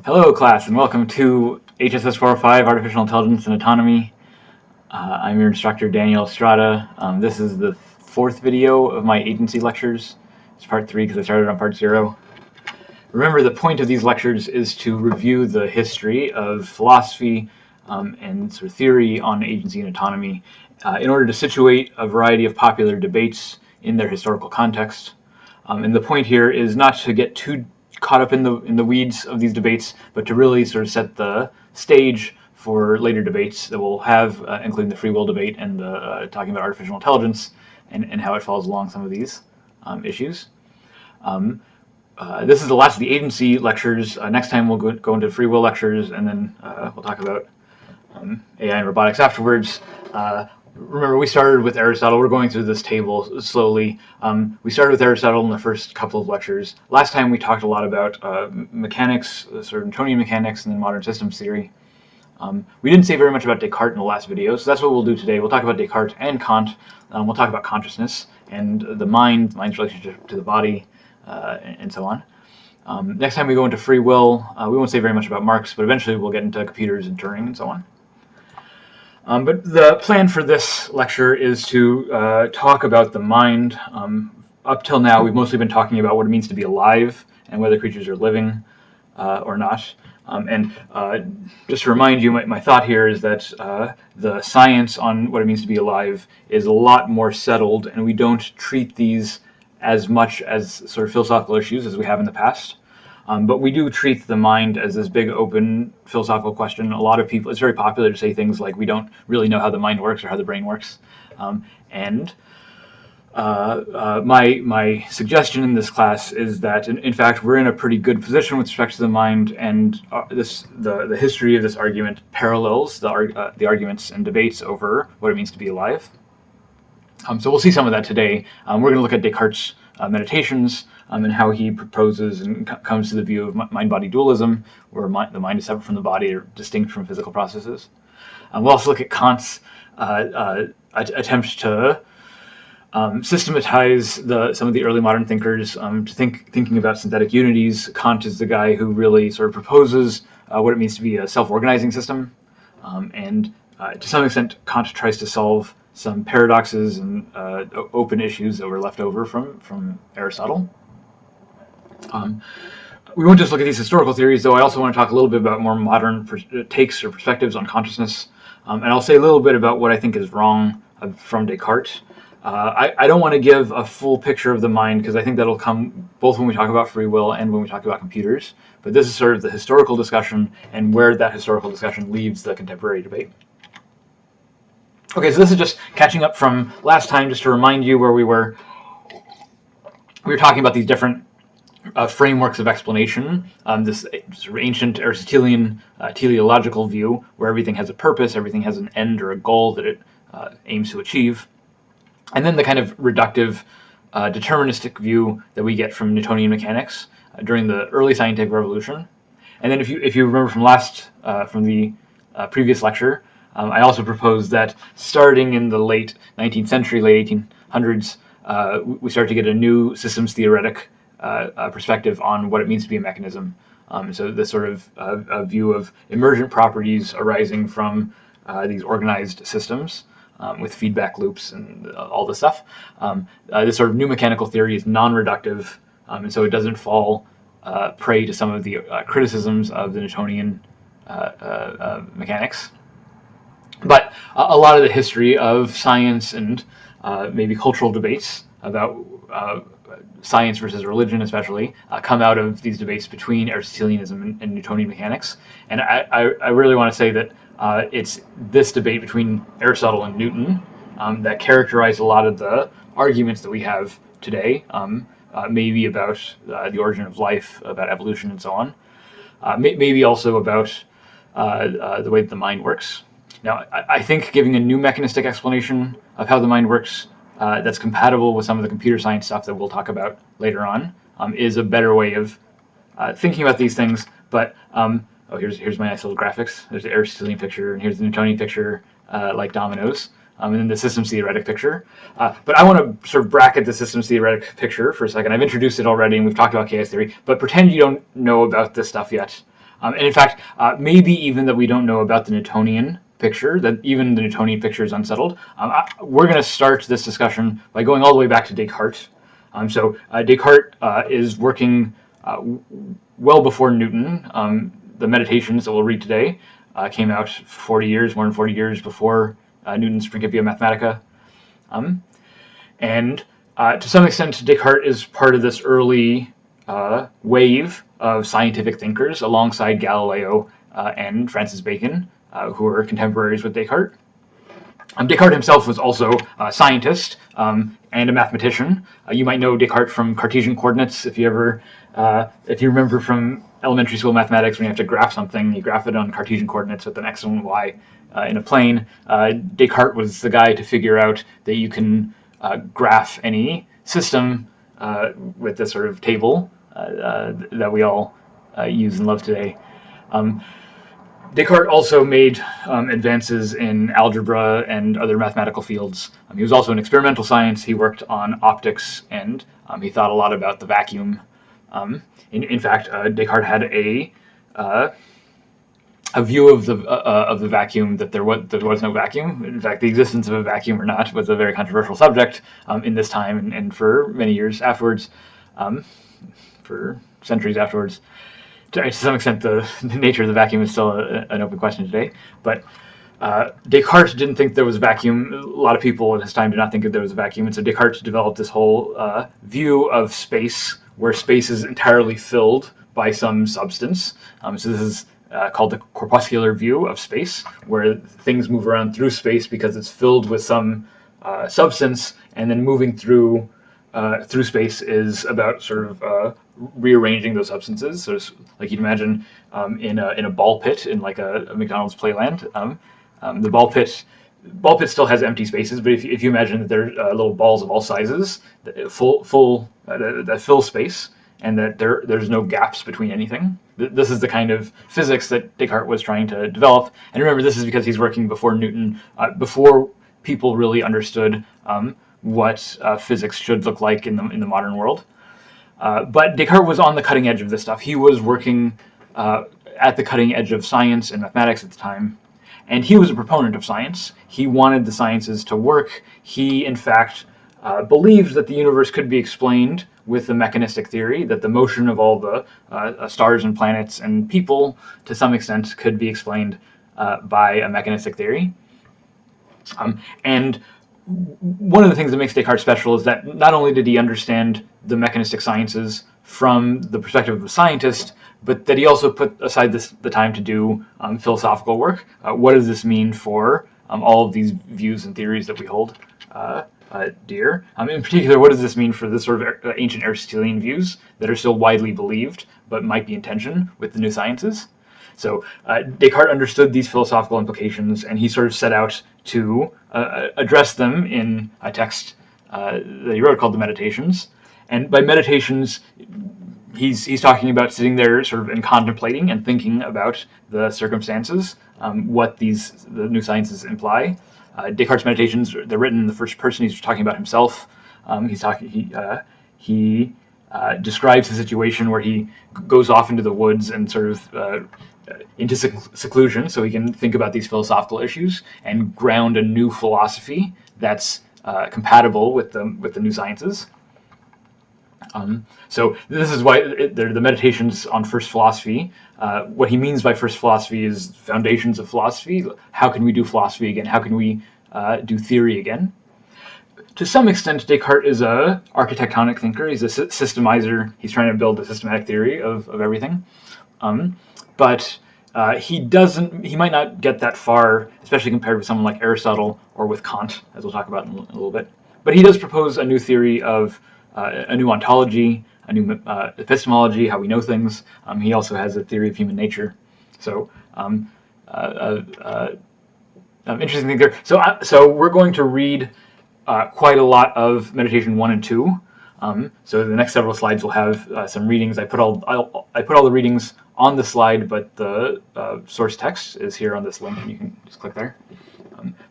Hello, class, and welcome to HSS 405, Artificial Intelligence and Autonomy. I'm your instructor, Daniel Estrada. This is the fourth video of my agency lectures. It's part 3 because I started on part 0. Remember, the point of these lectures is to review the history of philosophy and sort of theory on agency and autonomy in order to situate a variety of popular debates in their historical context. And the point here is not to get too caught up in the weeds of these debates, but to really sort of set the stage for later debates that we'll have, including the free will debate and the talking about artificial intelligence and how it follows along some of these issues. This is the last of the agency lectures. Next time we'll go into free will lectures, and then we'll talk about AI and robotics afterwards. Remember, we started with Aristotle. We're going through this table slowly. We started with Aristotle in the first couple of lectures. Last time we talked a lot about mechanics, sort of Newtonian mechanics, and then modern systems theory. We didn't say very much about Descartes in the last video, so that's what we'll do today. We'll talk about Descartes and Kant. We'll talk about consciousness and the mind's relationship to the body, and so on. Next time we go into free will, we won't say very much about Marx, but eventually we'll get into computers and Turing and so on. But the plan for this lecture is to talk about the mind. Up till now, we've mostly been talking about what it means to be alive and whether creatures are living or not. Just to remind you, my thought here is that the science on what it means to be alive is a lot more settled, and we don't treat these as much as sort of philosophical issues as we have in the past. But we do treat the mind as this big, open, philosophical question. A lot of people, it's very popular to say things like we don't really know how the mind works or how the brain works. My suggestion in this class is that, in fact, we're in a pretty good position with respect to the mind, and the history of this argument parallels the arguments and debates over what it means to be alive. So we'll see some of that today. We're going to look at Descartes' Meditations and how he proposes and comes to the view of mind-body dualism, where the mind is separate from the body or distinct from physical processes. We'll also look at Kant's attempt to systematize some of the early modern thinkers thinking about synthetic unities. Kant is the guy who really sort of proposes what it means to be a self-organizing system, and to some extent Kant tries to solve some paradoxes and open issues that were left over from Aristotle. We won't just look at these historical theories, though. I also want to talk a little bit about more modern takes or perspectives on consciousness, and I'll say a little bit about what I think is wrong from Descartes. I don't want to give a full picture of the mind, because I think that'll come both when we talk about free will and when we talk about computers. But this is sort of the historical discussion and where that historical discussion leaves the contemporary debate. Okay, so this is just catching up from last time, just to remind you where we were. We were talking about these different frameworks of explanation, this sort of ancient Aristotelian teleological view, where everything has a purpose, everything has an end or a goal that it aims to achieve. And then the kind of reductive, deterministic view that we get from Newtonian mechanics during the early scientific revolution. And then if you remember from the previous lecture, I also proposed that starting in the late 19th century, late 1800s, we start to get a new systems theoretic perspective on what it means to be a mechanism. So this sort of view of emergent properties arising from these organized systems with feedback loops and all this stuff. This sort of new mechanical theory is non-reductive, and so it doesn't fall prey to some of the criticisms of the Newtonian mechanics. But a lot of the history of science and maybe cultural debates about science versus religion especially come out of these debates between Aristotelianism and Newtonian mechanics. And I really want to say that it's this debate between Aristotle and Newton that characterized a lot of the arguments that we have today, maybe about the origin of life, about evolution and so on, maybe also about the way that the mind works. Now, I think giving a new mechanistic explanation of how the mind works that's compatible with some of the computer science stuff that we'll talk about later on is a better way of thinking about these things. But here's my nice little graphics. There's the Aristotelian picture, and here's the Newtonian picture, like dominoes, and then the systems theoretic picture. But I want to sort of bracket the systems theoretic picture for a second. I've introduced it already, and we've talked about chaos theory, but pretend you don't know about this stuff yet. And in fact, maybe even that we don't know about the Newtonian picture, that even the Newtonian picture is unsettled. We're going to start this discussion by going all the way back to Descartes. So Descartes is working well before Newton. The Meditations that we'll read today came out more than 40 years before Newton's Principia Mathematica. And to some extent, Descartes is part of this early wave of scientific thinkers alongside Galileo and Francis Bacon, who were contemporaries with Descartes. Descartes himself was also a scientist and a mathematician. You might know Descartes from Cartesian coordinates. If you remember from elementary school mathematics, when you have to graph something, you graph it on Cartesian coordinates with an x and y in a plane. Descartes was the guy to figure out that you can graph any system with this sort of table that we all use and love today. Descartes also made advances in algebra and other mathematical fields. He was also in experimental science. He worked on optics, and he thought a lot about the vacuum. In fact, Descartes had a view of the vacuum, that there was no vacuum. In fact, the existence of a vacuum or not was a very controversial subject in this time and for many years afterwards, for centuries afterwards. To some extent, the nature of the vacuum is still an open question today. But Descartes didn't think there was a vacuum. A lot of people at his time did not think that there was a vacuum. And so Descartes developed this whole view of space, where space is entirely filled by some substance. So this is called the corpuscular view of space, where things move around through space because it's filled with some substance, and then moving through space is about sort of rearranging those substances. So it's like you'd imagine in a ball pit in like a McDonald's playland. The ball pit still has empty spaces, but if you imagine that there are little balls of all sizes that fill space, and that there's no gaps between anything. This is the kind of physics that Descartes was trying to develop. And remember, this is because he's working before Newton, before people really understood what physics should look like in the modern world. But Descartes was on the cutting edge of this stuff. He was working at the cutting edge of science and mathematics at the time, and he was a proponent of science. He wanted the sciences to work. He, in fact, believed that the universe could be explained with a mechanistic theory, that the motion of all the stars and planets and people, to some extent, could be explained by a mechanistic theory. And one of the things that makes Descartes special is that not only did he understand the mechanistic sciences from the perspective of a scientist, but that he also put aside the time to do philosophical work. What does this mean for all of these views and theories that we hold dear? In particular, what does this mean for the sort of ancient Aristotelian views that are still widely believed, but might be in tension with the new sciences? So Descartes understood these philosophical implications, and he sort of set out to address them in a text that he wrote called the Meditations. And by Meditations, he's talking about sitting there sort of and contemplating and thinking about the circumstances, what the new sciences imply. Descartes' Meditations, they're written in the first person. He's talking about himself. He describes a situation where he goes off into the woods and sort of into seclusion, so he can think about these philosophical issues and ground a new philosophy that's compatible with the new sciences. So this is why they're the Meditations on First Philosophy. What he means by first philosophy is foundations of philosophy. How can we do philosophy again? How can we do theory again? To some extent, Descartes is a architectonic thinker. He's a systemizer. He's trying to build a systematic theory of everything. But he might not get that far, especially compared with someone like Aristotle or with Kant, as we'll talk about in a little bit. But he does propose a new theory of a new ontology, a new epistemology, how we know things. He also has a theory of human nature. So, interesting thing there. So we're going to read quite a lot of Meditation 1 and 2. So the next several slides will have some readings. I put all the readings on the slide, but the source text is here on this link, and you can just click there.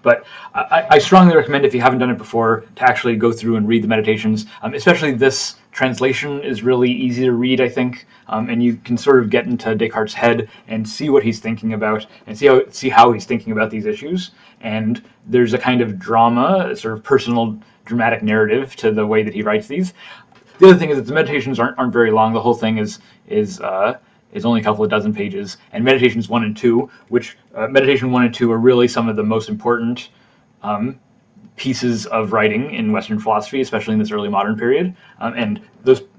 But I strongly recommend, if you haven't done it before, to actually go through and read the Meditations, especially this translation is really easy to read, I think, and you can sort of get into Descartes' head and see what he's thinking about, and see how he's thinking about these issues. And there's a kind of drama, a sort of personal, dramatic narrative to the way that he writes these. The other thing is that the meditations aren't very long. The whole thing is only a couple of dozen pages, and meditations 1 and 2, which meditation 1 and 2 are really some of the most important pieces of writing in Western philosophy, especially in this early modern period. And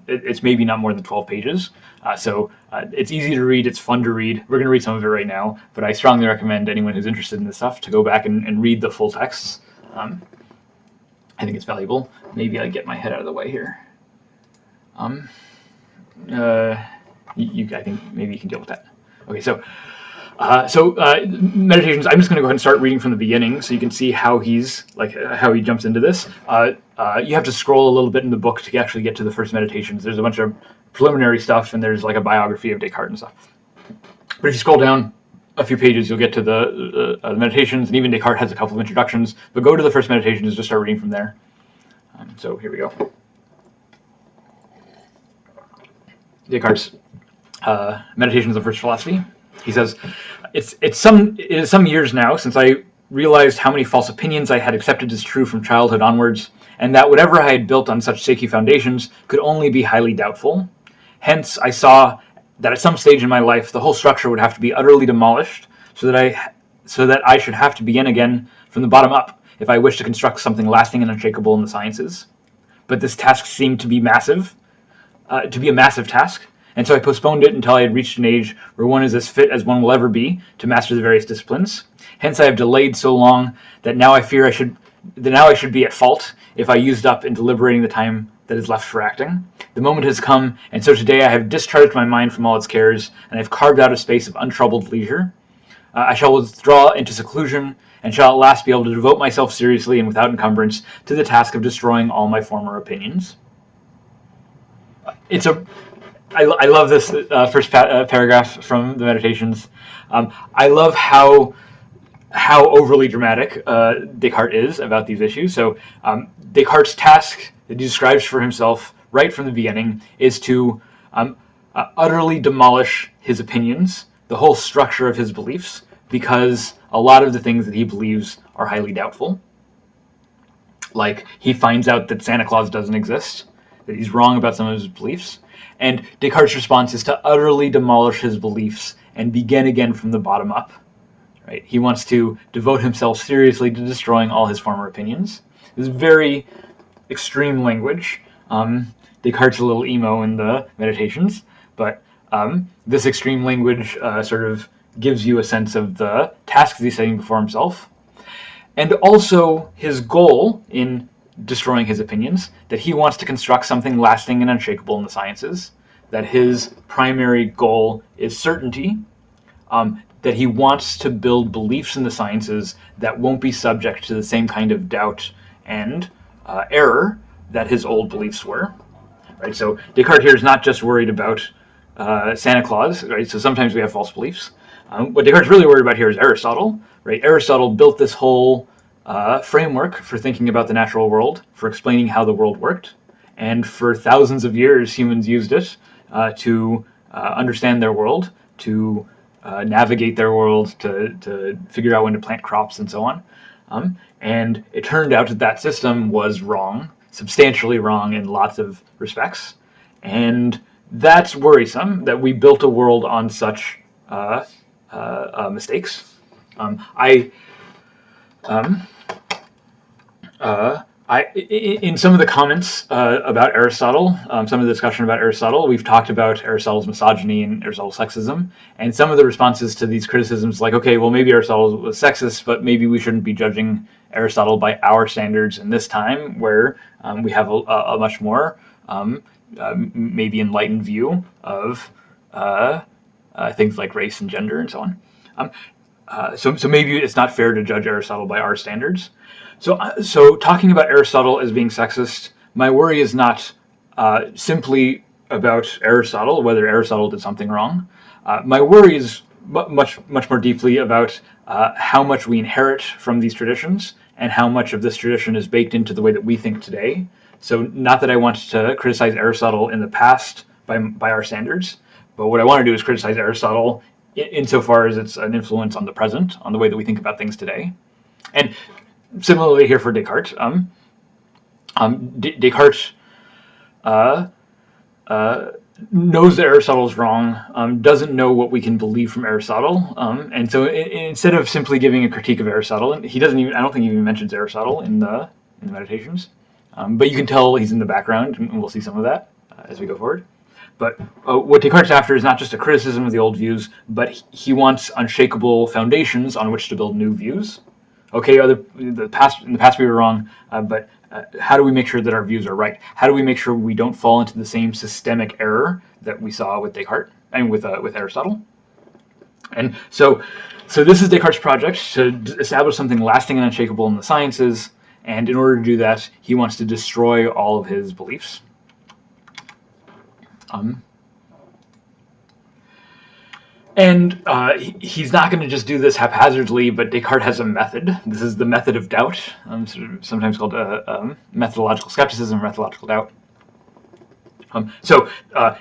it's maybe not more than 12 pages. So it's easy to read, it's fun to read. We're going to read some of it right now, but I strongly recommend anyone who's interested in this stuff to go back and read the full texts. I think it's valuable. Maybe I get my head out of the way here. I think maybe you can deal with that. Okay, so meditations. I'm just going to go ahead and start reading from the beginning, so you can see how he jumps into this. You have to scroll a little bit in the book to actually get to the first meditations. There's a bunch of preliminary stuff, and there's like a biography of Descartes and stuff. But if you scroll down a few pages, you'll get to the meditations, and even Descartes has a couple of introductions. But go to the first meditations, just start reading from there. So here we go. Descartes' Meditations on First Philosophy. He says, it is some years now since I realized how many false opinions I had accepted as true from childhood onwards, and that whatever I had built on such shaky foundations could only be highly doubtful. Hence, I saw that at some stage in my life, the whole structure would have to be utterly demolished, so that I should have to begin again from the bottom up if I wished to construct something lasting and unshakable in the sciences. But this task seemed to be a massive task, and so I postponed it until I had reached an age where one is as fit as one will ever be to master the various disciplines. Hence I have delayed so long that now I fear I should be at fault if I used up in deliberating the time that is left for acting. The moment has come, and so today I have discharged my mind from all its cares, and I have carved out a space of untroubled leisure. I shall withdraw into seclusion, and shall at last be able to devote myself seriously and without encumbrance to the task of destroying all my former opinions. I love this first paragraph from the Meditations. I love how overly dramatic Descartes is about these issues. So Descartes' task that he describes for himself right from the beginning is to utterly demolish his opinions, the whole structure of his beliefs, because a lot of the things that he believes are highly doubtful. Like, he finds out that Santa Claus doesn't exist, that he's wrong about some of his beliefs. And Descartes' response is to utterly demolish his beliefs and begin again from the bottom up. Right? He wants to devote himself seriously to destroying all his former opinions. This is very extreme language. Descartes' a little emo in the Meditations, but this extreme language sort of gives you a sense of the tasks he's setting before himself, and also his goal in destroying his opinions, that he wants to construct something lasting and unshakable in the sciences, that his primary goal is certainty, that he wants to build beliefs in the sciences that won't be subject to the same kind of doubt and error that his old beliefs were. Right? So Descartes here is not just worried about Santa Claus, right? So sometimes we have false beliefs. What Descartes is really worried about here is Aristotle. Right? Aristotle built this whole framework for thinking about the natural world, for explaining how the world worked, and for thousands of years humans used it to understand their world, to navigate their world, to figure out when to plant crops and so on. And it turned out that system was wrong, substantially wrong in lots of respects, and that's worrisome that we built a world on such mistakes. In some of the comments about Aristotle, some of the discussion about Aristotle, we've talked about Aristotle's misogyny and Aristotle's sexism, and some of the responses to these criticisms, like, okay, well, maybe Aristotle was sexist, but maybe we shouldn't be judging Aristotle by our standards in this time, where we have a much more maybe enlightened view of things like race and gender and so on. So maybe it's not fair to judge Aristotle by our standards. So talking about Aristotle as being sexist, my worry is not simply about Aristotle, whether Aristotle did something wrong. My worry is much more deeply about how much we inherit from these traditions and how much of this tradition is baked into the way that we think today. So not that I want to criticize Aristotle in the past by our standards, but what I want to do is criticize Aristotle insofar as it's an influence on the present, on the way that we think about things today. And similarly here for Descartes. Descartes knows that Aristotle's wrong, doesn't know what we can believe from Aristotle, and so instead of simply giving a critique of Aristotle, he doesn't even, I don't think he even mentions Aristotle in the Meditations, but you can tell he's in the background, and we'll see some of that as we go forward. But what Descartes is after is not just a criticism of the old views, but he wants unshakable foundations on which to build new views. Okay, in the past we were wrong, but how do we make sure that our views are right? How do we make sure we don't fall into the same systemic error that we saw with Descartes and with Aristotle? And so this is Descartes' project, to establish something lasting and unshakable in the sciences. And in order to do that, he wants to destroy all of his beliefs. And he's not going to just do this haphazardly, but Descartes has a method. This is the method of doubt, sometimes called methodological skepticism, methodological doubt. So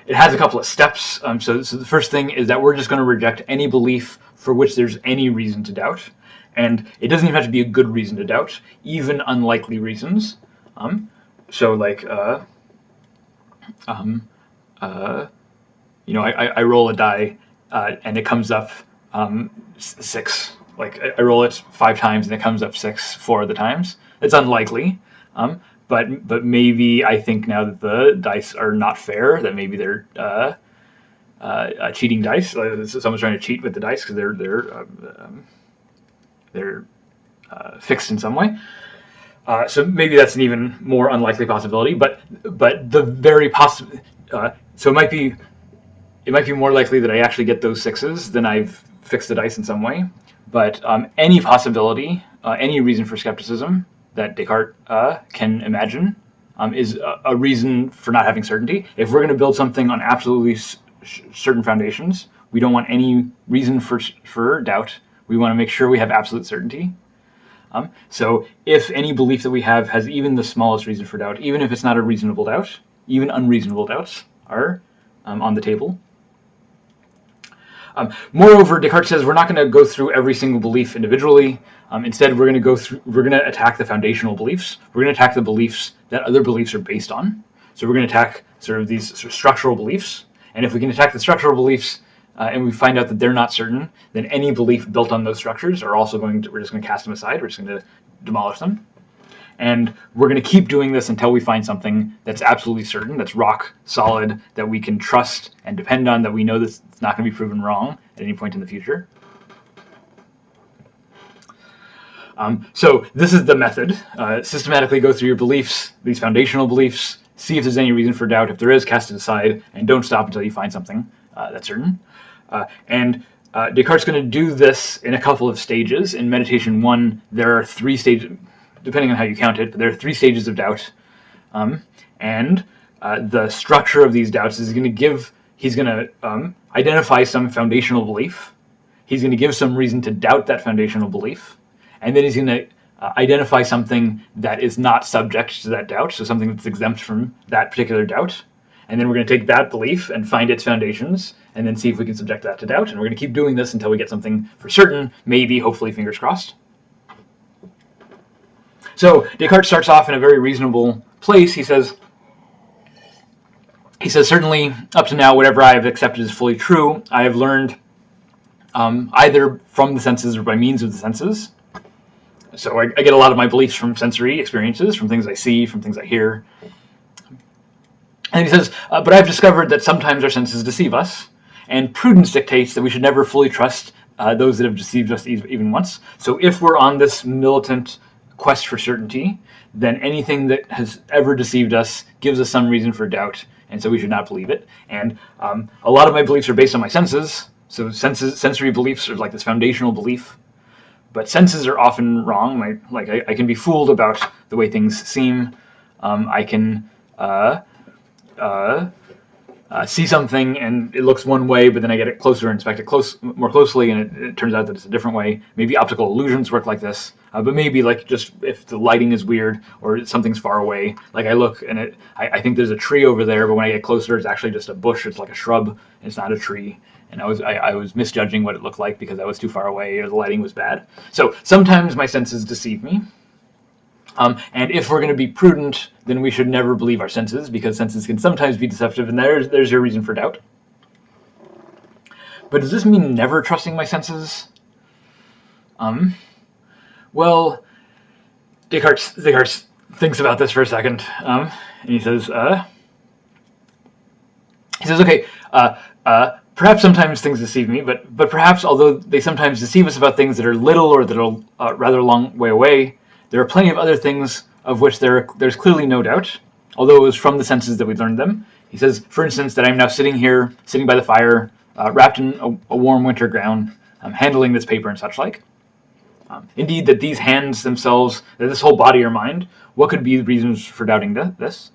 it has a couple of steps. So the first thing is that we're just going to reject any belief for which there's any reason to doubt. And it doesn't even have to be a good reason to doubt, even unlikely reasons. So like, I roll a die, and it comes up 6. Like I roll it 5 times and it comes up 4 of the times. It's unlikely, but maybe I think now that the dice are not fair, that maybe they're cheating dice. Someone's trying to cheat with the dice because they're fixed in some way. So maybe that's an even more unlikely possibility. But the very possible. So it might be more likely that I actually get those 6s than I've fixed the dice in some way. But any possibility, any reason for skepticism that Descartes can imagine is a reason for not having certainty. If we're going to build something on absolutely certain foundations, we don't want any reason for doubt. We want to make sure we have absolute certainty. So if any belief that we have has even the smallest reason for doubt, even if it's not a reasonable doubt, even unreasonable doubts are on the table. Moreover, Descartes says we're not going to go through every single belief individually. Instead, we're going to attack the foundational beliefs. We're going to attack the beliefs that other beliefs are based on. So we're going to attack sort of these structural beliefs. And if we can attack the structural beliefs and we find out that they're not certain, then any belief built on those structures we're just going to cast them aside. We're just going to demolish them. And we're going to keep doing this until we find something that's absolutely certain, that's rock solid, that we can trust and depend on, that we know this it's not going to be proven wrong at any point in the future. So this is the method. Systematically go through your beliefs, these foundational beliefs, see if there's any reason for doubt. If there is, cast it aside, and don't stop until you find something that's certain. And Descartes is going to do this in a couple of stages. In Meditation 1, there are 3 stages, depending on how you count it, but there are 3 stages of doubt. And the structure of these doubts is he's going to identify some foundational belief. He's going to give some reason to doubt that foundational belief. And then he's going to identify something that is not subject to that doubt, so something that's exempt from that particular doubt. And then we're going to take that belief and find its foundations, and then see if we can subject that to doubt. And we're going to keep doing this until we get something for certain, maybe, hopefully, fingers crossed. So Descartes starts off in a very reasonable place. He says, certainly up to now, whatever I have accepted is fully true. I have learned either from the senses or by means of the senses. So I get a lot of my beliefs from sensory experiences, from things I see, from things I hear. And he says, but I've discovered that sometimes our senses deceive us, and prudence dictates that we should never fully trust those that have deceived us even once. So if we're on this militant quest for certainty, then anything that has ever deceived us gives us some reason for doubt, and so we should not believe it. And a lot of my beliefs are based on my senses. So sensory beliefs are like this foundational belief. But senses are often wrong. I can be fooled about the way things seem. I can see something and it looks one way, but then I get it closer and inspect it more closely, and it turns out that it's a different way. Maybe optical illusions work like this, but maybe like just if the lighting is weird or something's far away, like I look and I think there's a tree over there, but when I get closer, it's actually just a bush. It's like a shrub. It's not a tree. And I was misjudging what it looked like because I was too far away or the lighting was bad. So sometimes my senses deceive me. And if we're going to be prudent, then we should never believe our senses, because senses can sometimes be deceptive, and there's your reason for doubt. But does this mean never trusting my senses? Well, Descartes thinks about this for a second, and he says, okay, perhaps sometimes things deceive me, but perhaps although they sometimes deceive us about things that are little or that are rather long way away, there are plenty of other things of which there's clearly no doubt, although it was from the senses that we learned them. He says, for instance, that I'm now sitting by the fire, wrapped in a warm winter gown, handling this paper and such like. Indeed, that these hands themselves, that this whole body or mind, what could be the reasons for doubting this?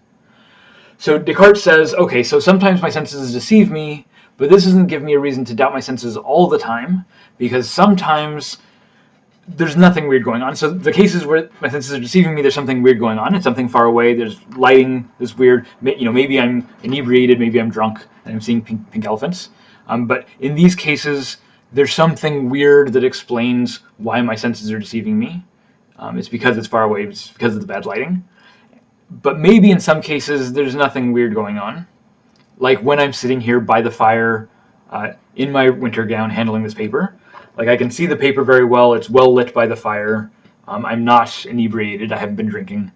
So Descartes says, okay, so sometimes my senses deceive me, but this doesn't give me a reason to doubt my senses all the time, because sometimes there's nothing weird going on. So the cases where my senses are deceiving me, there's something weird going on. It's something far away. There's lighting that's weird. Maybe I'm inebriated. Maybe I'm drunk and I'm seeing pink elephants. But in these cases, there's something weird that explains why my senses are deceiving me. It's because it's far away. It's because of the bad lighting. But maybe in some cases, there's nothing weird going on. Like when I'm sitting here by the fire in my winter gown handling this paper. Like I can see the paper very well. It's well lit by the fire. I'm not inebriated. I haven't been drinking.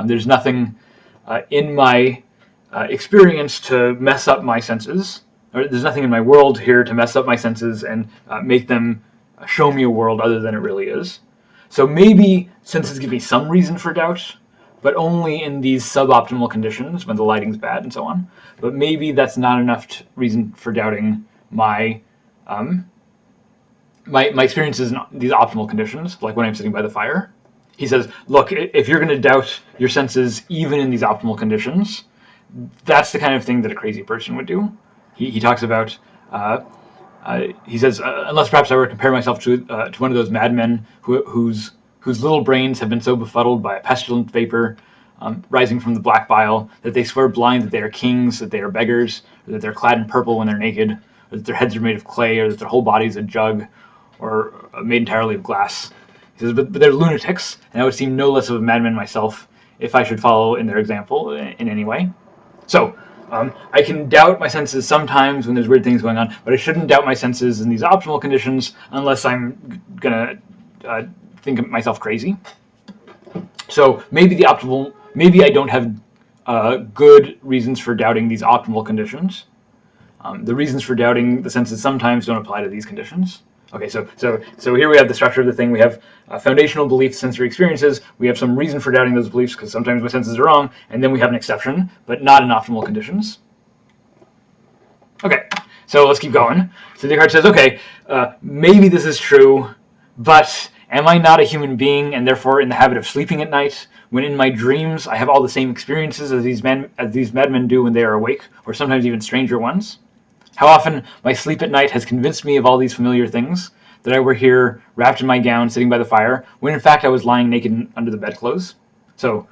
There's nothing in my experience to mess up my senses. Or there's nothing in my world here to mess up my senses and make them show me a world other than it really is. So maybe senses give me some reason for doubt, but only in these suboptimal conditions when the lighting's bad and so on. But maybe that's not enough reason for doubting my experiences in these optimal conditions, like when I'm sitting by the fire. He says, look, if you're going to doubt your senses even in these optimal conditions, that's the kind of thing that a crazy person would do. He talks about, he says, unless perhaps I were to compare myself to one of those madmen whose little brains have been so befuddled by a pestilent vapor rising from the black bile that they swear blind that they are kings, that they are beggars, or that they're clad in purple when they're naked, or that their heads are made of clay, or that their whole body is a jug, or made entirely of glass. He says, but they're lunatics, and I would seem no less of a madman myself if I should follow in their example in any way. So, I can doubt my senses sometimes when there's weird things going on, but I shouldn't doubt my senses in these optimal conditions unless I'm gonna think of myself crazy. So maybe I don't have good reasons for doubting these optimal conditions. The reasons for doubting the senses sometimes don't apply to these conditions. Okay, so here we have the structure of the thing. We have foundational beliefs, sensory experiences. We have some reason for doubting those beliefs because sometimes my senses are wrong, and then we have an exception, but not in optimal conditions. Okay, so let's keep going. So Descartes says, okay, maybe this is true, but am I not a human being and therefore in the habit of sleeping at night, when in my dreams I have all the same experiences as these madmen do when they are awake, or sometimes even stranger ones? How often my sleep at night has convinced me of all these familiar things, that I were here wrapped in my gown sitting by the fire, when in fact I was lying naked under the bedclothes. So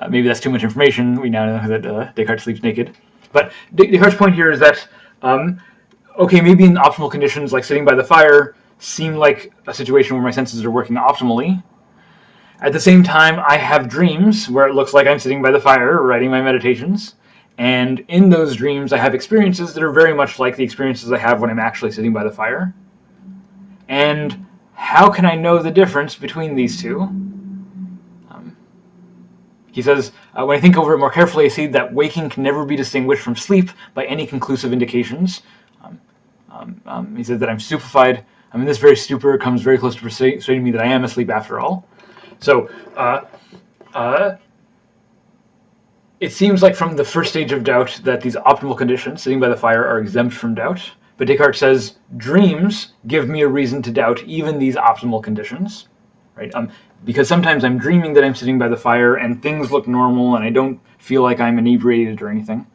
maybe that's too much information. We now know that Descartes sleeps naked. But Descartes' point here is that, okay, maybe in optimal conditions like sitting by the fire seem like a situation where my senses are working optimally. At the same time, I have dreams where it looks like I'm sitting by the fire writing my meditations. And in those dreams, I have experiences that are very much like the experiences I have when I'm actually sitting by the fire. And how can I know the difference between these two? He says, when I think over it more carefully, I see that waking can never be distinguished from sleep by any conclusive indications. He says that I'm stupefied. This very stupor comes very close to persuading me that I am asleep after all. So, it seems like from the first stage of doubt that these optimal conditions, sitting by the fire, are exempt from doubt. But Descartes says, dreams give me a reason to doubt even these optimal conditions, right? Because sometimes I'm dreaming that I'm sitting by the fire and things look normal and I don't feel like I'm inebriated or anything.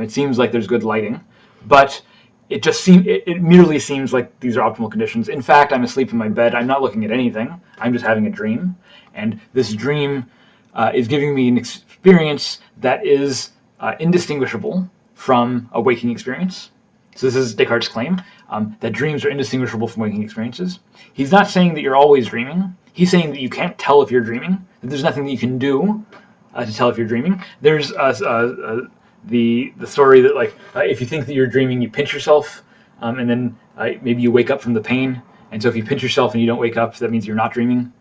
It seems like there's good lighting, but it merely seems like these are optimal conditions. In fact, I'm asleep in my bed. I'm not looking at anything. I'm just having a dream, and this dream is giving me an experience that is indistinguishable from a waking experience. So this is Descartes' claim, that dreams are indistinguishable from waking experiences. He's not saying that you're always dreaming. He's saying that you can't tell if you're dreaming, that there's nothing that you can do to tell if you're dreaming. There's the story that, like, if you think that you're dreaming, you pinch yourself, and then maybe you wake up from the pain. And so if you pinch yourself and you don't wake up, that means you're not dreaming.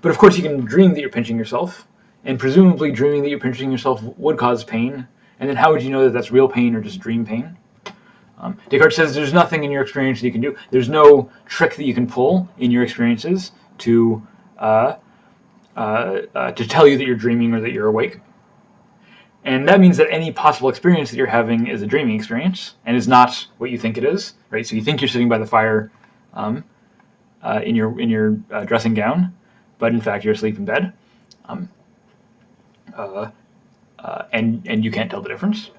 But of course you can dream that you're pinching yourself, and presumably dreaming that you're pinching yourself would cause pain. And then how would you know that that's real pain or just dream pain? Descartes says there's nothing in your experience that you can do. There's no trick that you can pull in your experiences to tell you that you're dreaming or that you're awake. And that means that any possible experience that you're having is a dreaming experience and is not what you think it is, right? So you think you're sitting by the fire in your dressing gown, but in fact you're asleep in bed, and you can't tell the difference.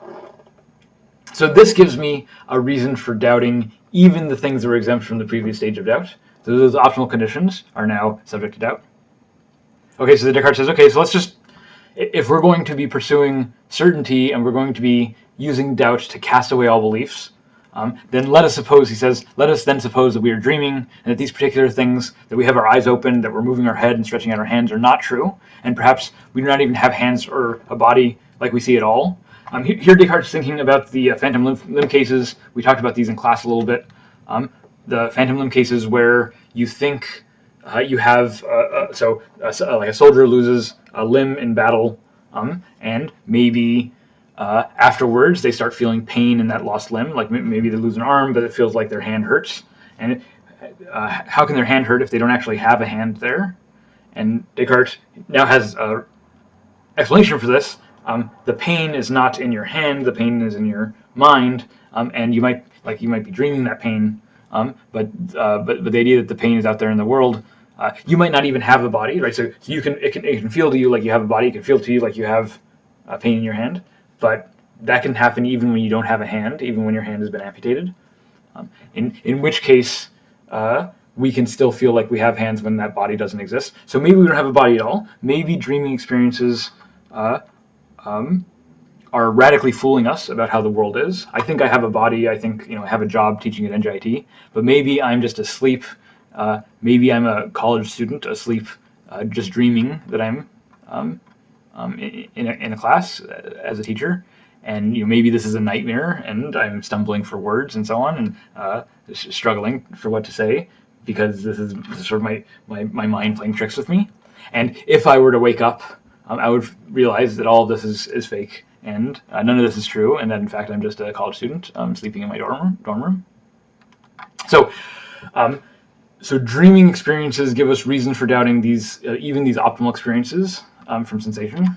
So this gives me a reason for doubting even the things that were exempt from the previous stage of doubt. So those optimal conditions are now subject to doubt. Okay, so Descartes says, okay, so let's just, if we're going to be pursuing certainty and we're going to be using doubt to cast away all beliefs, then let us suppose, he says, let us then suppose that we are dreaming and that these particular things, that we have our eyes open, that we're moving our head and stretching out our hands, are not true, and perhaps we do not even have hands or a body like we see at all. Here Descartes is thinking about the phantom limb cases. We talked about these in class a little bit. The phantom limb cases where you think you have, like a soldier loses a limb in battle, and maybe afterwards they start feeling pain in that lost limb, like maybe they lose an arm, but it feels like their hand hurts. And how can their hand hurt if they don't actually have a hand there? And Descartes now has an explanation for this. The pain is not in your hand; the pain is in your mind, and you might be dreaming that pain. But the idea that the pain is out there in the world, you might not even have a body, right? So it can feel to you like you have a body. It can feel to you like you have pain in your hand, but that can happen even when you don't have a hand, even when your hand has been amputated. In which case, we can still feel like we have hands when that body doesn't exist. So maybe we don't have a body at all. Maybe dreaming experiences are radically fooling us about how the world is. I think I have a body. I think I have a job teaching at NJIT, but maybe I'm just asleep. Maybe I'm a college student asleep, just dreaming that I'm in a class as a teacher, and maybe this is a nightmare, and I'm stumbling for words and so on, and struggling for what to say because this is sort of my mind playing tricks with me. And if I were to wake up, I would realize that all of this is fake, and none of this is true, and that in fact I'm just a college student sleeping in my dorm room. So dreaming experiences give us reason for doubting even these optimal experiences from sensation.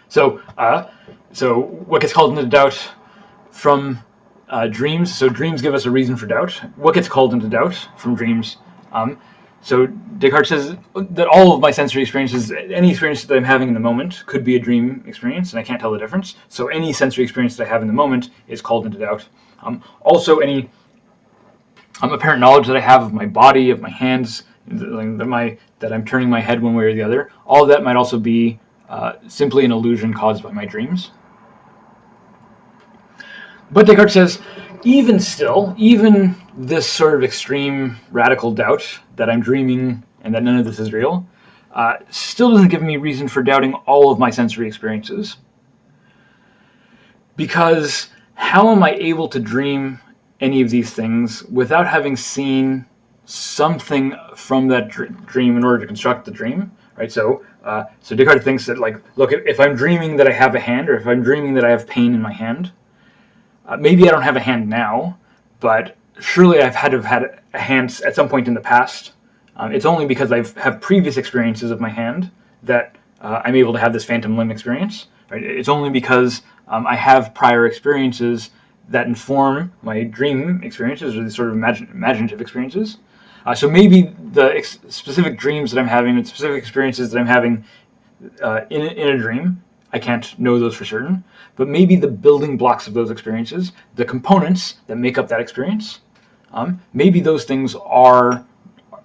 So what gets called into doubt from dreams? So dreams give us a reason for doubt. What gets called into doubt from dreams? So Descartes says that all of my sensory experiences, any experience that I'm having in the moment, could be a dream experience, and I can't tell the difference. So any sensory experience that I have in the moment is called into doubt. Also, any apparent knowledge that I have of my body, of my hands, that I'm turning my head one way or the other, all of that might also be simply an illusion caused by my dreams. But Descartes says, even this sort of extreme radical doubt that I'm dreaming and that none of this is real, still doesn't give me reason for doubting all of my sensory experiences. Because how am I able to dream any of these things without having seen something from that dream in order to construct the dream, right? So Descartes thinks that, look, if I'm dreaming that I have a hand, or if I'm dreaming that I have pain in my hand, maybe I don't have a hand now, but surely I've had to have had a hand at some point in the past. It's only because I have previous experiences of my hand that I'm able to have this phantom limb experience, right? It's only because I have prior experiences that inform my dream experiences, or these sort of imaginative experiences. So maybe the specific dreams that I'm having, and specific experiences that I'm having in a dream, I can't know those for certain, but maybe the building blocks of those experiences, the components that make up that experience, maybe those things are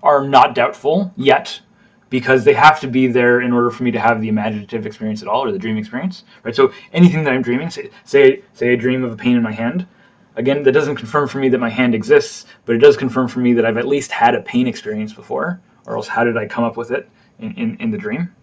not doubtful yet, because they have to be there in order for me to have the imaginative experience at all, or the dream experience, right? So anything that I'm dreaming, say I dream of a pain in my hand. Again, that doesn't confirm for me that my hand exists, but it does confirm for me that I've at least had a pain experience before, or else how did I come up with it in the dream?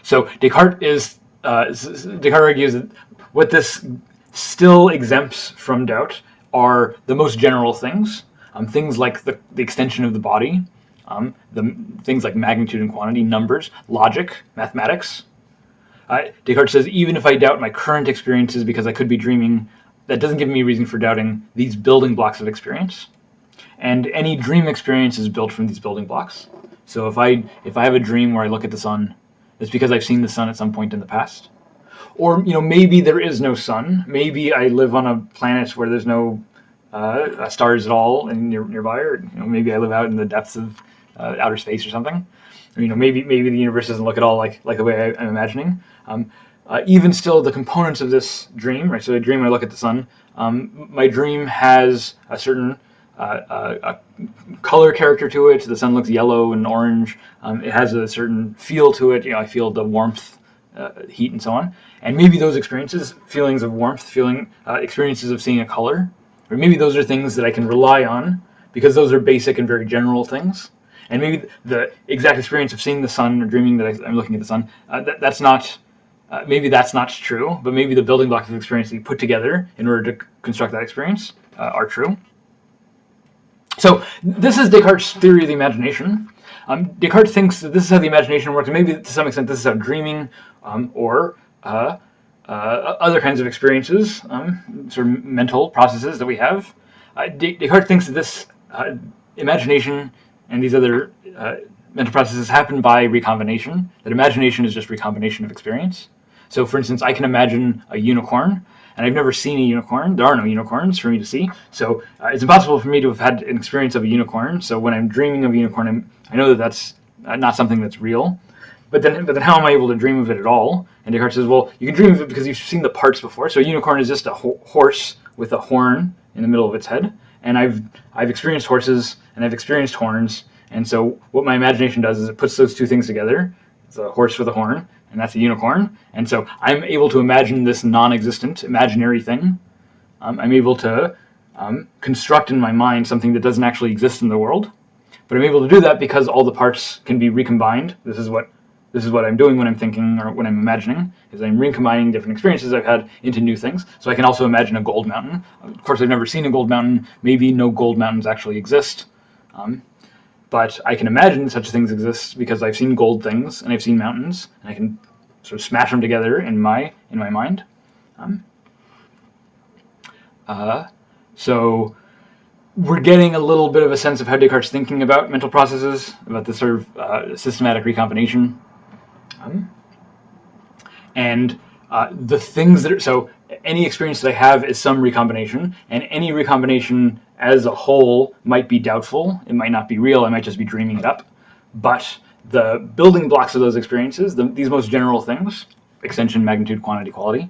So Descartes argues that what this still exempts from doubt are the most general things, things like the extension of the body, things like magnitude and quantity, numbers, logic, mathematics. Descartes says, even if I doubt my current experiences because I could be dreaming, that doesn't give me reason for doubting these building blocks of experience. And any dream experience is built from these building blocks. So if I have a dream where I look at the sun, it's because I've seen the sun at some point in the past. Or maybe there is no sun. Maybe I live on a planet where there's no stars at all nearby, or maybe I live out in the depths of outer space or something. Or, maybe the universe doesn't look at all like the way I'm imagining. Even still, the components of this dream, right? So a dream, I look at the sun. My dream has a certain a color character to it. The sun looks yellow and orange. It has a certain feel to it. I feel the warmth, heat, and so on. And maybe those experiences, feelings of warmth, experiences of seeing a color, or maybe those are things that I can rely on because those are basic and very general things. And maybe the exact experience of seeing the sun or dreaming that I'm looking at the sun, that's not. Maybe that's not true, but maybe the building blocks of experience that you put together in order to construct that experience are true. So this is Descartes' theory of the imagination. Descartes thinks that this is how the imagination works, and maybe to some extent this is how dreaming or other kinds of experiences, sort of mental processes that we have. Descartes thinks that this imagination and these other mental processes happen by recombination, that imagination is just recombination of experience. So, for instance, I can imagine a unicorn, and I've never seen a unicorn. There are no unicorns for me to see. So it's impossible for me to have had an experience of a unicorn. So when I'm dreaming of a unicorn, I know that that's not something that's real. But then how am I able to dream of it at all? And Descartes says, well, you can dream of it because you've seen the parts before. So a unicorn is just a horse with a horn in the middle of its head. And I've experienced horses, and I've experienced horns. And so what my imagination does is it puts those two things together. It's a horse with a horn, and that's a unicorn. And so I'm able to imagine this non-existent imaginary thing. I'm able to construct in my mind something that doesn't actually exist in the world. But I'm able to do that because all the parts can be recombined. This is what I'm doing when I'm thinking or when I'm imagining, is I'm recombining different experiences I've had into new things. So I can also imagine a gold mountain. Of course, I've never seen a gold mountain. Maybe no gold mountains actually exist. But I can imagine such things exist because I've seen gold things and I've seen mountains, and I can sort of smash them together in my mind. So we're getting a little bit of a sense of how Descartes' thinking about mental processes, about this sort of systematic recombination. And the things that are, so any experience that I have is some recombination, and any recombination as a whole might be doubtful. It might not be real. I might just be dreaming it up. But the building blocks of those experiences, these most general things, extension, magnitude, quantity, quality,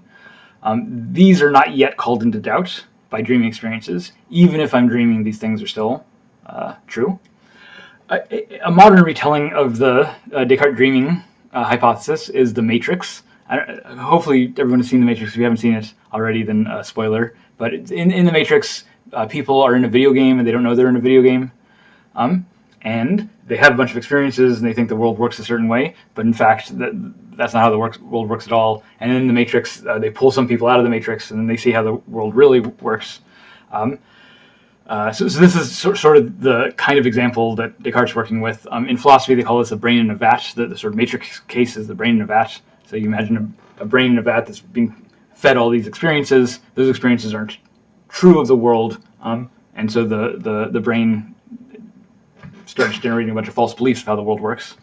these are not yet called into doubt by dreaming experiences. Even if I'm dreaming, these things are still true. A modern retelling of the Descartes dreaming hypothesis is The Matrix. Hopefully everyone has seen The Matrix. If you haven't seen it already, then spoiler. But in The Matrix, people are in a video game and they don't know they're in a video game. And they have a bunch of experiences and they think the world works a certain way. But in fact, that's not how the world works at all. And in The Matrix, they pull some people out of the Matrix and then they see how the world really works. So this is sort of the kind of example that Descartes is working with. In philosophy, they call this a brain in a vat. The sort of matrix case is the brain in a vat. So you imagine a brain in a vat that's being fed all these experiences. Those experiences aren't true of the world, and so the brain starts generating a bunch of false beliefs of how the world works.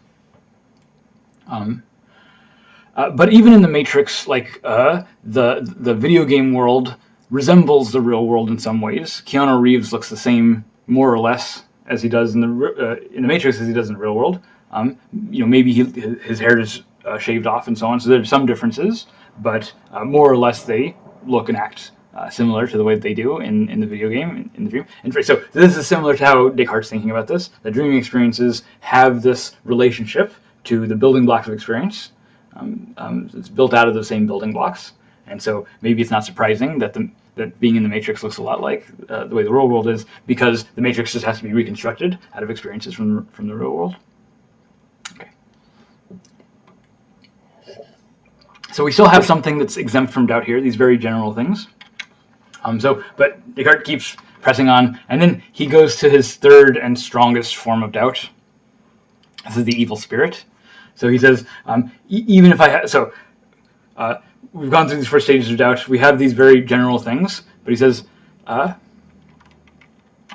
But even in the Matrix, like the video game world resembles the real world in some ways. Keanu Reeves looks the same, more or less, as he does in the Matrix as he does in the real world. Maybe his hair is shaved off and so on. So there's some differences, but more or less they look and act similar to the way that they do in the video game, in the dream. And so this is similar to how Descartes' thinking about this. The dreaming experiences have this relationship to the building blocks of experience. It's built out of the same building blocks. And so maybe it's not surprising that that being in the Matrix looks a lot like the way the real world is, because the Matrix just has to be reconstructed out of experiences from the real world. Okay. So we still have something that's exempt from doubt here, these very general things. But Descartes keeps pressing on, and then he goes to his third and strongest form of doubt. This is the evil spirit. So he says, even if I had, we've gone through these first stages of doubt. We have these very general things, but he says, oh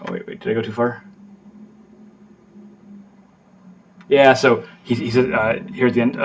wait, did I go too far? Yeah, so he says here at the end,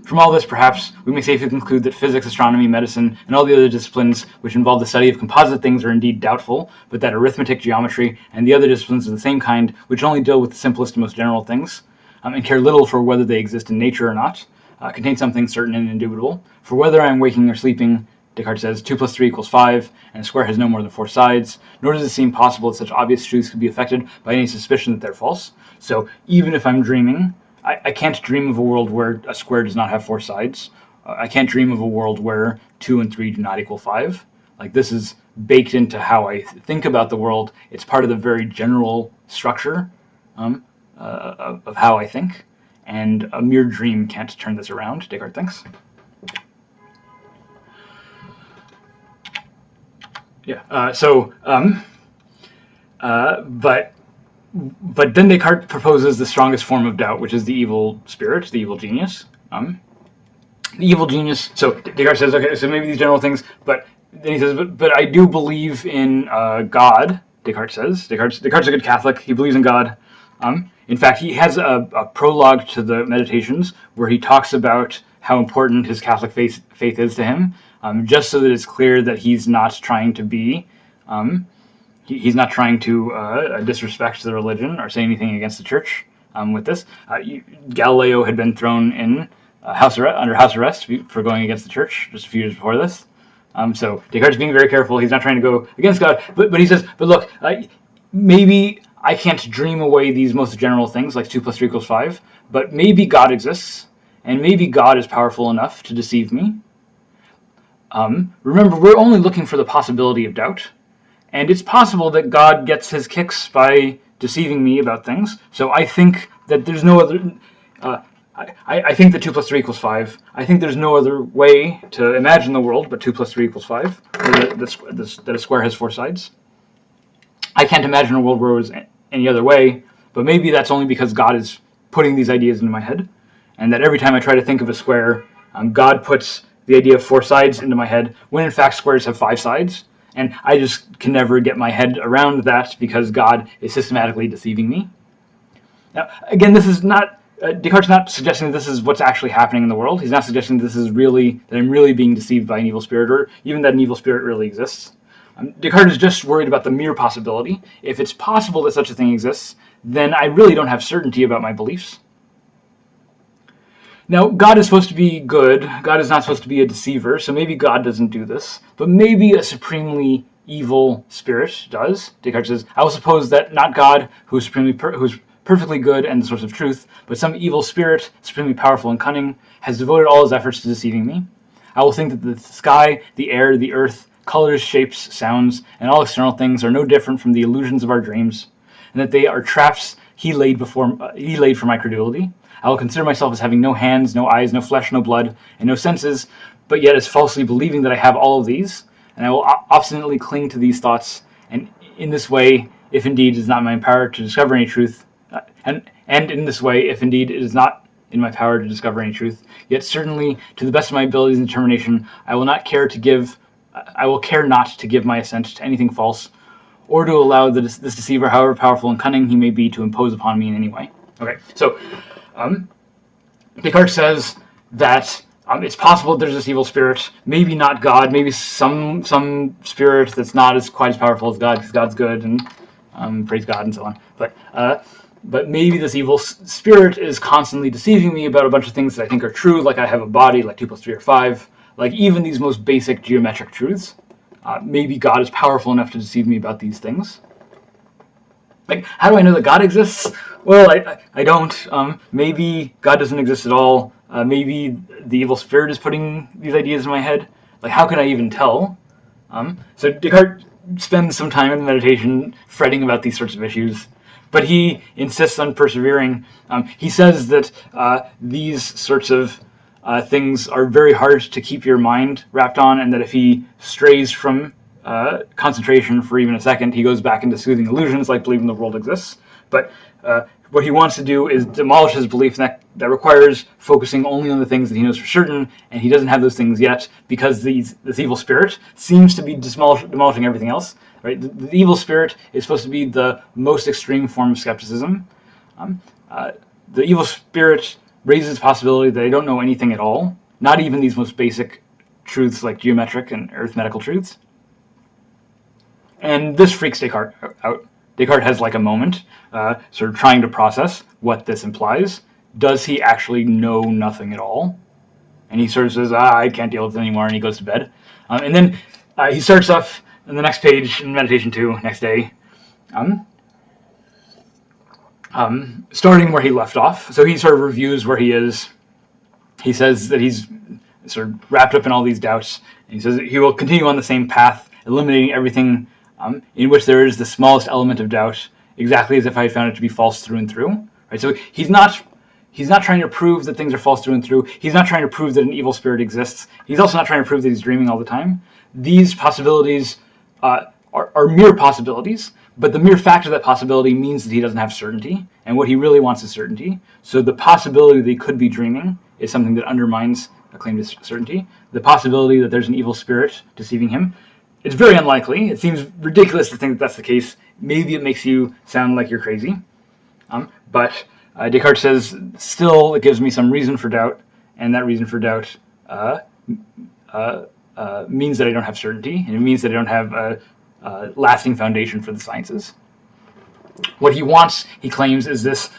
from all this, perhaps, we may safely conclude that physics, astronomy, medicine, and all the other disciplines which involve the study of composite things are indeed doubtful, but that arithmetic, geometry, and the other disciplines of the same kind, which only deal with the simplest and most general things, and care little for whether they exist in nature or not, contain something certain and indubitable. For whether I am waking or sleeping, Descartes says, 2 plus 3 equals 5, and a square has no more than 4 sides, nor does it seem possible that such obvious truths could be affected by any suspicion that they're false. So even if I'm dreaming, I can't dream of a world where a square does not have 4 sides. I can't dream of a world where 2 and 3 do not equal 5. Like, this is baked into how I think about the world. It's part of the very general structure of how I think. And a mere dream can't turn this around, Descartes thinks. Yeah. But then Descartes proposes the strongest form of doubt, which is the evil spirit, the evil genius. The evil genius. So Descartes says, okay, so maybe these general things, but then he says, but I do believe in God. Descartes says. Descartes is a good Catholic. He believes in God. In fact, he has a prologue to the Meditations where he talks about how important his Catholic faith is to him, just so that it's clear that he's not trying to be, he's not trying to disrespect the religion or say anything against the church with this. Galileo had been thrown in under house arrest for going against the church just a few years before this. So Descartes is being very careful. He's not trying to go against God, but he says, but look, maybe I can't dream away these most general things like 2 plus 3 equals 5, but maybe God exists, and maybe God is powerful enough to deceive me. Remember, we're only looking for the possibility of doubt, and it's possible that God gets his kicks by deceiving me about things, so I think that there's no other... I think that 2 plus 3 equals 5. I think there's no other way to imagine the world but 2 plus 3 equals 5, or that a square has 4 sides. I can't imagine a world where it was any other way, but maybe that's only because God is putting these ideas into my head, and that every time I try to think of a square, God puts the idea of 4 sides into my head, when in fact squares have 5 sides, and I just can never get my head around that because God is systematically deceiving me. Now, again, this is not, Descartes is not suggesting that this is what's actually happening in the world. He's not suggesting that I'm really being deceived by an evil spirit, or even that an evil spirit really exists. Descartes is just worried about the mere possibility. If it's possible that such a thing exists, then I really don't have certainty about my beliefs. Now, God is supposed to be good. God is not supposed to be a deceiver, so maybe God doesn't do this. But maybe a supremely evil spirit does. Descartes says, I will suppose that not God, who's perfectly good and the source of truth, but some evil spirit, supremely powerful and cunning, has devoted all his efforts to deceiving me. I will think that the sky, the air, the earth, colors, shapes, sounds, and all external things are no different from the illusions of our dreams, and that they are traps he laid for my credulity. I will consider myself as having no hands, no eyes, no flesh, no blood, and no senses, but yet as falsely believing that I have all of these, and I will obstinately cling to these thoughts, and in this way, if indeed it is not in my power to discover any truth, and in this way, if indeed it is not in my power to discover any truth, yet certainly, to the best of my abilities and determination, I will care not to give my assent to anything false, or to allow this deceiver, however powerful and cunning he may be, to impose upon me in any way. Okay, so Descartes says that it's possible that there's this evil spirit, maybe not God, maybe some spirit that's not quite as powerful as God, because God's good, and praise God and so on. But but maybe this evil spirit is constantly deceiving me about a bunch of things that I think are true, like I have a body, like 2 + 3 are 5, like even these most basic geometric truths. Maybe God is powerful enough to deceive me about these things. Like, how do I know that God exists? Well, I don't. Maybe God doesn't exist at all. Maybe the evil spirit is putting these ideas in my head. Like, how can I even tell? So Descartes spends some time in meditation fretting about these sorts of issues, but he insists on persevering. He says that these sorts of things are very hard to keep your mind wrapped on, and that if he strays from concentration for even a second, he goes back into soothing illusions like believing the world exists. But what he wants to do is demolish his belief that requires focusing only on the things that he knows for certain, and he doesn't have those things yet because this evil spirit seems to be demolishing everything else. Right? The evil spirit is supposed to be the most extreme form of skepticism. The evil spirit raises the possibility that I don't know anything at all, not even these most basic truths like geometric and arithmetical truths. And this freaks Descartes out. Descartes has like a moment, sort of trying to process what this implies. Does he actually know nothing at all? And he sort of says, I can't deal with it anymore, and he goes to bed. And then he starts off on the next page in Meditation 2, next day, starting where he left off. So he sort of reviews where he is. He says that he's sort of wrapped up in all these doubts. And he says that he will continue on the same path, eliminating everything in which there is the smallest element of doubt, exactly as if I had found it to be false through and through. Right? So he's not trying to prove that things are false through and through. He's not trying to prove that an evil spirit exists. He's also not trying to prove that he's dreaming all the time. These possibilities are mere possibilities, but the mere fact of that possibility means that he doesn't have certainty, and what he really wants is certainty. So the possibility that he could be dreaming is something that undermines a claim to certainty. The possibility that there's an evil spirit deceiving him, it's very unlikely. It seems ridiculous to think that that's the case. Maybe it makes you sound like you're crazy. But Descartes says, still, it gives me some reason for doubt, and that reason for doubt means that I don't have certainty, and it means that I don't have a lasting foundation for the sciences. What he wants, he claims, is this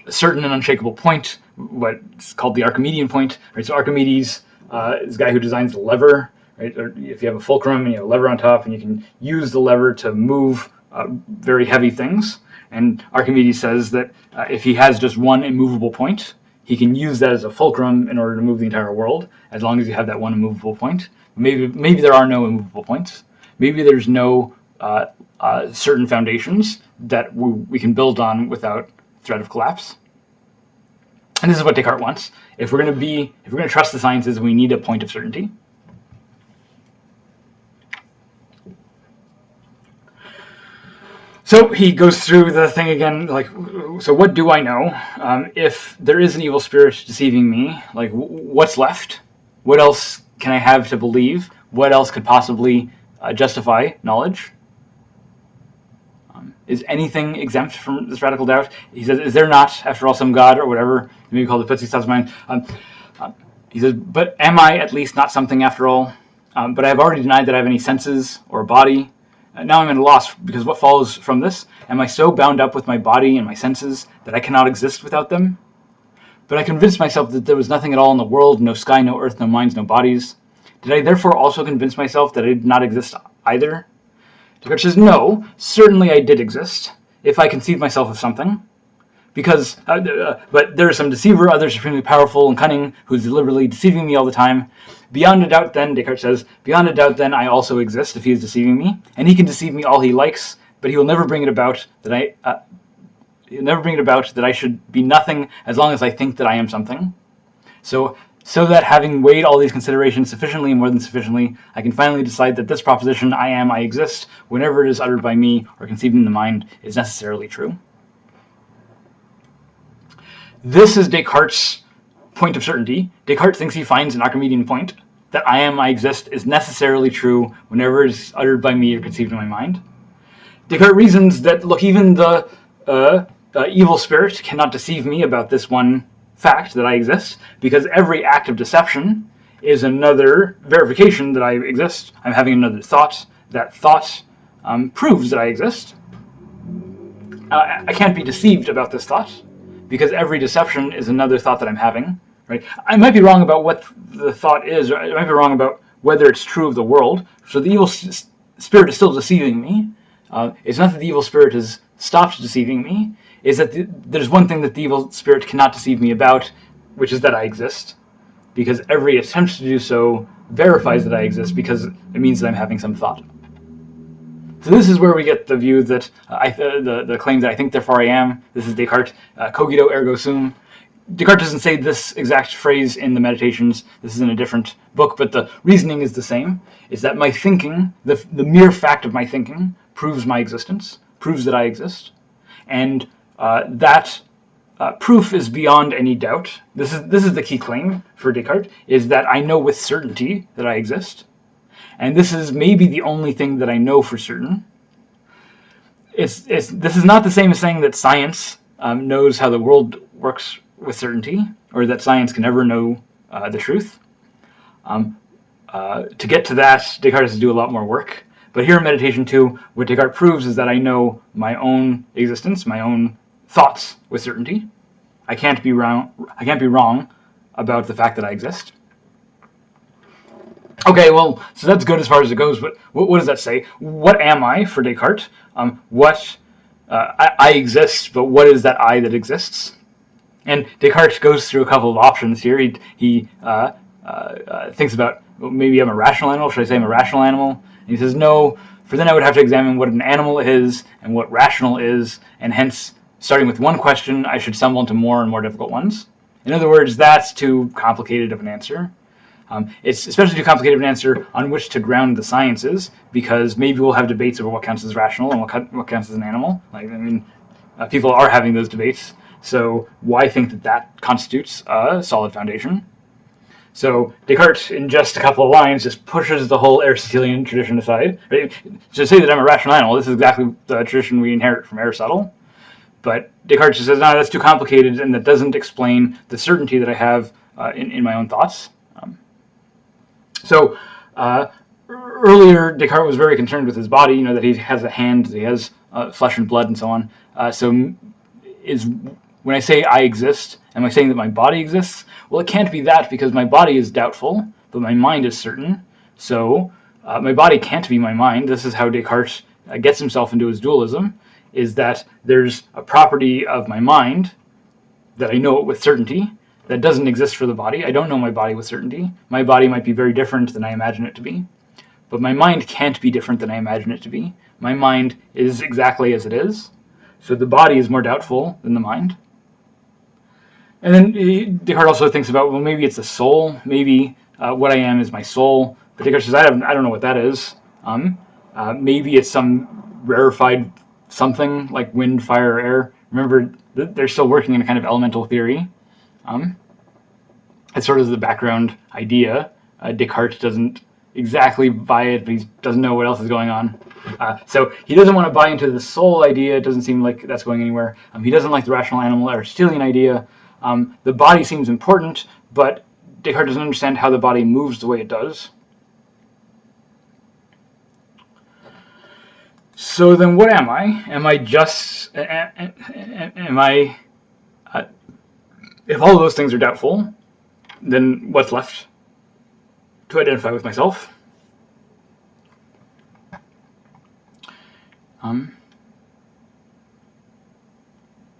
certain and unshakable point, what's called the Archimedean point. Right? So Archimedes is the guy who designs the lever. Right? Or if you have a fulcrum and you have a lever on top, and you can use the lever to move very heavy things. And Archimedes says that if he has just one immovable point, he can use that as a fulcrum in order to move the entire world, as long as you have that one immovable point. Maybe there are no immovable points. Maybe there's no certain foundations that we can build on without threat of collapse. And this is what Descartes wants. If we're going to trust the sciences, we need a point of certainty. So he goes through the thing again, like, so what do I know? If there is an evil spirit deceiving me, like, what's left? What else can I have to believe? What else could possibly justify knowledge? Is anything exempt from this radical doubt? He says, is there not, after all, some God or whatever, maybe called the Pitsy Thoughts of Mind? He says, but am I at least not something after all? But I have already denied that I have any senses or a body. Now I'm at a loss, because what follows from this? Am I so bound up with my body and my senses that I cannot exist without them? But I convinced myself that there was nothing at all in the world, no sky, no earth, no minds, no bodies. Did I therefore also convince myself that I did not exist either? Descartes says, no, certainly I did exist, if I conceived myself of something. Because, but there is some deceiver, other supremely powerful and cunning, who is deliberately deceiving me all the time. Beyond a doubt then, Descartes says, beyond a doubt then I also exist if he is deceiving me, and he can deceive me all he likes, but he will never bring it about that I should be nothing as long as I think that I am something. So that having weighed all these considerations sufficiently and more than sufficiently, I can finally decide that this proposition, I am, I exist, whenever it is uttered by me or conceived in the mind, is necessarily true. This is Descartes' point of certainty. Descartes thinks he finds an Archimedean point, that I am, I exist, is necessarily true whenever it is uttered by me or conceived in my mind. Descartes reasons that, look, even the evil spirit cannot deceive me about this one fact that I exist, because every act of deception is another verification that I exist. I'm having another thought. That thought proves that I exist. I can't be deceived about this thought, because every deception is another thought that I'm having. Right? I might be wrong about what the thought is, or I might be wrong about whether it's true of the world. So the evil spirit is still deceiving me. It's not that the evil spirit has stopped deceiving me. It's that there's one thing that the evil spirit cannot deceive me about, which is that I exist. Because every attempt to do so verifies that I exist, because it means that I'm having some thought. So this is where we get the view that the claim that I think therefore I am. This is Descartes, cogito ergo sum. Descartes doesn't say this exact phrase in the Meditations. This is in a different book, but the reasoning is the same. Is that my thinking, the mere fact of my thinking, proves my existence, proves that I exist, and that proof is beyond any doubt. This is the key claim for Descartes, is that I know with certainty that I exist, and this is maybe the only thing that I know for certain. This is not the same as saying that science knows how the world works with certainty, or that science can ever know the truth. To get to that, Descartes has to do a lot more work. But here in Meditation 2, what Descartes proves is that I know my own existence, my own thoughts with certainty. I can't be wrong about the fact that I exist. Okay, well, so that's good as far as it goes, but what does that say? What am I for Descartes? I exist, but what is that I that exists? And Descartes goes through a couple of options here. He thinks about, well, maybe I'm a rational animal. Should I say I'm a rational animal? And he says, no, for then I would have to examine what an animal is and what rational is, and hence, starting with one question, I should stumble into more and more difficult ones. In other words, that's too complicated of an answer. It's especially too complicated of an answer on which to ground the sciences, because maybe we'll have debates over what counts as rational and what counts as an animal. People are having those debates. So why think that that constitutes a solid foundation? So Descartes, in just a couple of lines, just pushes the whole Aristotelian tradition aside. Right? To say that I'm a rational animal, this is exactly the tradition we inherit from Aristotle. But Descartes just says, no, that's too complicated, and that doesn't explain the certainty that I have in my own thoughts. Earlier, Descartes was very concerned with his body, that he has a hand, that he has flesh and blood, and so on. When I say I exist, am I saying that my body exists? Well, it can't be that, because my body is doubtful, but my mind is certain. So my body can't be my mind. This is how Descartes gets himself into his dualism, is that there's a property of my mind that I know it with certainty that doesn't exist for the body. I don't know my body with certainty. My body might be very different than I imagine it to be, but my mind can't be different than I imagine it to be. My mind is exactly as it is. So the body is more doubtful than the mind. And then Descartes also thinks about, well, maybe it's the soul. Maybe what I am is my soul. But Descartes says, I don't know what that is. Maybe it's some rarefied something like wind, fire, or air. Remember, they're still working in a kind of elemental theory. It's sort of the background idea. Descartes doesn't exactly buy it, but he doesn't know what else is going on. So he doesn't want to buy into the soul idea. It doesn't seem like that's going anywhere. He doesn't like the rational animal Aristotelian idea. The body seems important, but Descartes doesn't understand how the body moves the way it does. So then what am I? Am I just... Am I... If all of those things are doubtful, then what's left to identify with myself? Let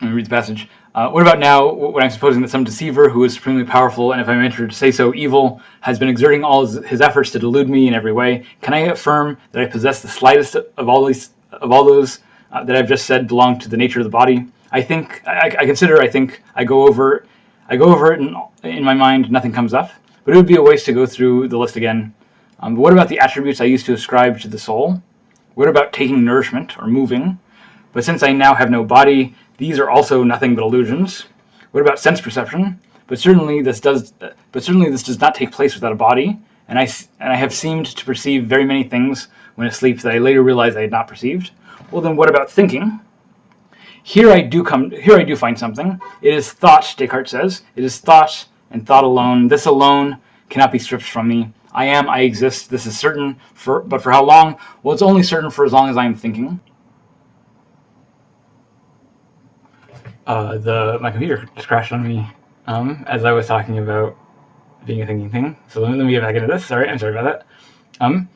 me read the passage. What about now, when I'm supposing that some deceiver who is supremely powerful, and if I venture to say so, evil, has been exerting all his efforts to delude me in every way? Can I affirm that I possess the slightest of all those that I've just said belong to the nature of the body? I go over it in my mind, nothing comes up. But it would be a waste to go through the list again. But what about the attributes I used to ascribe to the soul? What about taking nourishment or moving? But since I now have no body, these are also nothing but illusions. What about sense perception? But certainly this does not take place without a body, and I have seemed to perceive very many things when asleep that I later realized I had not perceived. Well, then what about thinking? Here I do find something. It is thought, Descartes says. It is thought and thought alone. This alone cannot be stripped from me. I exist. This is certain. But for how long? Well, it's only certain for as long as I am thinking. my computer just crashed on me as I was talking about being a thinking thing. So let me get back into this. I'm sorry about that.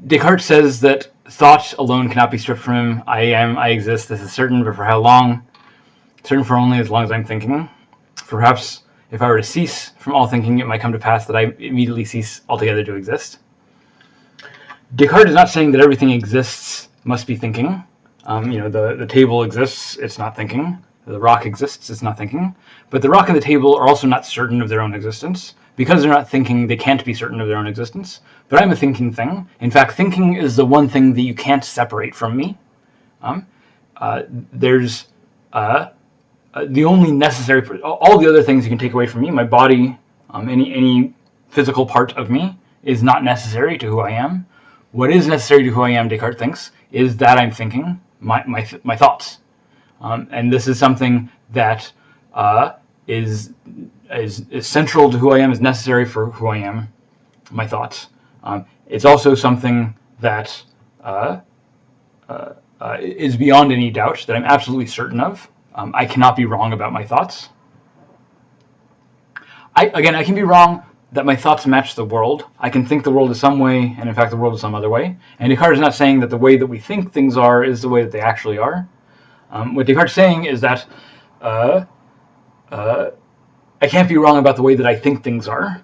Descartes says that thought alone cannot be stripped from him. I am, I exist, this is certain, but for how long? Certain for only as long as I'm thinking. Perhaps if I were to cease from all thinking, it might come to pass that I immediately cease altogether to exist. Descartes is not saying that everything exists must be thinking. The table exists, it's not thinking. The rock exists, it's not thinking. But the rock and the table are also not certain of their own existence. Because they're not thinking, they can't be certain of their own existence. But I'm a thinking thing. In fact, thinking is the one thing that you can't separate from me. There's the only necessary, all the other things you can take away from me, my body, any physical part of me is not necessary to who I am. What is necessary to who I am, Descartes thinks, is that I'm thinking, my thoughts. And this is something that is central to who I am, is necessary for who I am, my thoughts. It's also something that is beyond any doubt, that I'm absolutely certain of. I cannot be wrong about my thoughts. I can be wrong that my thoughts match the world. I can think the world is some way, and in fact the world is some other way. And Descartes is not saying that the way that we think things are is the way that they actually are. What Descartes is saying is that I can't be wrong about the way that I think things are.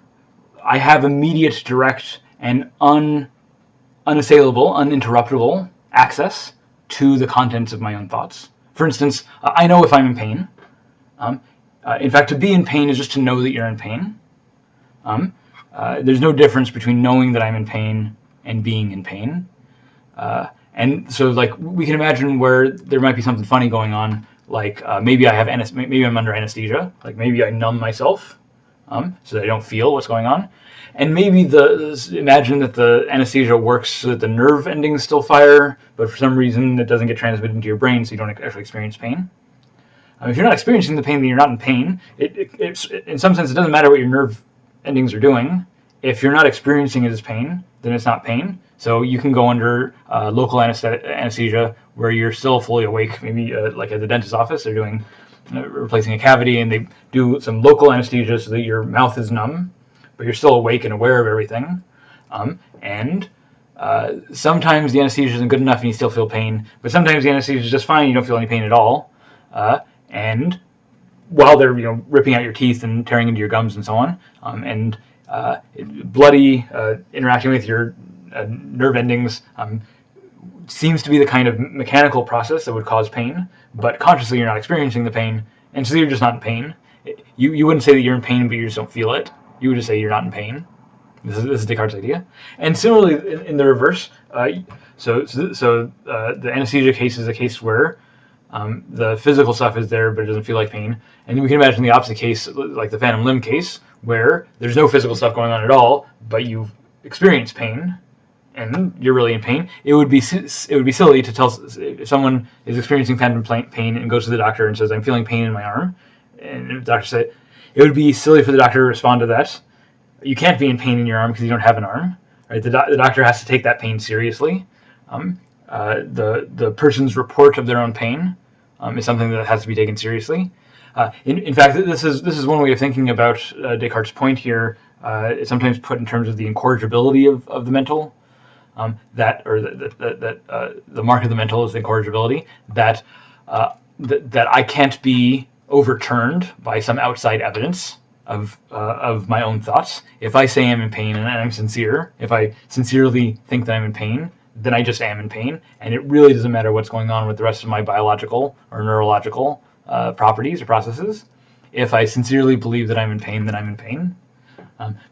I have immediate, direct, and unassailable, uninterruptible access to the contents of my own thoughts. For instance, I know if I'm in pain. In fact, to be in pain is just to know that you're in pain. There's no difference between knowing that I'm in pain and being in pain. And so, like, we can imagine where there might be something funny going on. Like maybe I'm under anesthesia. Like maybe I numb myself so that I don't feel what's going on. And maybe imagine that the anesthesia works so that the nerve endings still fire, but for some reason it doesn't get transmitted into your brain, so you don't actually experience pain. If you're not experiencing the pain, then you're not in pain. It's in some sense, it doesn't matter what your nerve endings are doing. If you're not experiencing it as pain, then it's not pain. So you can go under local anesthesia where you're still fully awake. Maybe like at the dentist's office, they're doing replacing a cavity, and they do some local anesthesia so that your mouth is numb, but you're still awake and aware of everything. And sometimes the anesthesia isn't good enough and you still feel pain, but sometimes the anesthesia is just fine, you don't feel any pain at all. And while they're ripping out your teeth and tearing into your gums and so on, and bloody interacting with your nerve endings seems to be the kind of mechanical process that would cause pain, but consciously you're not experiencing the pain, and so you're just not in pain. You wouldn't say that you're in pain, but you just don't feel it. You would just say you're not in pain. This is Descartes' idea. And similarly, in the reverse, the anesthesia case is a case where the physical stuff is there, but it doesn't feel like pain. And we can imagine the opposite case, like the phantom limb case, where there's no physical stuff going on at all, but you've experienced pain, and you're really in pain. It would be silly to tell if someone is experiencing phantom pain and goes to the doctor and says, "I'm feeling pain in my arm," and the doctor said, it would be silly for the doctor to respond to that. You can't be in pain in your arm because you don't have an arm. Right? The doctor has to take that pain seriously. The person's report of their own pain is something that has to be taken seriously. In fact, this is one way of thinking about Descartes' point here. It's sometimes put in terms of the incorrigibility of the mental. The mark of the mental is the incorrigibility. That I can't be overturned by some outside evidence of my own thoughts. If I say I'm in pain and I'm sincere, if I sincerely think that I'm in pain, then I just am in pain, and it really doesn't matter what's going on with the rest of my biological or neurological properties or processes. If I sincerely believe that I'm in pain, then I'm in pain.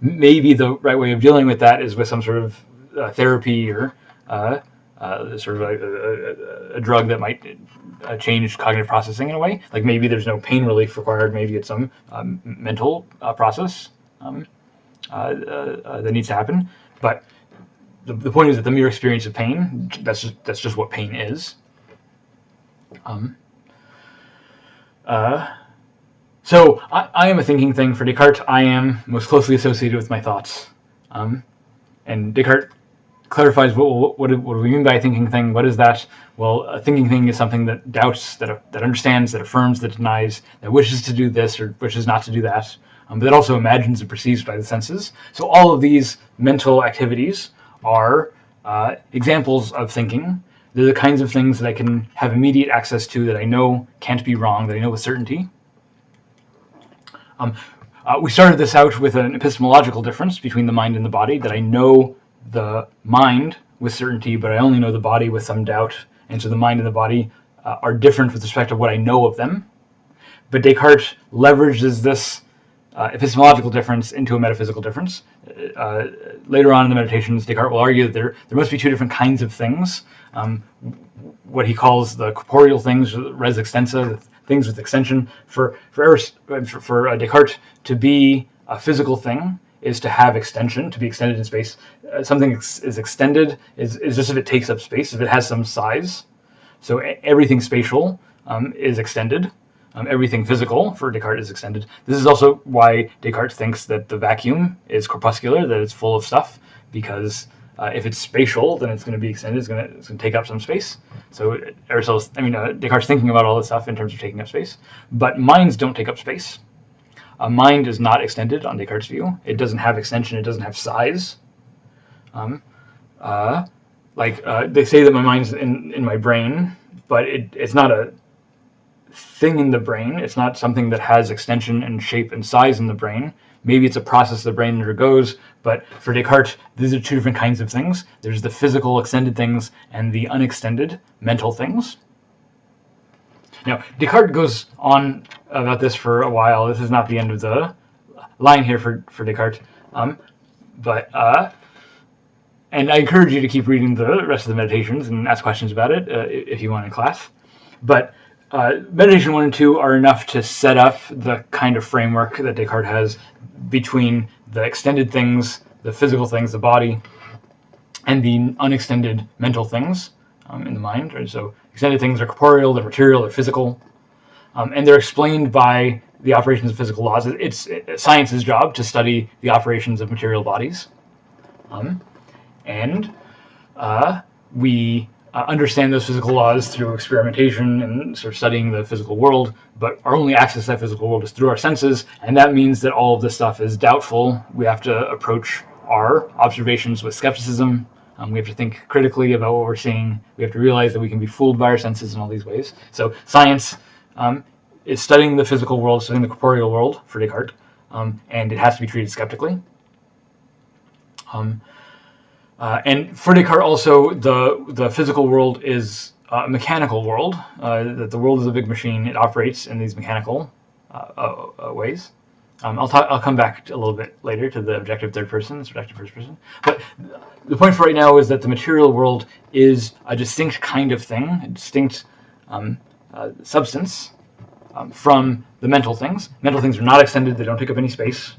Maybe the right way of dealing with that is with some sort of therapy or sort of a drug that might change cognitive processing in a way. Like maybe there's no pain relief required. Maybe it's some mental process that needs to happen. But the point is that the mere experience of pain, that's just what pain is. So I am a thinking thing. For Descartes, I am most closely associated with my thoughts. And Descartes clarifies what do we mean by a thinking thing. What is that? Well, a thinking thing is something that doubts, that understands, that affirms, that denies, that wishes to do this or wishes not to do that, but that also imagines and perceives by the senses. So all of these mental activities are examples of thinking. They're the kinds of things that I can have immediate access to, that I know can't be wrong, that I know with certainty. We started this out with an epistemological difference between the mind and the body, that I know the mind with certainty, but I only know the body with some doubt. And so the mind and the body are different with respect to what I know of them. But Descartes leverages this epistemological difference into a metaphysical difference. Later on in the Meditations, Descartes will argue that there must be two different kinds of things. What he calls the corporeal things, res extensa, things with extension. For Descartes, to be a physical thing is to have extension, to be extended in space. Something is extended is just if it takes up space, if it has some size. So everything spatial is extended. Everything physical for Descartes is extended. This is also why Descartes thinks that the vacuum is corpuscular, that it's full of stuff, because if it's spatial, then it's going to be extended. It's going to take up some space. So Descartes thinking about all this stuff in terms of taking up space. But minds don't take up space. A mind is not extended on Descartes' view. It doesn't have extension. It doesn't have size. They say that my mind's in my brain, but it's not a thing in the brain. It's not something that has extension and shape and size in the brain. Maybe it's a process the brain undergoes, but for Descartes, these are two different kinds of things. There's the physical extended things and the unextended mental things. Now, Descartes goes on about this for a while. This is not the end of the line here for Descartes. And I encourage you to keep reading the rest of the Meditations and ask questions about it if you want in class. But Meditation 1 and 2 are enough to set up the kind of framework that Descartes has between the extended things, the physical things, the body, and the unextended mental things in the mind. Right? So extended things are corporeal, they're material, they're physical, and they're explained by the operations of physical laws. It's science's job to study the operations of material bodies. We understand those physical laws through experimentation and sort of studying the physical world, but our only access to that physical world is through our senses, and that means that all of this stuff is doubtful. We have to approach our observations with skepticism. We have to think critically about what we're seeing. We have to realize that we can be fooled by our senses in all these ways. So science is studying the physical world, studying the corporeal world for Descartes, and it has to be treated skeptically. And for Descartes also, the physical world is a mechanical world, that the world is a big machine. It operates in these mechanical ways. I'll come back a little bit later to the objective third person, subjective first person. But the point for right now is that the material world is a distinct kind of thing, a distinct substance from the mental things. Mental things are not extended. They don't take up any space.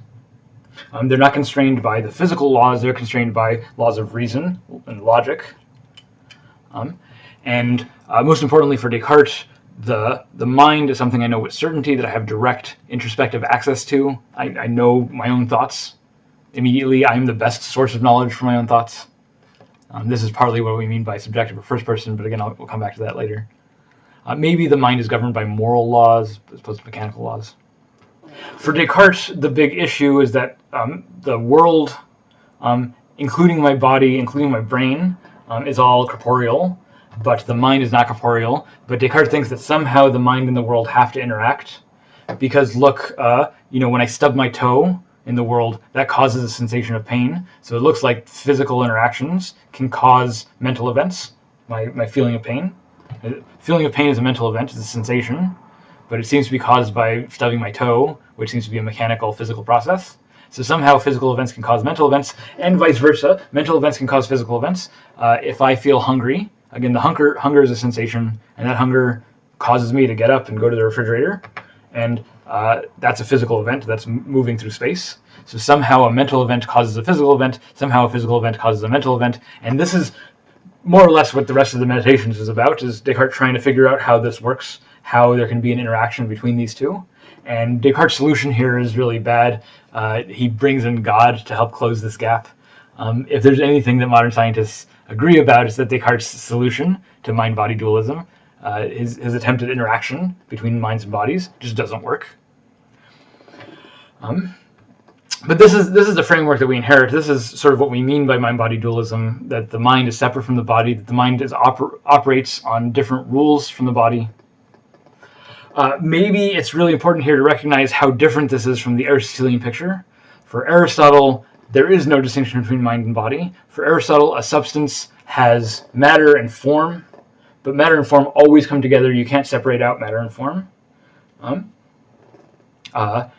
They're not constrained by the physical laws. They're constrained by laws of reason and logic. Most importantly for Descartes, the mind is something I know with certainty, that I have direct introspective access to. I know my own thoughts immediately. I'm the best source of knowledge for my own thoughts. This is partly what we mean by subjective or first person, but again, we'll come back to that later. Maybe the mind is governed by moral laws as opposed to mechanical laws. For Descartes, the big issue is that the world, including my body, including my brain, is all corporeal, but the mind is not corporeal. But Descartes thinks that somehow the mind and the world have to interact, because look, when I stub my toe in the world, that causes a sensation of pain. So it looks like physical interactions can cause mental events, my feeling of pain. Feeling of pain is a mental event, it's a sensation, but it seems to be caused by stubbing my toe, which seems to be a mechanical, physical process. So somehow physical events can cause mental events, and vice versa. Mental events can cause physical events. If I feel hungry, again, the hunger is a sensation, and that hunger causes me to get up and go to the refrigerator, and that's a physical event that's moving through space. So somehow a mental event causes a physical event, somehow a physical event causes a mental event, and this is more or less what the rest of the Meditations is about, is Descartes trying to figure out how this works, how there can be an interaction between these two. And Descartes' solution here is really bad. He brings in God to help close this gap. If there's anything that modern scientists agree about, is that Descartes' solution to mind-body dualism, his attempted interaction between minds and bodies, just doesn't work. But this is the framework that we inherit. This is sort of what we mean by mind-body dualism, that the mind is separate from the body, that the mind operates on different rules from the body. Maybe it's really important here to recognize how different this is from the Aristotelian picture. For Aristotle, there is no distinction between mind and body. For Aristotle, a substance has matter and form, but matter and form always come together. You can't separate out matter and form.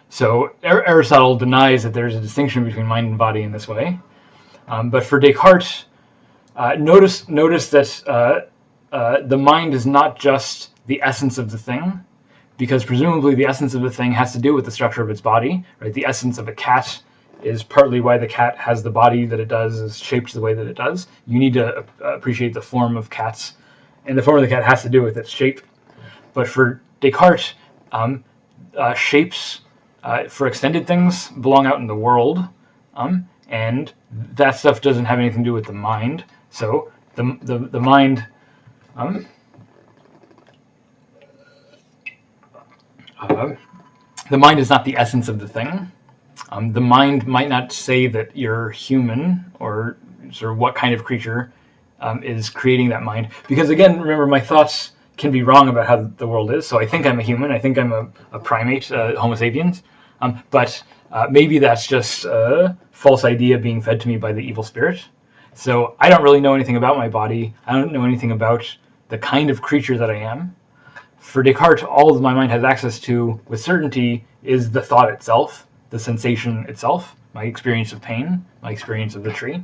So Aristotle denies that there's a distinction between mind and body in this way. But for Descartes, notice that the mind is not just the essence of the thing, because presumably the essence of the thing has to do with the structure of its body, right? The essence of a cat is partly why the cat has the body that it does, is shaped the way that it does. You need to appreciate the form of cats, and the form of the cat has to do with its shape. But for Descartes, shapes for extended things belong out in the world, and that stuff doesn't have anything to do with the mind. So the mind the mind is not the essence of the thing. The mind might not say that you're human, or sort of what kind of creature is creating that mind. Because again, remember, my thoughts can be wrong about how the world is. So I think I'm a human. I think I'm a primate, Homo sapiens. But maybe that's just a false idea being fed to me by the evil spirit. So I don't really know anything about my body. I don't know anything about the kind of creature that I am. For Descartes, all that my mind has access to with certainty is the thought itself, the sensation itself, my experience of pain, my experience of the tree.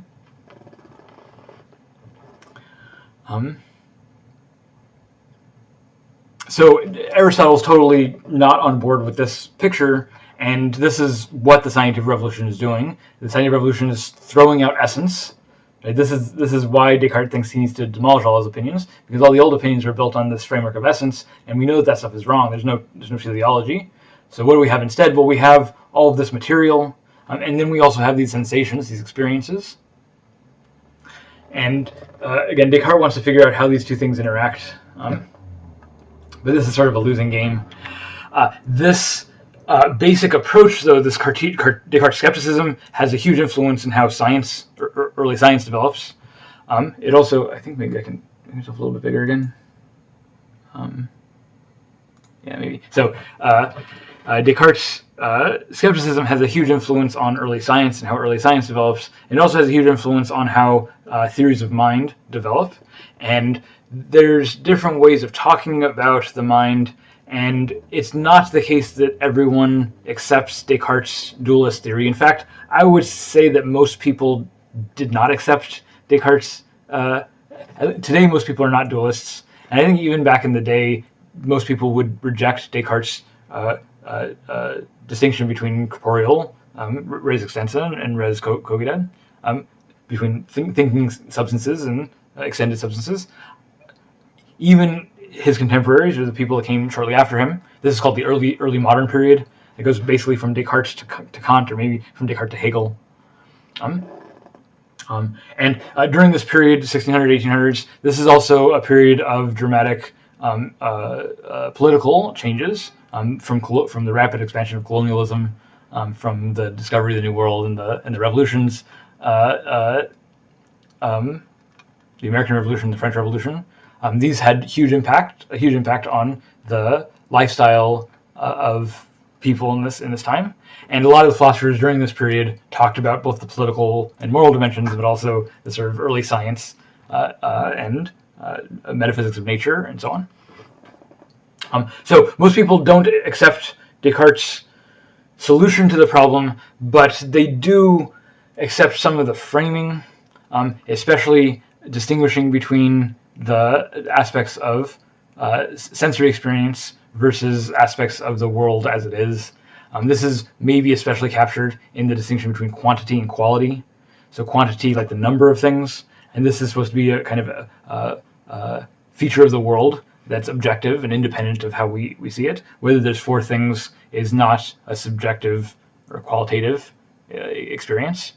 So Aristotle's totally not on board with this picture, and this is what the scientific revolution is doing. The scientific revolution is throwing out essence. Right? This is why Descartes thinks he needs to demolish all his opinions, because all the old opinions are built on this framework of essence, and we know that stuff is wrong. There's no teleology. So what do we have instead? Well, we have all of this material, and then we also have these sensations, these experiences. And again, Descartes wants to figure out how these two things interact, but this is sort of a losing game. This basic approach, though, this Descartes skepticism, has a huge influence in how science, or early science, develops. It also, I think maybe I can make myself a little bit bigger again. Yeah, maybe. So Descartes' skepticism has a huge influence on early science and how early science develops. It also has a huge influence on how theories of mind develop. And there's different ways of talking about the mind, and it's not the case that everyone accepts Descartes' dualist theory. In fact, I would say that most people did not accept Descartes. Today, most people are not dualists, and I think even back in the day, most people would reject Descartes' distinction between corporeal, res extensa, and res cogita, between thinking substances and extended substances. Even his contemporaries, or the people that came shortly after him, this is called the early modern period. It goes basically from Descartes to Kant, or maybe from Descartes to Hegel. And during this period, 1600s, 1800s, this is also a period of dramatic political changes, from the rapid expansion of colonialism, from the discovery of the New World and the revolutions, the American Revolution, the French Revolution. These had a huge impact on the lifestyle of people in this time. And a lot of the philosophers during this period talked about both the political and moral dimensions, but also the sort of early science and metaphysics of nature and so on. So most people don't accept Descartes' solution to the problem, but they do accept some of the framing, especially distinguishing between the aspects of sensory experience versus aspects of the world as it is. This is maybe especially captured in the distinction between quantity and quality. So quantity, like the number of things, and this is supposed to be a kind of a feature of the world that's objective and independent of how we see it. Whether there's four things is not a subjective or qualitative experience.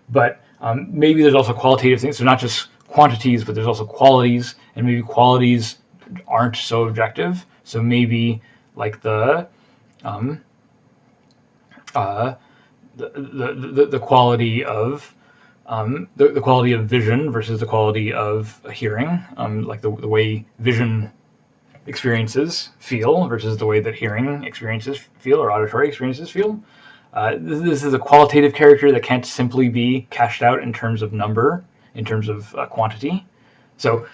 But Maybe there's also qualitative things, so not just quantities, but there's also qualities, and maybe qualities aren't so objective. So maybe like the quality of the quality of vision versus the quality of hearing, like the way vision experiences feel versus the way that hearing experiences feel or auditory experiences feel. This is a qualitative character that can't simply be cashed out in terms of number, in terms of quantity. So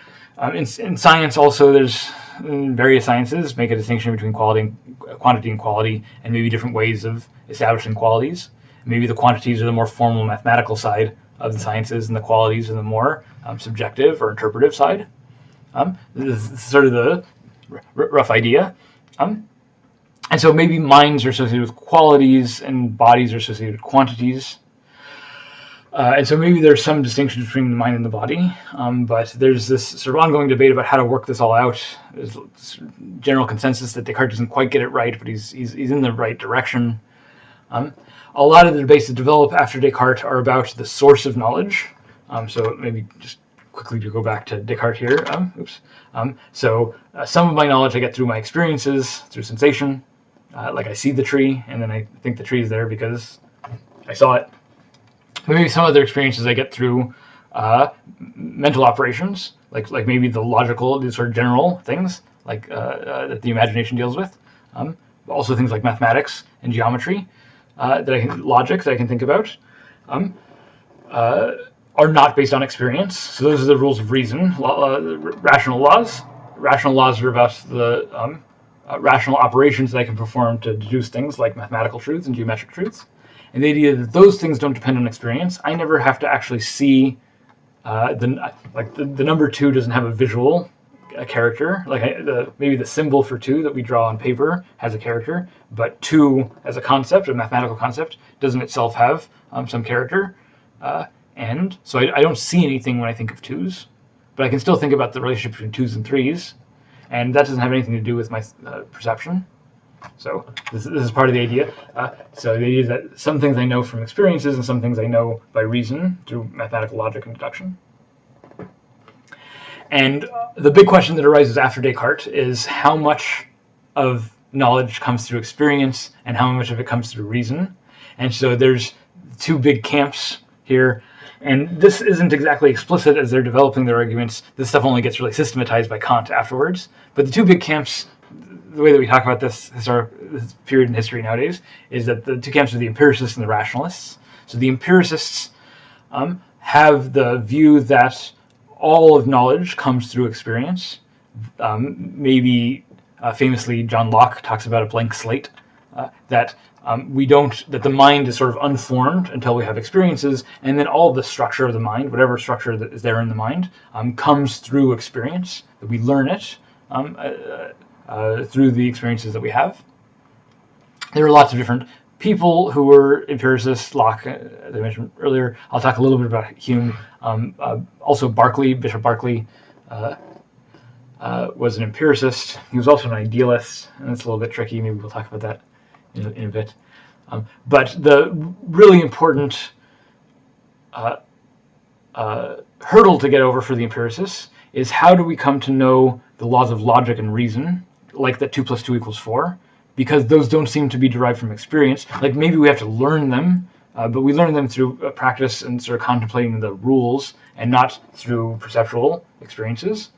in science also, there's various sciences make a distinction between quantity and quality, and maybe different ways of establishing qualities. Maybe the quantities are the more formal mathematical side of the sciences, and the qualities are the more subjective or interpretive side. This is sort of the rough idea. And so maybe minds are associated with qualities and bodies are associated with quantities. And so maybe there's some distinction between the mind and the body, but there's this sort of ongoing debate about how to work this all out. There's general consensus that Descartes doesn't quite get it right, but he's in the right direction. A lot of the debates that develop after Descartes are about the source of knowledge. So maybe just quickly to go back to Descartes here. So some of my knowledge I get through my experiences, through sensation. Like I see the tree, and then I think the tree is there because I saw it. Maybe some other experiences I get through mental operations, like maybe the logical, these sort of general things, like that the imagination deals with. Also things like mathematics and geometry, logic that I can think about, are not based on experience. So those are the rules of reason, rational laws. Rational laws are about the rational operations that I can perform to deduce things like mathematical truths and geometric truths. And the idea that those things don't depend on experience. I never have to actually see the number 2 doesn't have a visual character. Maybe the symbol for 2 that we draw on paper has a character, but 2 as a concept, a mathematical concept, doesn't itself have some character. And so I don't see anything when I think of 2s, but I can still think about the relationship between 2s and 3s, and that doesn't have anything to do with my perception. So this is part of the idea. So the idea is that some things I know from experiences and some things I know by reason through mathematical logic and deduction. And the big question that arises after Descartes is how much of knowledge comes through experience and how much of it comes through reason. And so there's 2 big camps here. And this isn't exactly explicit as they're developing their arguments. This stuff only gets really systematized by Kant afterwards. But the 2 big camps, the way that we talk about this period in history nowadays, is that the 2 camps are the empiricists and the rationalists. So the empiricists have the view that all of knowledge comes through experience. Maybe famously John Locke talks about a blank slate, that the mind is sort of unformed until we have experiences, and then all of the structure of the mind, whatever structure that is there in the mind, comes through experience, that we learn it through the experiences that we have. There are lots of different people who were empiricists. Locke, as I mentioned earlier. I'll talk a little bit about Hume. Also Bishop Berkeley was an empiricist. He was also an idealist, and it's a little bit tricky. Maybe we'll talk about that in a bit. But the really important hurdle to get over for the empiricists is how do we come to know the laws of logic and reason, like that 2 + 2 = 4, because those don't seem to be derived from experience. Like maybe we have to learn them, but we learn them through practice and sort of contemplating the rules and not through perceptual experiences,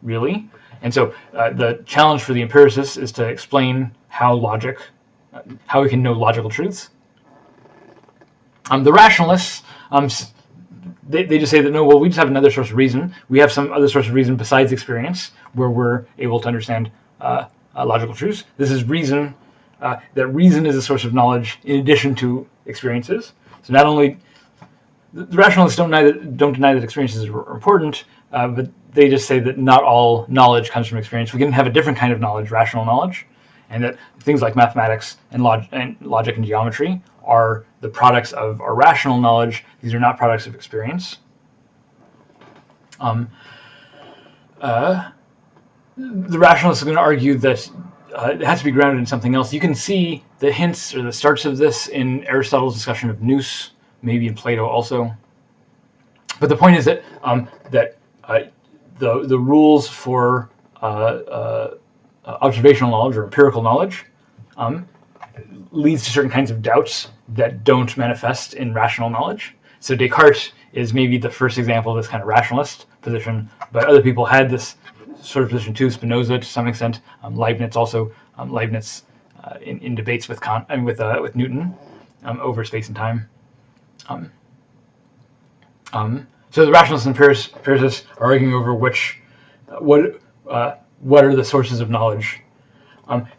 really. And so the challenge for the empiricists is to explain how we can know logical truths. The rationalists, they just say that no, well, we just have another source of reason. We have some other source of reason besides experience where we're able to understand logical truths. This is reason, that reason is a source of knowledge in addition to experiences. So not only, the rationalists don't deny that experiences are important, but they just say that not all knowledge comes from experience. We can have a different kind of knowledge, rational knowledge, and that things like mathematics and logic and geometry are the products of our rational knowledge. These are not products of experience. The rationalists are going to argue that it has to be grounded in something else. You can see the hints or the starts of this in Aristotle's discussion of nous, maybe in Plato also. But the point is that the rules for observational knowledge or empirical knowledge leads to certain kinds of doubts that don't manifest in rational knowledge. So Descartes is maybe the first example of this kind of rationalist position, but other people had this sort of position too. Spinoza to some extent, Leibniz also. Leibniz in debates with Kant and with Newton over space and time. So the rationalists and empiricists are arguing over what are the sources of knowledge.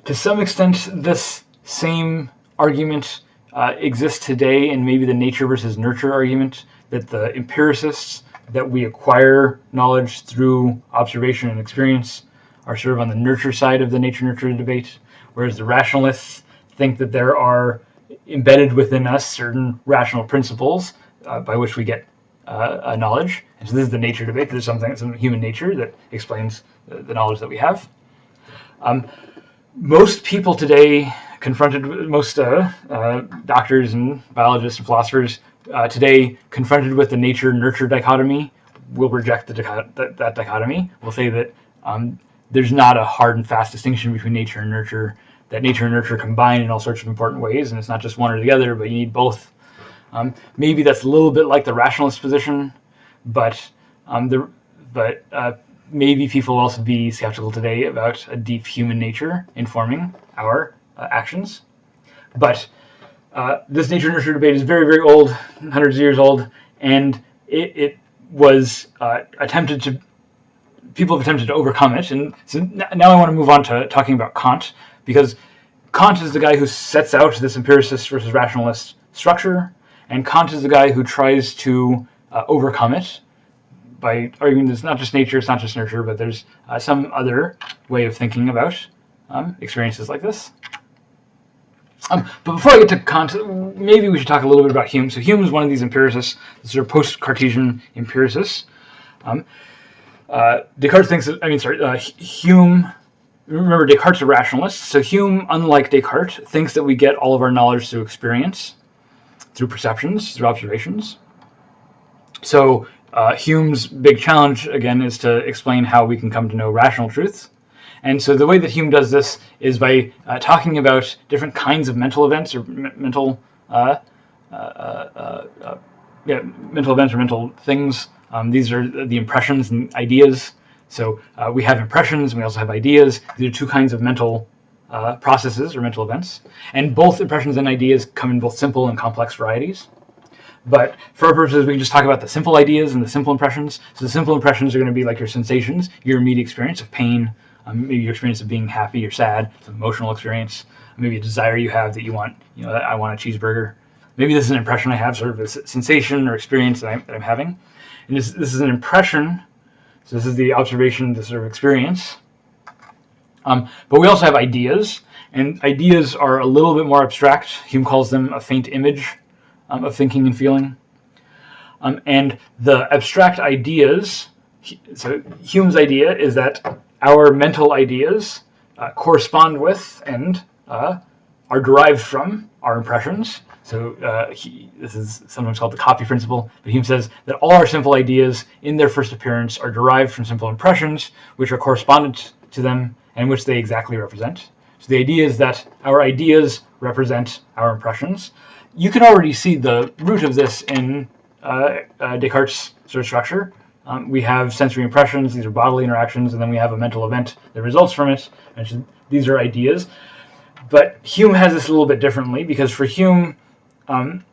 To some extent, this same argument exists today in maybe the nature versus nurture argument, that the empiricists, that we acquire knowledge through observation and experience, are sort of on the nurture side of the nature-nurture debate, whereas the rationalists think that there are embedded within us certain rational principles by which we get knowledge. And so this is the nature debate. There's some human nature that explains the knowledge that we have. Most people today, most doctors and biologists and philosophers today, confronted with the nature-nurture dichotomy, will reject that dichotomy. Will say that there's not a hard and fast distinction between nature and nurture, that nature and nurture combine in all sorts of important ways, and it's not just one or the other, but you need both. Maybe that's a little bit like the rationalist position, but maybe people will also be skeptical today about a deep human nature informing our actions. But this nature-nurture debate is very, very old, hundreds of years old, and it was people have attempted to overcome it. And so now I want to move on to talking about Kant, because Kant is the guy who sets out this empiricist versus rationalist structure, and Kant is the guy who tries to overcome it by arguing that it's not just nature, it's not just nurture, but there's some other way of thinking about experiences like this. But before I get to Kant, maybe we should talk a little bit about Hume. So Hume is one of these empiricists, sort of post-Cartesian empiricists. Descartes thinks that, Hume, remember Descartes is a rationalist, so Hume, unlike Descartes, thinks that we get all of our knowledge through experience, through perceptions, through observations. So Hume's big challenge, again, is to explain how we can come to know rational truths. And so the way that Hume does this is by talking about different kinds of mental events or mental events or mental things. These are the impressions and ideas. So we have impressions and we also have ideas. These are two kinds of mental processes or mental events. And both impressions and ideas come in both simple and complex varieties. But for our purposes, we can just talk about the simple ideas and the simple impressions. So the simple impressions are going to be like your sensations, your immediate experience of pain, maybe your experience of being happy or sad, some emotional experience, maybe a desire you have that you want, I want a cheeseburger. Maybe this is an impression I have, sort of a sensation or experience that I'm having. And this is an impression, so this is the observation, the sort of experience. But we also have ideas, and ideas are a little bit more abstract. Hume calls them a faint image of thinking and feeling. And the abstract ideas, so Hume's idea is that our mental ideas correspond with and are derived from our impressions. So this is sometimes called the copy principle, but Hume says that all our simple ideas in their first appearance are derived from simple impressions, which are correspondent to them and which they exactly represent. So the idea is that our ideas represent our impressions. You can already see the root of this in Descartes' sort of structure. We have sensory impressions, these are bodily interactions, and then we have a mental event that results from it. And these are ideas. But Hume has this a little bit differently, because for Hume,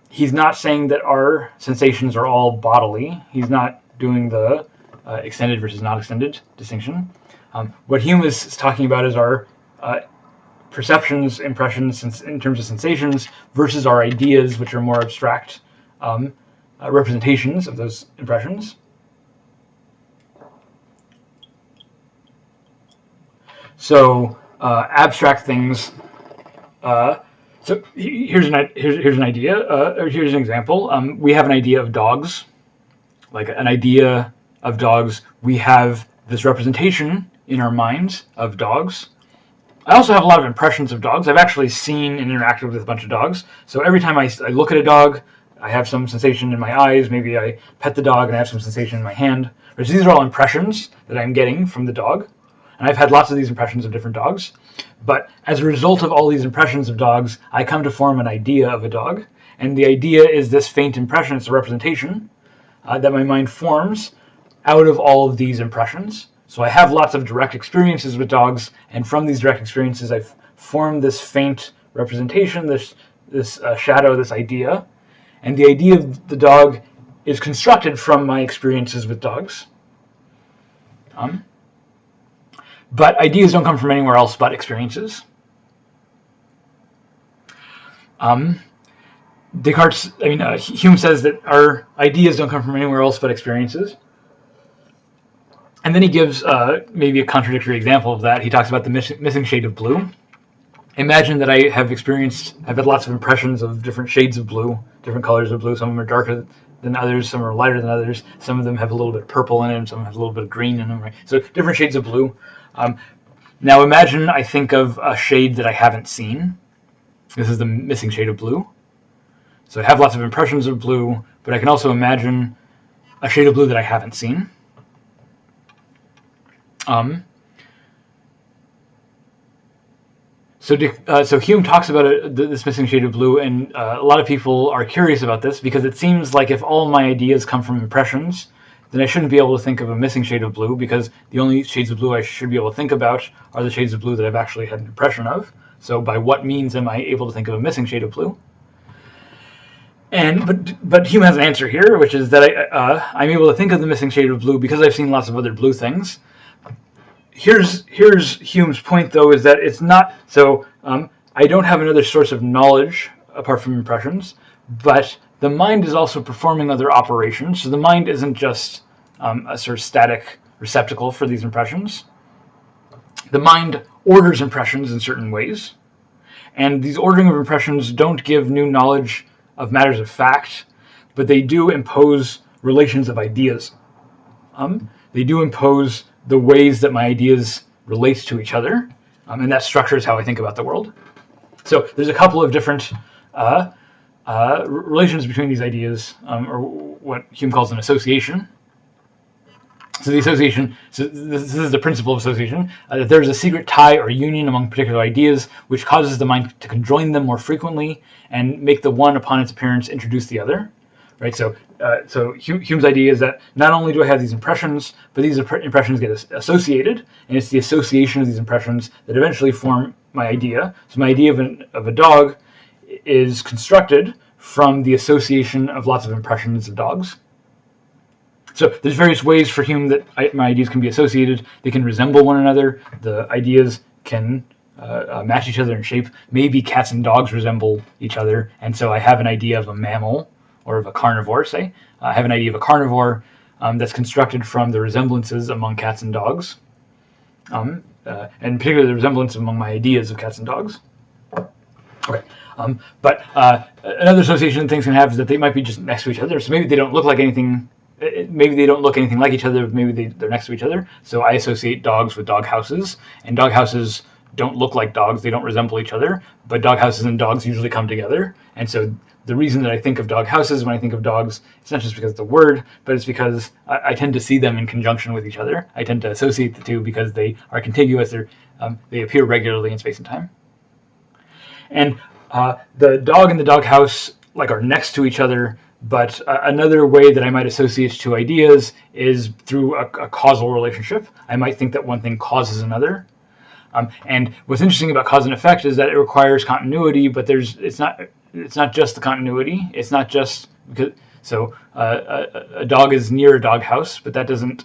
he's not saying that our sensations are all bodily. He's not doing the extended versus not extended distinction. What Hume is talking about is our perceptions, impressions in terms of sensations versus our ideas, which are more abstract representations of those impressions. So abstract things. So here's an idea, or here's an example. We have an idea of dogs, like an idea of dogs. We have this representation in our minds of dogs. I also have a lot of impressions of dogs. I've actually seen and interacted with a bunch of dogs. So every time I look at a dog, I have some sensation in my eyes. Maybe I pet the dog and I have some sensation in my hand. Right? So these are all impressions that I'm getting from the dog. And I've had lots of these impressions of different dogs. But as a result of all these impressions of dogs, I come to form an idea of a dog. And the idea is this faint impression. It's a representation that my mind forms out of all of these impressions. So I have lots of direct experiences with dogs, and from these direct experiences, I've formed this faint representation, this shadow, this idea. And the idea of the dog is constructed from my experiences with dogs. But ideas don't come from anywhere else but experiences. Hume says that our ideas don't come from anywhere else but experiences. And then he gives maybe a contradictory example of that. He talks about the missing shade of blue. Imagine that I've had lots of impressions of different shades of blue, different colors of blue. Some of them are darker than others, some are lighter than others. Some of them have a little bit of purple in them, some have a little bit of green in them. Right? So different shades of blue. Now imagine I think of a shade that I haven't seen. This is the missing shade of blue. So I have lots of impressions of blue, but I can also imagine a shade of blue that I haven't seen. So Hume talks about this missing shade of blue, and a lot of people are curious about this because it seems like if all my ideas come from impressions, then I shouldn't be able to think of a missing shade of blue, because the only shades of blue I should be able to think about are the shades of blue that I've actually had an impression of. So by what means am I able to think of a missing shade of blue? But Hume has an answer here, which is that I'm able to think of the missing shade of blue because I've seen lots of other blue things. Here's Hume's point, though, is that it's not so. I don't have another source of knowledge apart from impressions, but the mind is also performing other operations. So the mind isn't just a sort of static receptacle for these impressions. The mind orders impressions in certain ways, and these ordering of impressions don't give new knowledge of matters of fact, but they do impose relations of ideas. They do impose the ways that my ideas relate to each other, and that structures how I think about the world. So there's a couple of different relations between these ideas, or what Hume calls an association. So the association, so this is the principle of association, that there's a secret tie or union among particular ideas which causes the mind to conjoin them more frequently and make the one upon its appearance introduce the other. Right, so Hume's idea is that not only do I have these impressions, but these impressions get associated, and it's the association of these impressions that eventually form my idea. So my idea of a dog is constructed from the association of lots of impressions of dogs. So there's various ways for Hume that my ideas can be associated. They can resemble one another. The ideas can match each other in shape. Maybe cats and dogs resemble each other, and so I have an idea of a mammal, or of a carnivore, say. I have an idea of a carnivore that's constructed from the resemblances among cats and dogs, and particularly the resemblance among my ideas of cats and dogs. Okay, but another association things can have is that they might be just next to each other. So maybe they don't look like anything. Maybe they don't look anything like each other. Maybe they're next to each other. So I associate dogs with dog houses, and dog houses don't look like dogs. They don't resemble each other. But dog houses and dogs usually come together, and so the reason that I think of dog houses when I think of dogs, it's not just because of the word, but it's because I tend to see them in conjunction with each other. I tend to associate the two because they are contiguous. They appear regularly in space and time. And the dog and the dog house are next to each other, but another way that I might associate two ideas is through a causal relationship. I might think that one thing causes another. And what's interesting about cause and effect is that it requires continuity, but it's not just the continuity. It's not just because a dog is near a dog house, but that doesn't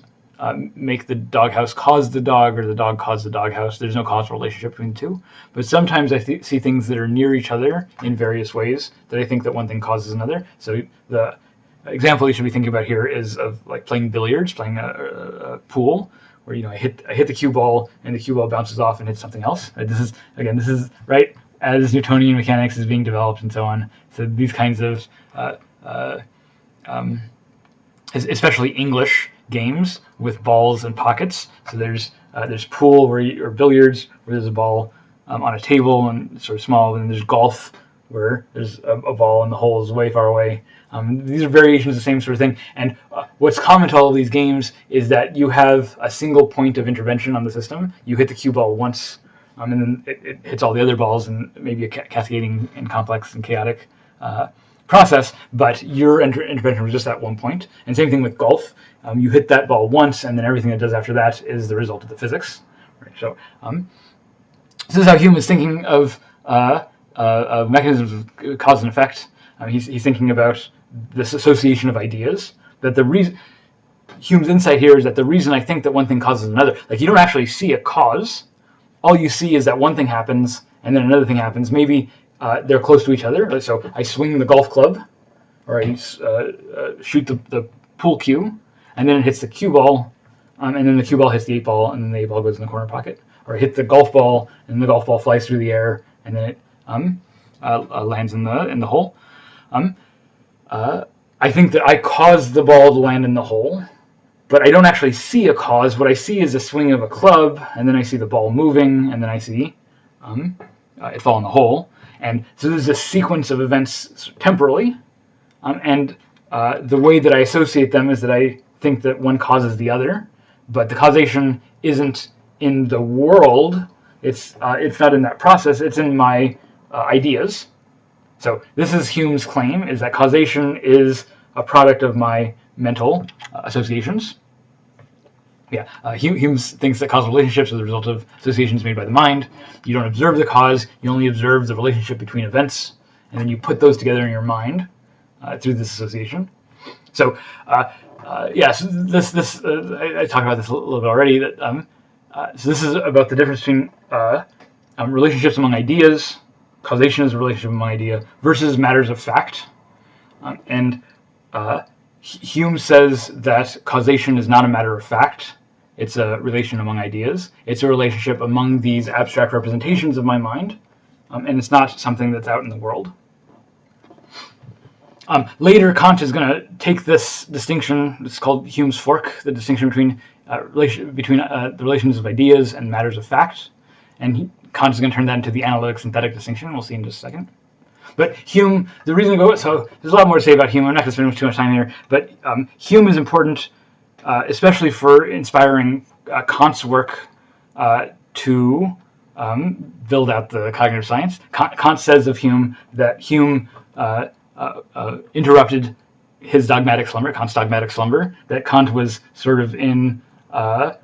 make the dog house cause the dog, or the dog cause the dog house. There's no causal relationship between the two. But sometimes I see things that are near each other in various ways that I think that one thing causes another. So the example you should be thinking about here is of playing billiards, playing a pool, where I hit the cue ball and the cue ball bounces off and hits something else. This is right as Newtonian mechanics is being developed and so on. So these kinds of especially English games with balls and pockets. So there's pool or billiards where there's a ball on a table and sort of small, and there's golf where there's a ball and the hole is way far away. These are variations of the same sort of thing. And what's common to all of these games is that you have a single point of intervention on the system. You hit the cue ball once, and then it hits all the other balls, and maybe a cascading and complex and chaotic process, but your intervention was just at one point. And same thing with golf. You hit that ball once, and then everything that does after that is the result of the physics. Right? So this is how Hume is thinking of mechanisms of cause and effect. He's thinking about this association of ideas. That the reason Hume's insight here is that the reason I think that one thing causes another, like you don't actually see a cause. All you see is that one thing happens and then another thing happens. Maybe they're close to each other. So I swing the golf club, or I shoot the pool cue, and then it hits the cue ball, and then the cue ball hits the 8-ball, and then the 8-ball goes in the corner pocket. Or I hit the golf ball, and the golf ball flies through the air, and then it lands in the hole. I think that I caused the ball to land in the hole, but I don't actually see a cause. What I see is a swing of a club, and then I see the ball moving, and then I see it fall in the hole. And so there's a sequence of events temporally, and the way that I associate them is that I think that one causes the other, but the causation isn't in the world. It's not in that process. It's in my ideas. So this is Hume's claim, is that causation is a product of my mental associations. Yeah, Hume thinks that causal relationships are the result of associations made by the mind. You don't observe the cause, you only observe the relationship between events, and then you put those together in your mind through this association. So, so this I talked about this a little bit already. That so this is about the difference between relationships among ideas. Causation is a relationship among idea versus matters of fact, and Hume says that causation is not a matter of fact. It's a relation among ideas. It's a relationship among these abstract representations of my mind, and it's not something that's out in the world. Later, Kant is going to take this distinction. It's called Hume's fork, the distinction between the relations of ideas and matters of fact, and Kant is going to turn that into the analytic-synthetic distinction. We'll see in just a second. But Hume, the reason we go, so there's a lot more to say about Hume. I'm not going to spend too much time here, but Hume is important, especially for inspiring Kant's work to build out the cognitive science. Kant says of Hume that Hume interrupted his dogmatic slumber, Kant's dogmatic slumber, that Kant was sort of in a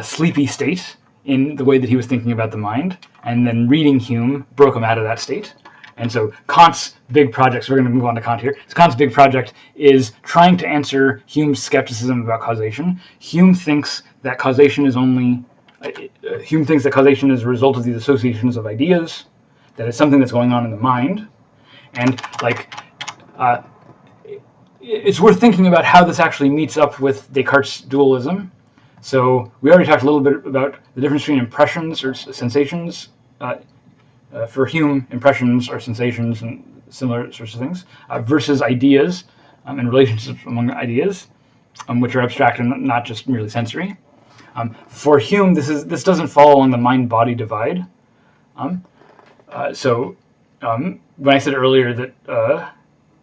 sleepy state in the way that he was thinking about the mind, and then reading Hume broke him out of that state. And so Kant's big project, so we're going to move on to Kant here. So Kant's big project is trying to answer Hume's skepticism about causation. Hume thinks that causation is a result of these associations of ideas, that it's something that's going on in the mind. And it's worth thinking about how this actually meets up with Descartes' dualism. So we already talked a little bit about the difference between impressions or sensations. For Hume, impressions are sensations and similar sorts of things, versus ideas and relationships among ideas, which are abstract and not just merely sensory. For Hume, this doesn't fall along the mind-body divide. So when I said earlier that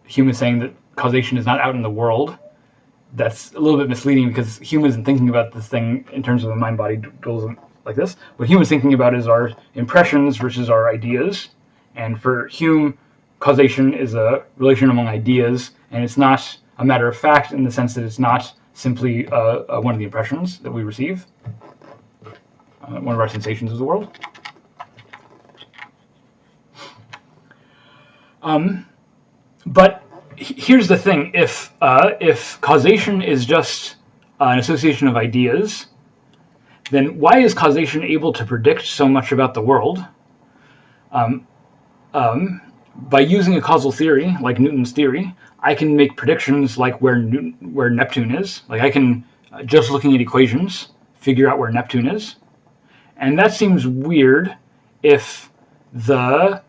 Hume is saying that causation is not out in the world, that's a little bit misleading because Hume isn't thinking about this thing in terms of a mind-body dualism like this. What Hume is thinking about is our impressions versus our ideas. And for Hume, causation is a relation among ideas, and it's not a matter of fact in the sense that it's not simply one of the impressions that we receive, one of our sensations of the world. But here's the thing: if causation is just an association of ideas, then why is causation able to predict so much about the world? By using a causal theory like Newton's theory, I can make predictions like where Neptune is. Like I can, just looking at equations, figure out where Neptune is. And that seems weird if the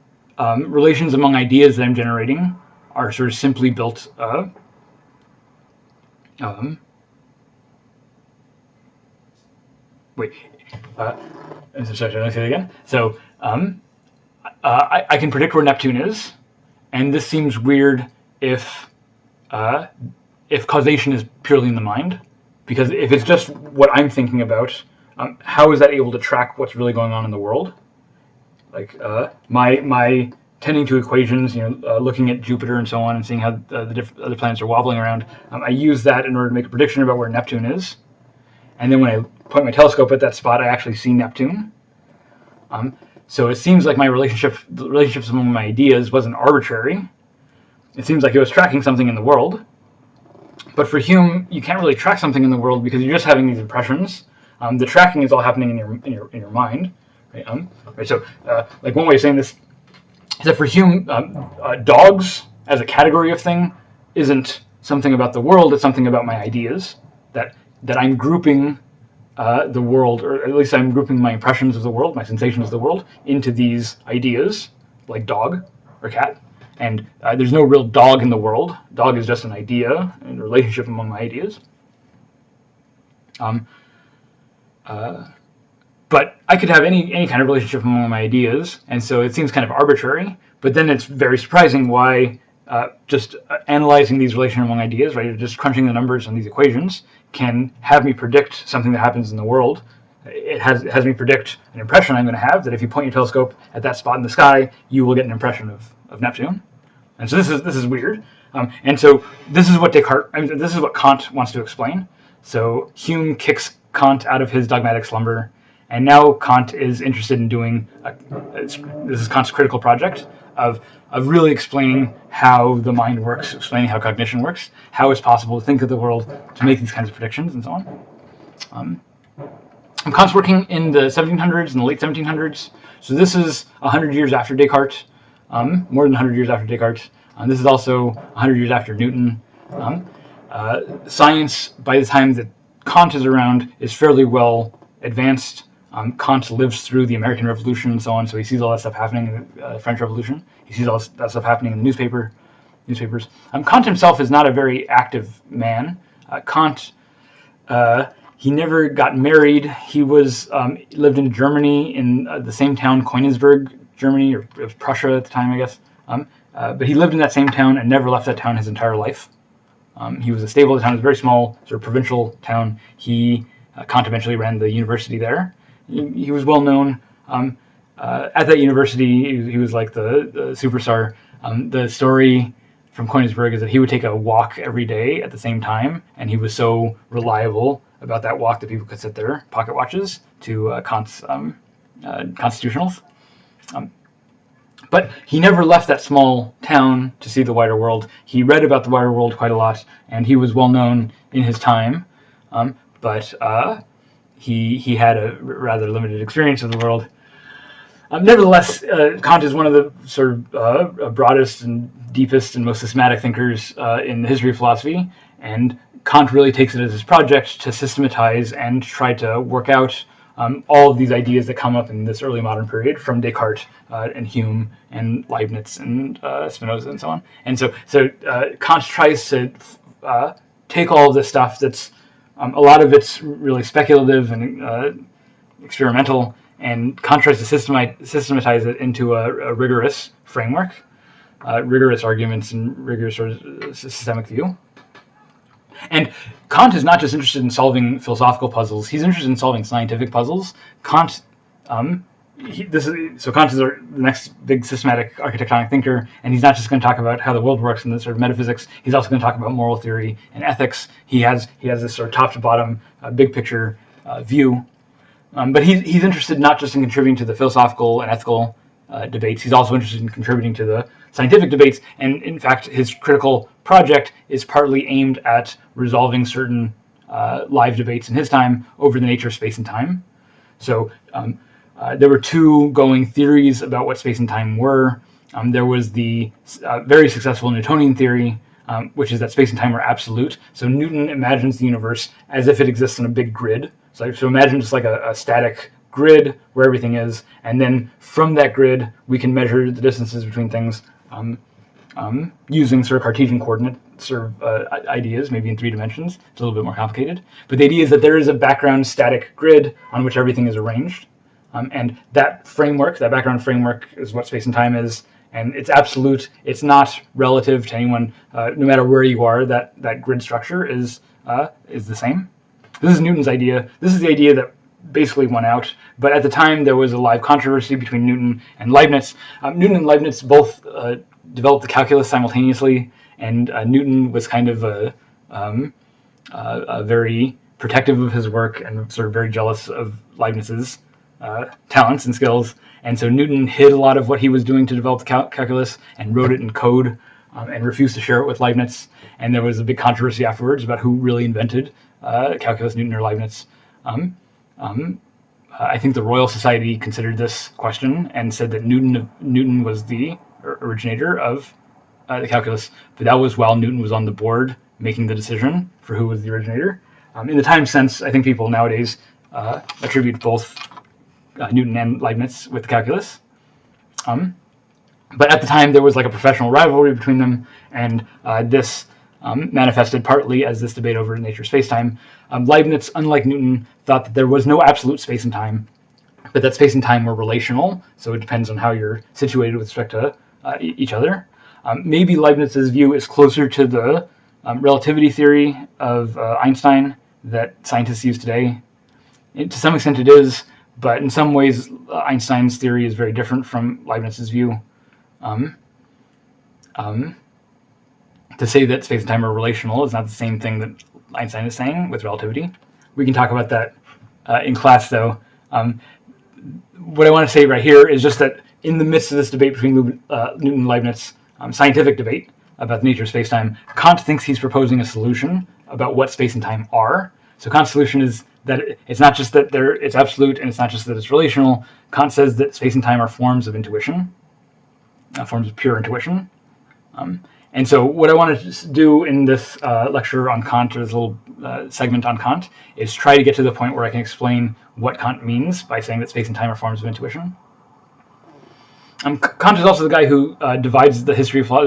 relations among ideas that I'm generating are sort of simply built sorry, let me say it again. So I can predict where Neptune is, and this seems weird if causation is purely in the mind, because if it's just what I'm thinking about, how is that able to track what's really going on in the world? Like my tending to equations, looking at Jupiter and so on, and seeing how the different other planets are wobbling around. I use that in order to make a prediction about where Neptune is, and then when I point my telescope at that spot, I actually see Neptune. So it seems like the relationships among my ideas wasn't arbitrary. It seems like it was tracking something in the world. But for Hume, you can't really track something in the world because you're just having these impressions. The tracking is all happening in your mind. Right? So, like one way of saying this is that for Hume, dogs as a category of thing isn't something about the world. It's something about my ideas. That I'm grouping the world, or at least I'm grouping my impressions of the world, my sensations of the world, into these ideas, like dog or cat. And there's no real dog in the world. Dog is just an idea and a relationship among my ideas. But I could have any kind of relationship among my ideas, and so it seems kind of arbitrary. But then it's very surprising why just analyzing these relations among ideas, right, just crunching the numbers on these equations, can have me predict something that happens in the world. It has me predict an impression I'm going to have, that if you point your telescope at that spot in the sky, you will get an impression of Neptune. And so this is weird. And so this is what this is what Kant wants to explain. So Hume kicks Kant out of his dogmatic slumber, and now Kant is interested in doing this is Kant's critical project of really explaining how the mind works, explaining how cognition works, how it's possible to think of the world, to make these kinds of predictions, and so on. Kant's working in the 1700s, in the late 1700s. So this is 100 years after Descartes, more than 100 years after Descartes. This is also 100 years after Newton. Science, by the time that Kant is around, is fairly well advanced. Kant lives through the American Revolution and so on, so he sees all that stuff happening in the French Revolution. He sees all that stuff happening in the newspapers. Kant himself is not a very active man. Kant, he never got married. He lived in Germany, in the same town, Königsberg, Germany, or it was Prussia at the time, I guess. But he lived in that same town and never left that town his entire life. He was a stable of the town. It was a very small, sort of provincial town. Kant eventually ran the university there. He was well known at that university. He was like the superstar. The story from Königsberg is that he would take a walk every day at the same time, and he was so reliable about that walk that people could set their pocket watches to Kant's constitutionals. But he never left that small town to see the wider world. He read about the wider world quite a lot, and he was well known in his time. But he had a rather limited experience of the world. Nevertheless, Kant is one of the sort of broadest and deepest and most systematic thinkers in the history of philosophy, and Kant really takes it as his project to systematize and try to work out all of these ideas that come up in this early modern period, from Descartes and Hume and Leibniz and Spinoza and so on. And so Kant tries to take all of this stuff that's a lot of it's really speculative and experimental, and Kant tries to systematize it into a rigorous framework, rigorous arguments, and rigorous sort of systemic view. And Kant is not just interested in solving philosophical puzzles; he's interested in solving scientific puzzles. Kant, Kant is the next big systematic architectonic thinker, and he's not just going to talk about how the world works in this sort of metaphysics. He's also going to talk about moral theory and ethics. He has this sort of top to bottom, big picture view. But he's interested not just in contributing to the philosophical and ethical debates. He's also interested in contributing to the scientific debates. And in fact, his critical project is partly aimed at resolving certain live debates in his time over the nature of space and time. So there were two going theories about what space and time were. There was the very successful Newtonian theory, which is that space and time are absolute. So Newton imagines the universe as if it exists in a big grid. So imagine just like a static grid where everything is, and then from that grid we can measure the distances between things using sort of Cartesian coordinate sort of ideas, maybe in 3 dimensions. It's a little bit more complicated. But the idea is that there is a background static grid on which everything is arranged. And that framework, that background framework, is what space and time is, and it's absolute. It's not relative to anyone, no matter where you are. That grid structure is the same. This is Newton's idea. This is the idea that basically won out. But at the time, there was a live controversy between Newton and Leibniz. Newton and Leibniz both developed the calculus simultaneously, and Newton was kind of very protective of his work and sort of very jealous of Leibniz's talents and skills. And so Newton hid a lot of what he was doing to develop the calculus and wrote it in code and refused to share it with Leibniz. And there was a big controversy afterwards about who really invented calculus, Newton or Leibniz. I think the Royal Society considered this question and said that Newton was the originator of the calculus, but that was while Newton was on the board making the decision for who was the originator. In the time sense, I think people nowadays attribute both Newton and Leibniz with the calculus. But at the time, there was like a professional rivalry between them, and this manifested partly as this debate over the nature of space-time. Leibniz, unlike Newton, thought that there was no absolute space and time, but that space and time were relational, so it depends on how you're situated with respect to each other. Maybe Leibniz's view is closer to the relativity theory of Einstein that scientists use today. To some extent it is, but in some ways Einstein's theory is very different from Leibniz's view. To say that space and time are relational is not the same thing that Einstein is saying with relativity. We can talk about that in class, though. What I want to say right here is just that in the midst of this debate between Newton and Leibniz, scientific debate about the nature of space-time, Kant thinks he's proposing a solution about what space and time are. So Kant's solution is that it's not just that it's absolute, and it's not just that it's relational. Kant says that space and time are forms of intuition, forms of pure intuition. And so what I want to do in this lecture on Kant, or this little segment on Kant, is try to get to the point where I can explain what Kant means by saying that space and time are forms of intuition. Kant is also the guy who divides the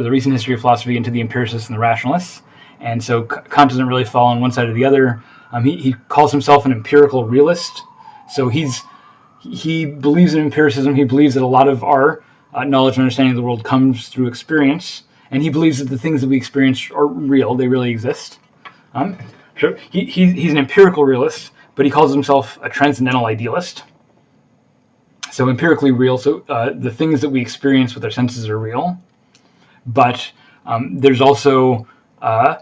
recent history of philosophy into the empiricists and the rationalists. And so Kant doesn't really fall on one side or the other. He calls himself an empirical realist. So he believes in empiricism. He believes that a lot of our knowledge and understanding of the world comes through experience. And he believes that the things that we experience are real. They really exist. Sure. He's an empirical realist, but he calls himself a transcendental idealist. So empirically real, so the things that we experience with our senses are real, but there's also a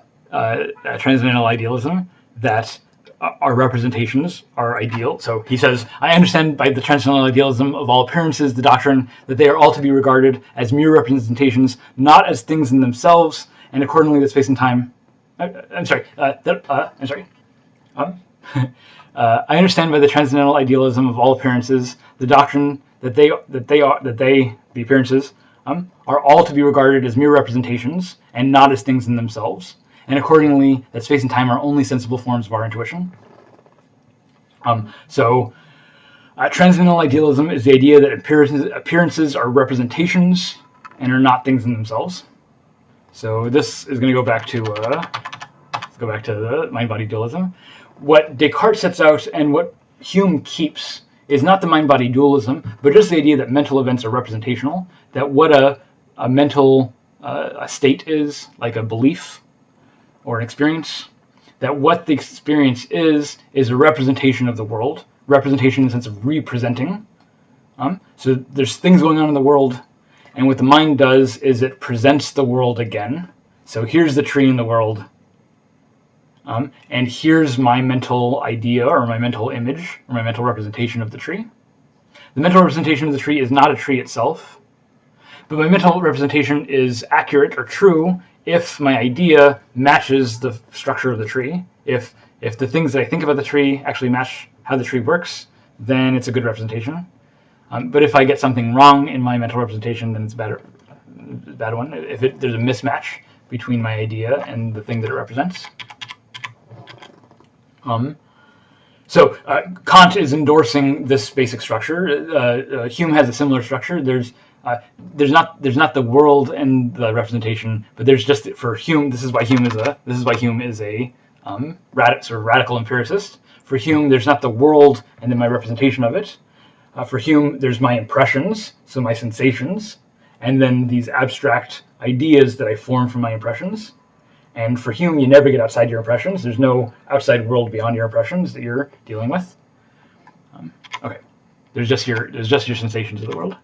transcendental idealism that our representations are ideal. So he says, I understand by the transcendental idealism of all appearances the doctrine that they are all to be regarded as mere representations, not as things in themselves, and accordingly that space and time. I understand by the transcendental idealism of all appearances the doctrine that the appearances are all to be regarded as mere representations and not as things in themselves, and accordingly that space and time are only sensible forms of our intuition. Transcendental idealism is the idea that appearances are representations and are not things in themselves. So this is going to go back to the mind-body dualism. What Descartes sets out and what Hume keeps is not the mind-body dualism, but just the idea that mental events are representational, that what a mental state is, like a belief or an experience, that what the experience is a representation of the world, representation in the sense of representing. So there's things going on in the world, and what the mind does is it presents the world again. So here's the tree in the world, and here's my mental idea or my mental image or my mental representation of the tree. The mental representation of the tree is not a tree itself, but my mental representation is accurate or true if my idea matches the structure of the tree. If the things that I think about the tree actually match how the tree works, then it's a good representation. But if I get something wrong in my mental representation, then it's a bad one. If there's a mismatch between my idea and the thing that it represents. So Kant is endorsing this basic structure. Hume has a similar structure. There's not the world and the representation, but there's just, for Hume, this is why Hume is a sort of radical empiricist. For Hume, there's not the world and then my representation of it, For Hume, there's my impressions, so my sensations, and then these abstract ideas that I form from my impressions. And for Hume, you never get outside your impressions. There's no outside world beyond your impressions that you're dealing with. Okay, there's just your sensations of the world.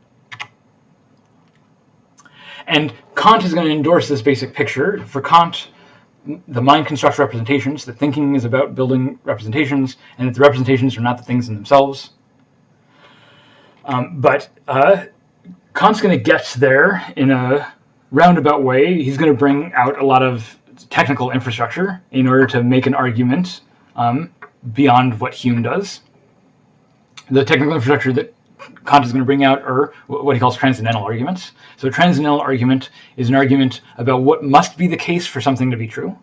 And Kant is going to endorse this basic picture. For Kant, the mind constructs representations. The thinking is about building representations, and that the representations are not the things in themselves. But Kant's going to get there in a roundabout way. He's going to bring out a lot of technical infrastructure in order to make an argument beyond what Hume does. The technical infrastructure that Kant is going to bring out are what he calls transcendental arguments. So a transcendental argument is an argument about what must be the case for something to be true.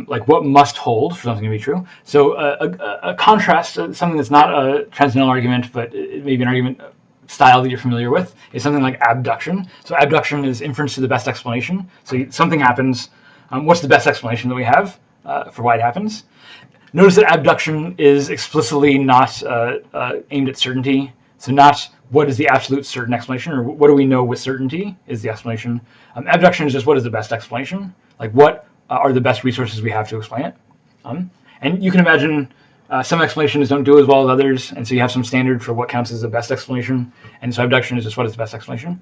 Like what must hold for something to be true. So a contrast, something that's not a transcendental argument, but it may be an argument style that you're familiar with, is something like abduction. So abduction is inference to the best explanation. So something happens. What's the best explanation that we have for why it happens? Notice that abduction is explicitly not aimed at certainty. So not what is the absolute certain explanation, or what do we know with certainty is the explanation. Abduction is just what is the best explanation, like what are the best resources we have to explain it. And you can imagine some explanations don't do as well as others, and so you have some standard for what counts as the best explanation, and so abduction is just what is the best explanation.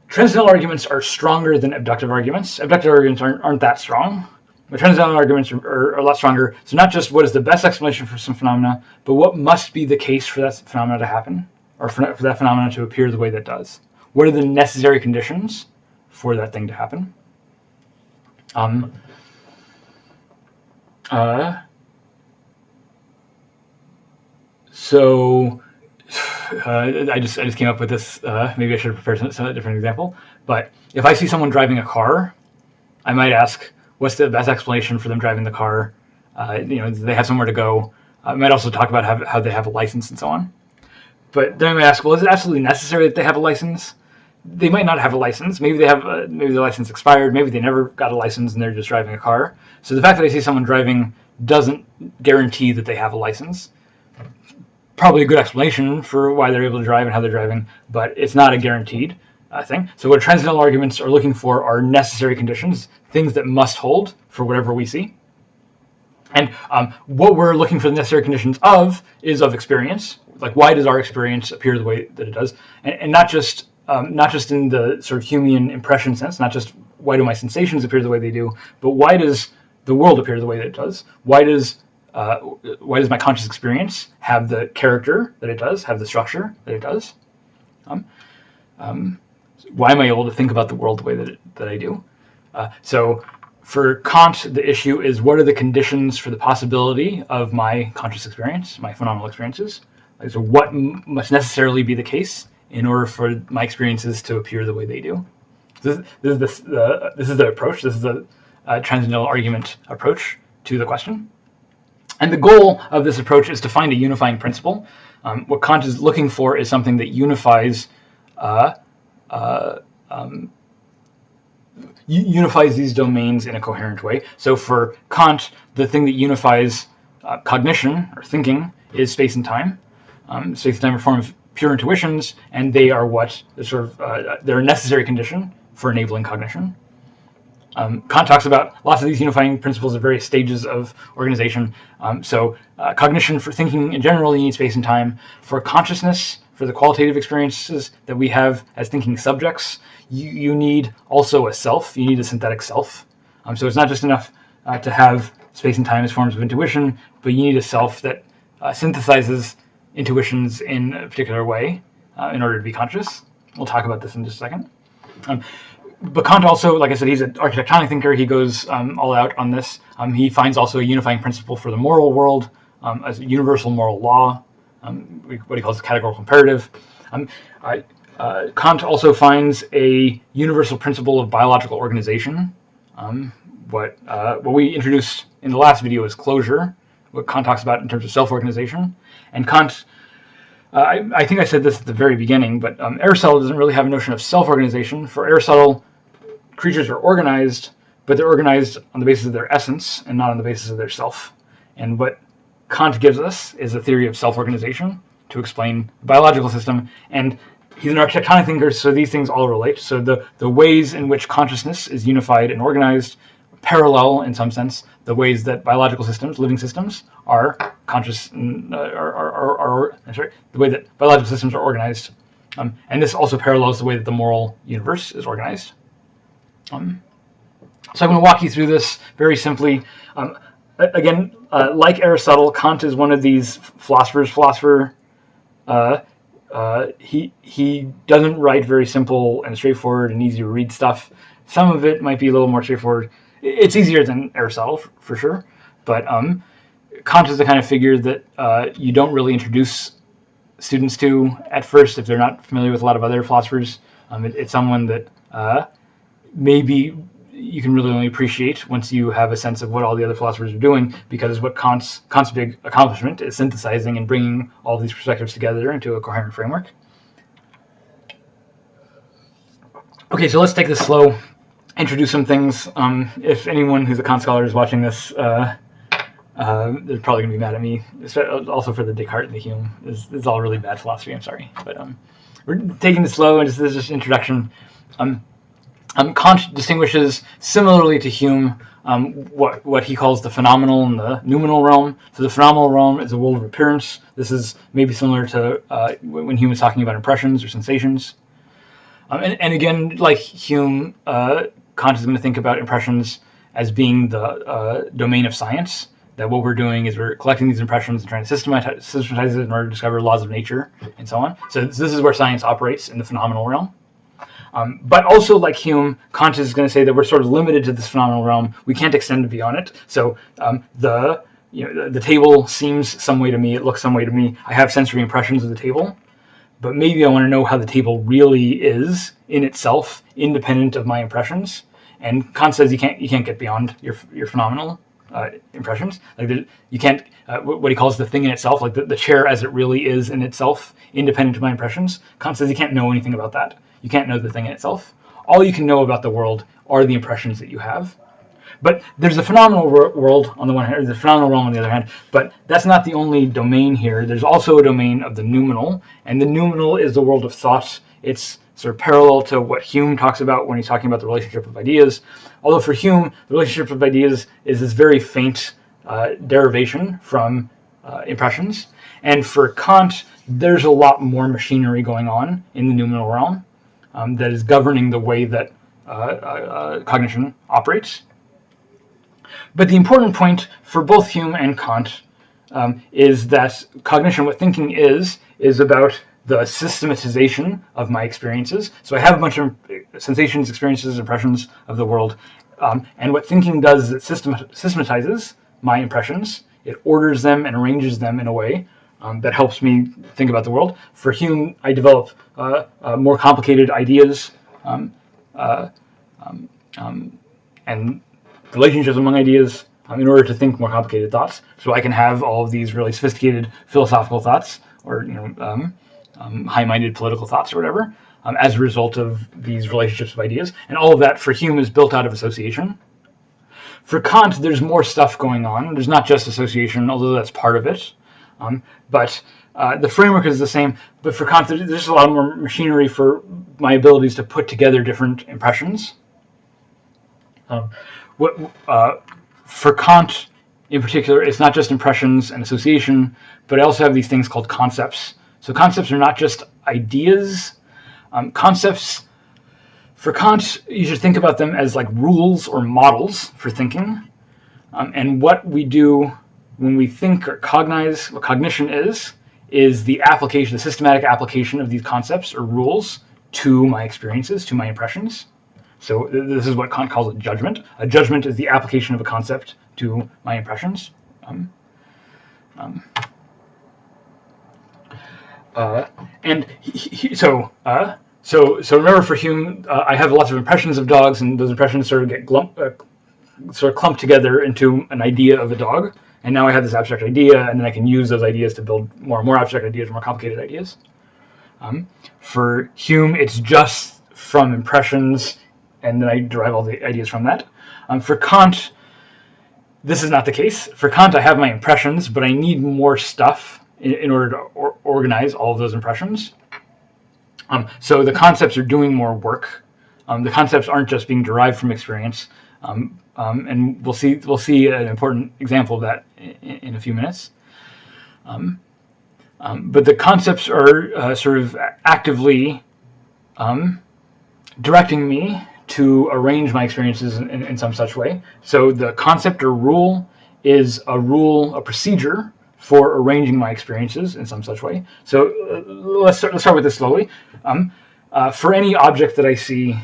Transcendental arguments are stronger than abductive arguments. Abductive arguments aren't that strong. But transcendental arguments are a lot stronger. So not just what is the best explanation for some phenomena, but what must be the case for that phenomena to happen, or for that phenomena to appear the way that it does. What are the necessary conditions for that thing to happen? So I just came up with this. Maybe I should have prepared a different example. But if I see someone driving a car, I might ask, what's the best explanation for them driving the car? They have somewhere to go. I might also talk about how they have a license and so on. But then I might ask, well, is it absolutely necessary that they have a license? They might not have a license. Maybe they have. Maybe the license expired. Maybe they never got a license and they're just driving a car. So the fact that I see someone driving doesn't guarantee that they have a license. Probably a good explanation for why they're able to drive and how they're driving, but it's not a guaranteed thing. So what transcendental arguments are looking for are necessary conditions, things that must hold for whatever we see. And what we're looking for the necessary conditions of is of experience. Like, why does our experience appear the way that it does? And not just in the sort of Humean impression sense, not just why do my sensations appear the way they do, but why does the world appear the way that it does? Why does my conscious experience have the character that it does, have the structure that it does? Why am I able to think about the world the way that I do? So for Kant, the issue is, what are the conditions for the possibility of my conscious experience, my phenomenal experiences? So what must necessarily be the case in order for my experiences to appear the way they do? This is the approach. This is the transcendental argument approach to the question. And the goal of this approach is to find a unifying principle. What Kant is looking for is something that unifies these domains in a coherent way. So for Kant, the thing that unifies cognition or thinking is space and time. Space and time are a form of pure intuitions, and they are they're a necessary condition for enabling cognition. Kant talks about lots of these unifying principles at various stages of organization. Cognition, for thinking in general, you need space and time. For consciousness, for the qualitative experiences that we have as thinking subjects, you need also a self. You need a synthetic self. So it's not just enough to have space and time as forms of intuition, but you need a self that synthesizes intuitions in a particular way in order to be conscious. We'll talk about this in just a second. But Kant also, like I said, he's an architectonic thinker. He goes all out on this. He finds also a unifying principle for the moral world as a universal moral law, what he calls the categorical imperative. Kant also finds a universal principle of biological organization. What we introduced in the last video is closure, what Kant talks about in terms of self-organization. And Kant, I think I said this at the very beginning, but Aristotle doesn't really have a notion of self-organization. For Aristotle, creatures are organized, but they're organized on the basis of their essence and not on the basis of their self. And what Kant gives us is a theory of self-organization. to explain the biological system, and he's an architectonic thinker, so these things all relate. So the ways in which consciousness is unified and organized parallel, in some sense, the ways that biological systems, living systems, are conscious, the way that biological systems are organized. And this also parallels the way that the moral universe is organized. So I'm going to walk you through this very simply. Again, like Aristotle, Kant is one of these philosopher. He doesn't write very simple and straightforward and easy to read stuff. Some of it might be a little more straightforward. It's easier than Aristotle, for sure. But Kant is the kind of figure that you don't really introduce students to at first if they're not familiar with a lot of other philosophers. It's someone that maybe you can really only appreciate once you have a sense of what all the other philosophers are doing, because what Kant's big accomplishment is synthesizing and bringing all these perspectives together into a coherent framework. Okay, so let's take this slow, introduce some things. If anyone who's a Kant scholar is watching this, they're probably going to be mad at me, also for the Descartes and the Hume. This is all really bad philosophy, I'm sorry. But we're taking this slow, and this is just an introduction. Kant distinguishes, similarly to Hume, what he calls the phenomenal and the noumenal realm. So the phenomenal realm is a world of appearance. This is maybe similar to when Hume is talking about impressions or sensations. And again, like Hume, Kant is going to think about impressions as being the domain of science, that what we're doing is we're collecting these impressions and trying to systematize it in order to discover laws of nature and so on. So this is where science operates, in the phenomenal realm. But also, like Hume, Kant is going to say that we're sort of limited to this phenomenal realm. We can't extend beyond it. So the table seems some way to me. It looks some way to me. I have sensory impressions of the table, but maybe I want to know how the table really is in itself, independent of my impressions. And Kant says you can't get beyond your phenomenal impressions. Like you can't what he calls the thing in itself, like the chair as it really is in itself, independent of my impressions. Kant says you can't know anything about that. You can't know the thing in itself. All you can know about the world are the impressions that you have. But there's a phenomenal world on the one hand, there's a phenomenal realm on the other hand, but that's not the only domain here. There's also a domain of the noumenal, and the noumenal is the world of thought. It's sort of parallel to what Hume talks about when he's talking about the relationship of ideas. Although for Hume, the relationship of ideas is this very faint derivation from impressions. And for Kant, there's a lot more machinery going on in the noumenal realm that is governing the way that cognition operates. But the important point for both Hume and Kant is that cognition, what thinking is about the systematization of my experiences. So I have a bunch of sensations, experiences, impressions of the world. And what thinking does is it systematizes my impressions. It orders them and arranges them in a way that helps me think about the world. For Hume, I develop more complicated ideas and relationships among ideas in order to think more complicated thoughts. So I can have all of these really sophisticated philosophical thoughts, or high-minded political thoughts or whatever, as a result of these relationships of ideas. And all of that for Hume is built out of association. For Kant, there's more stuff going on. There's not just association, although that's part of it. But the framework is the same. But for Kant, there's just a lot more machinery for my abilities to put together different impressions. For Kant, in particular, it's not just impressions and association, but I also have these things called concepts. So concepts are not just ideas. Concepts, for Kant, you should think about them as like rules or models for thinking. And what we do when we think or cognize, what cognition is the application, the systematic application of these concepts or rules to my experiences, to my impressions. So this is what Kant calls a judgment. A judgment is the application of a concept to my impressions. So remember, for Hume, I have lots of impressions of dogs, and those impressions sort of get clumped together into an idea of a dog. And now I have this abstract idea, and then I can use those ideas to build more and more abstract ideas, more complicated ideas. For Hume, it's just from impressions, and then I derive all the ideas from that. For Kant, this is not the case. For Kant, I have my impressions, but I need more stuff in order to organize all of those impressions. So the concepts are doing more work. The concepts aren't just being derived from experience, and we'll see an important example of that in a few minutes. But the concepts are sort of actively directing me to arrange my experiences in some such way. So the concept or rule is a procedure for arranging my experiences in some such way. So let's start with this slowly. For any object that I see,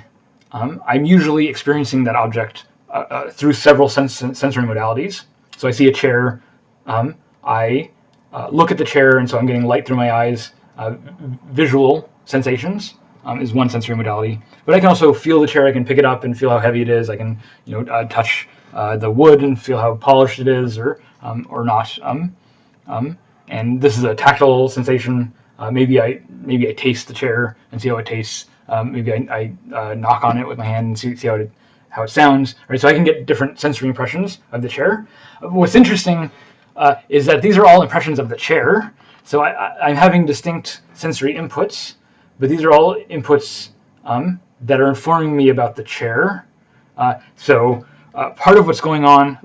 I'm usually experiencing that object through several sensory modalities. So I see a chair, I look at the chair, and so I'm getting light through my eyes. Visual sensations is one sensory modality, but I can also feel the chair. I can pick it up and feel how heavy it is. I can, touch the wood and feel how polished it is, or not. And this is a tactile sensation. Maybe I taste the chair and see how it tastes. Maybe I knock on it with my hand and see how it sounds. Right, so I can get different sensory impressions of the chair. What's interesting is that these are all impressions of the chair. So I'm having distinct sensory inputs, but these are all inputs that are informing me about the chair. So part of what's going on,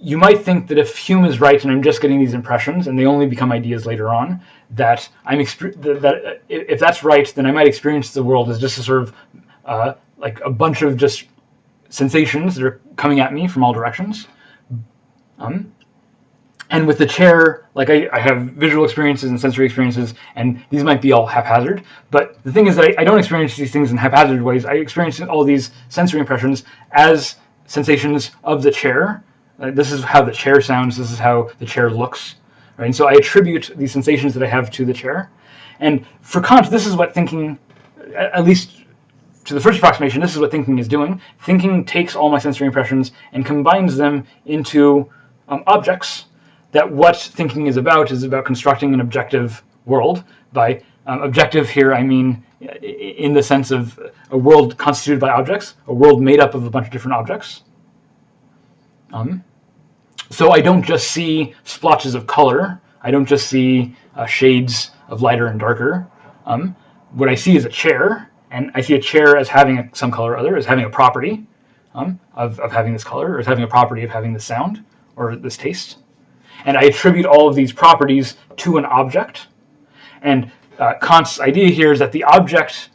you might think that if Hume is right and I'm just getting these impressions and they only become ideas later on, that if that's right, then I might experience the world as just a sort of like a bunch of just sensations that are coming at me from all directions. And with the chair, I have visual experiences and sensory experiences, and these might be all haphazard. But the thing is that I don't experience these things in haphazard ways. I experience all these sensory impressions as sensations of the chair. This is how the chair sounds. This is how the chair looks. Right? And so I attribute these sensations that I have to the chair. And for Kant, this is what thinking, at least to the first approximation, this is what thinking is doing. Thinking takes all my sensory impressions and combines them into objects. That what thinking is about constructing an objective world. By objective here, I mean in the sense of a world constituted by objects, a world made up of a bunch of different objects. So I don't just see splotches of color. I don't just see shades of lighter and darker. What I see is a chair, and I see a chair as having some color or other, as having a property of having this color, or as having a property of having this sound, or this taste. And I attribute all of these properties to an object. And Kant's idea here is that the object,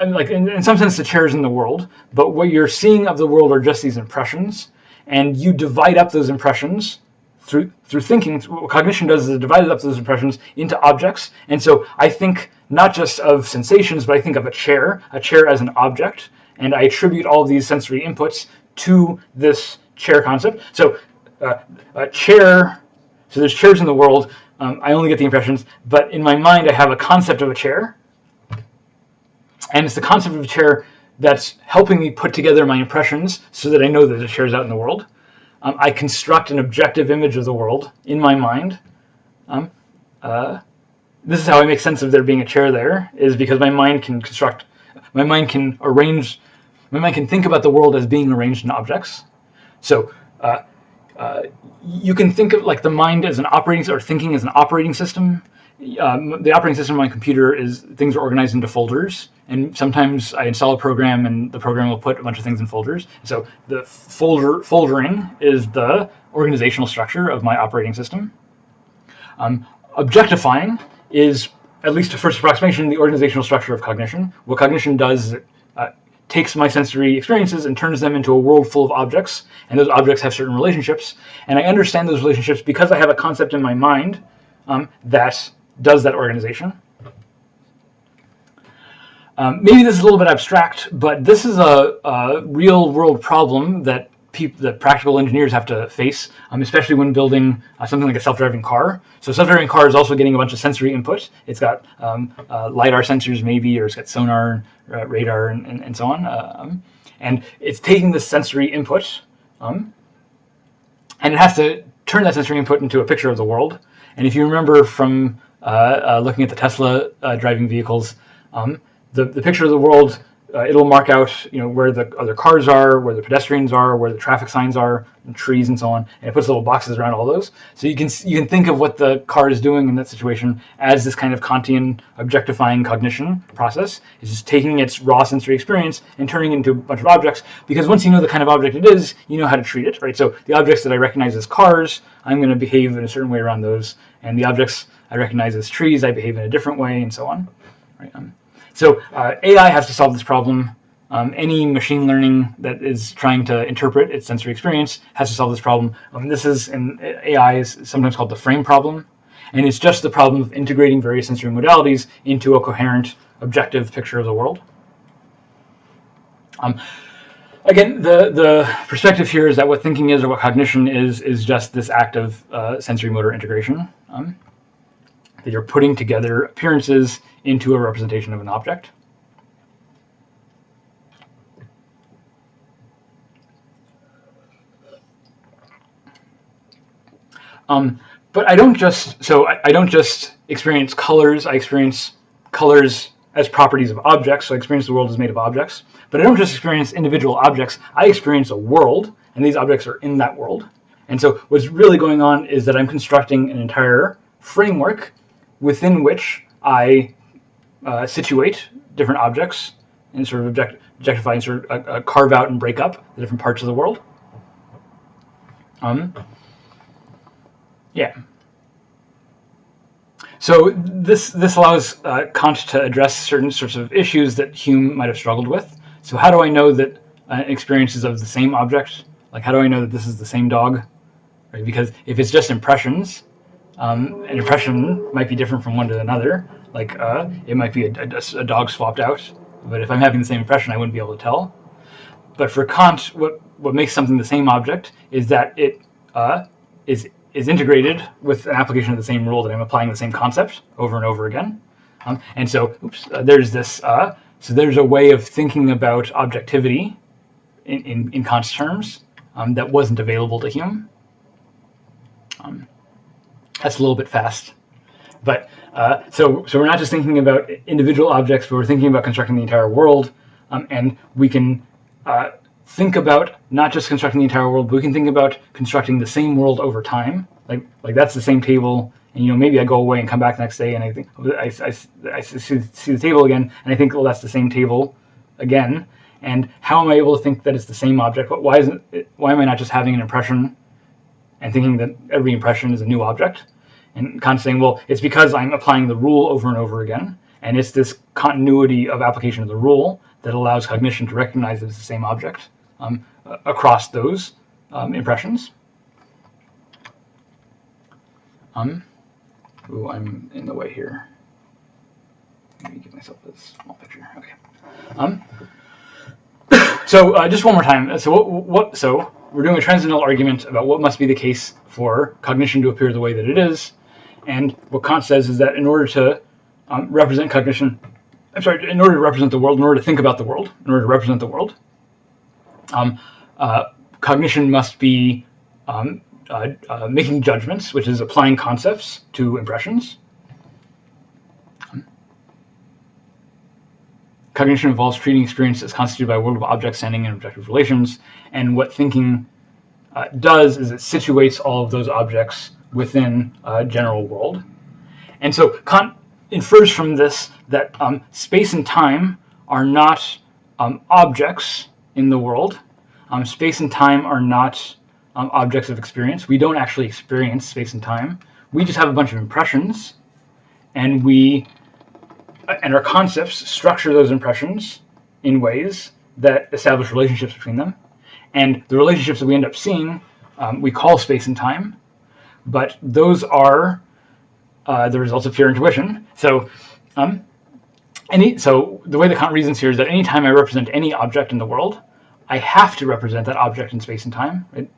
in some sense the chair is in the world, but what you're seeing of the world are just these impressions, and you divide up those impressions through thinking. What cognition does is it divides up those impressions into objects. And so I think not just of sensations, but I think of a chair as an object, and I attribute all of these sensory inputs to this chair concept. So a chair, so there's chairs in the world, I only get the impressions, but in my mind I have a concept of a chair, and it's the concept of a chair that's helping me put together my impressions so that I know that the chair is out in the world. I construct an objective image of the world in my mind. This is how I make sense of there being a chair there, is because my mind can think about the world as being arranged in objects. So you can think of the mind as an operating, or thinking as an operating system. The operating system on my computer is things are organized into folders, and sometimes I install a program and the program will put a bunch of things in folders. So the foldering is the organizational structure of my operating system. Objectifying is, at least a first approximation, the organizational structure of cognition. What cognition does is it takes my sensory experiences and turns them into a world full of objects, and those objects have certain relationships, and I understand those relationships because I have a concept in my mind that does that organization. Maybe this is a little bit abstract, but this is a real world problem that practical engineers have to face, especially when building something like a self-driving car. So a self-driving car is also getting a bunch of sensory input. It's got LiDAR sensors maybe, or it's got sonar, radar, and so on. And it's taking this sensory input, and it has to turn that sensory input into a picture of the world. And if you remember from looking at the Tesla driving vehicles, the picture of the world it'll mark out, where the other cars are, where the pedestrians are, where the traffic signs are, and trees and so on, and it puts little boxes around all those. So you can think of what the car is doing in that situation as this kind of Kantian objectifying cognition process. It's just taking its raw sensory experience and turning it into a bunch of objects, because once you know the kind of object it is, you know how to treat it, right? So the objects that I recognize as cars, I'm going to behave in a certain way around those, and the objects I recognize as trees, I behave in a different way, and so on, right? So AI has to solve this problem. Any machine learning that is trying to interpret its sensory experience has to solve this problem. This is, in AI, is sometimes called the frame problem, and it's just the problem of integrating various sensory modalities into a coherent, objective picture of the world. Again, the perspective here is that what thinking is, or what cognition is just this act of sensory motor integration. That you're putting together appearances into a representation of an object. But I don't just experience colors. I experience colors as properties of objects. So I experience the world as made of objects. But I don't just experience individual objects. I experience a world, and these objects are in that world. And so what's really going on is that I'm constructing an entire framework within which I situate different objects and sort of objectify and sort of carve out and break up the different parts of the world. Yeah. So this allows Kant to address certain sorts of issues that Hume might have struggled with. So how do I know that an experience is of the same object? Like, how do I know that this is the same dog? Right? Because if it's just impressions, an impression might be different from one to another. Like, it might be a dog swapped out, but if I'm having the same impression, I wouldn't be able to tell. But for Kant, what makes something the same object is that it is integrated with an application of the same rule, that I'm applying the same concept over and over again. And so, there's this. So there's a way of thinking about objectivity in Kant's terms that wasn't available to Hume. That's a little bit fast, but so we're not just thinking about individual objects, but we're thinking about constructing the entire world, and we can think about not just constructing the entire world, but we can think about constructing the same world over time. Like that's the same table, and maybe I go away and come back the next day, and I think I see the table again, and I think, well, that's the same table again. And how am I able to think that it's the same object? Why am I not just having an impression and thinking that every impression is a new object? And Kant's saying, well, it's because I'm applying the rule over and over again, and it's this continuity of application of the rule that allows cognition to recognize that it's the same object across those impressions. Ooh, I'm in the way here. Let me give myself this small picture. Okay. So just one more time. So So we're doing a transcendental argument about what must be the case for cognition to appear the way that it is, and what Kant says is that in order to represent cognition, in order to represent the world, in order to think about the world, in order to represent the world, cognition must be making judgments, which is applying concepts to impressions. Cognition involves treating experience as constituted by a world of objects standing in objective relations, and what thinking does is it situates all of those objects within a general world. And so Kant infers from this that space and time are not objects in the world. Space and time are not objects of experience. We don't actually experience space and time. We just have a bunch of impressions, and our concepts structure those impressions in ways that establish relationships between them. And the relationships that we end up seeing, we call space and time, but those are the results of pure intuition. So, so the way that Kant reasons here is that anytime I represent any object in the world, I have to represent that object in space and time. Right?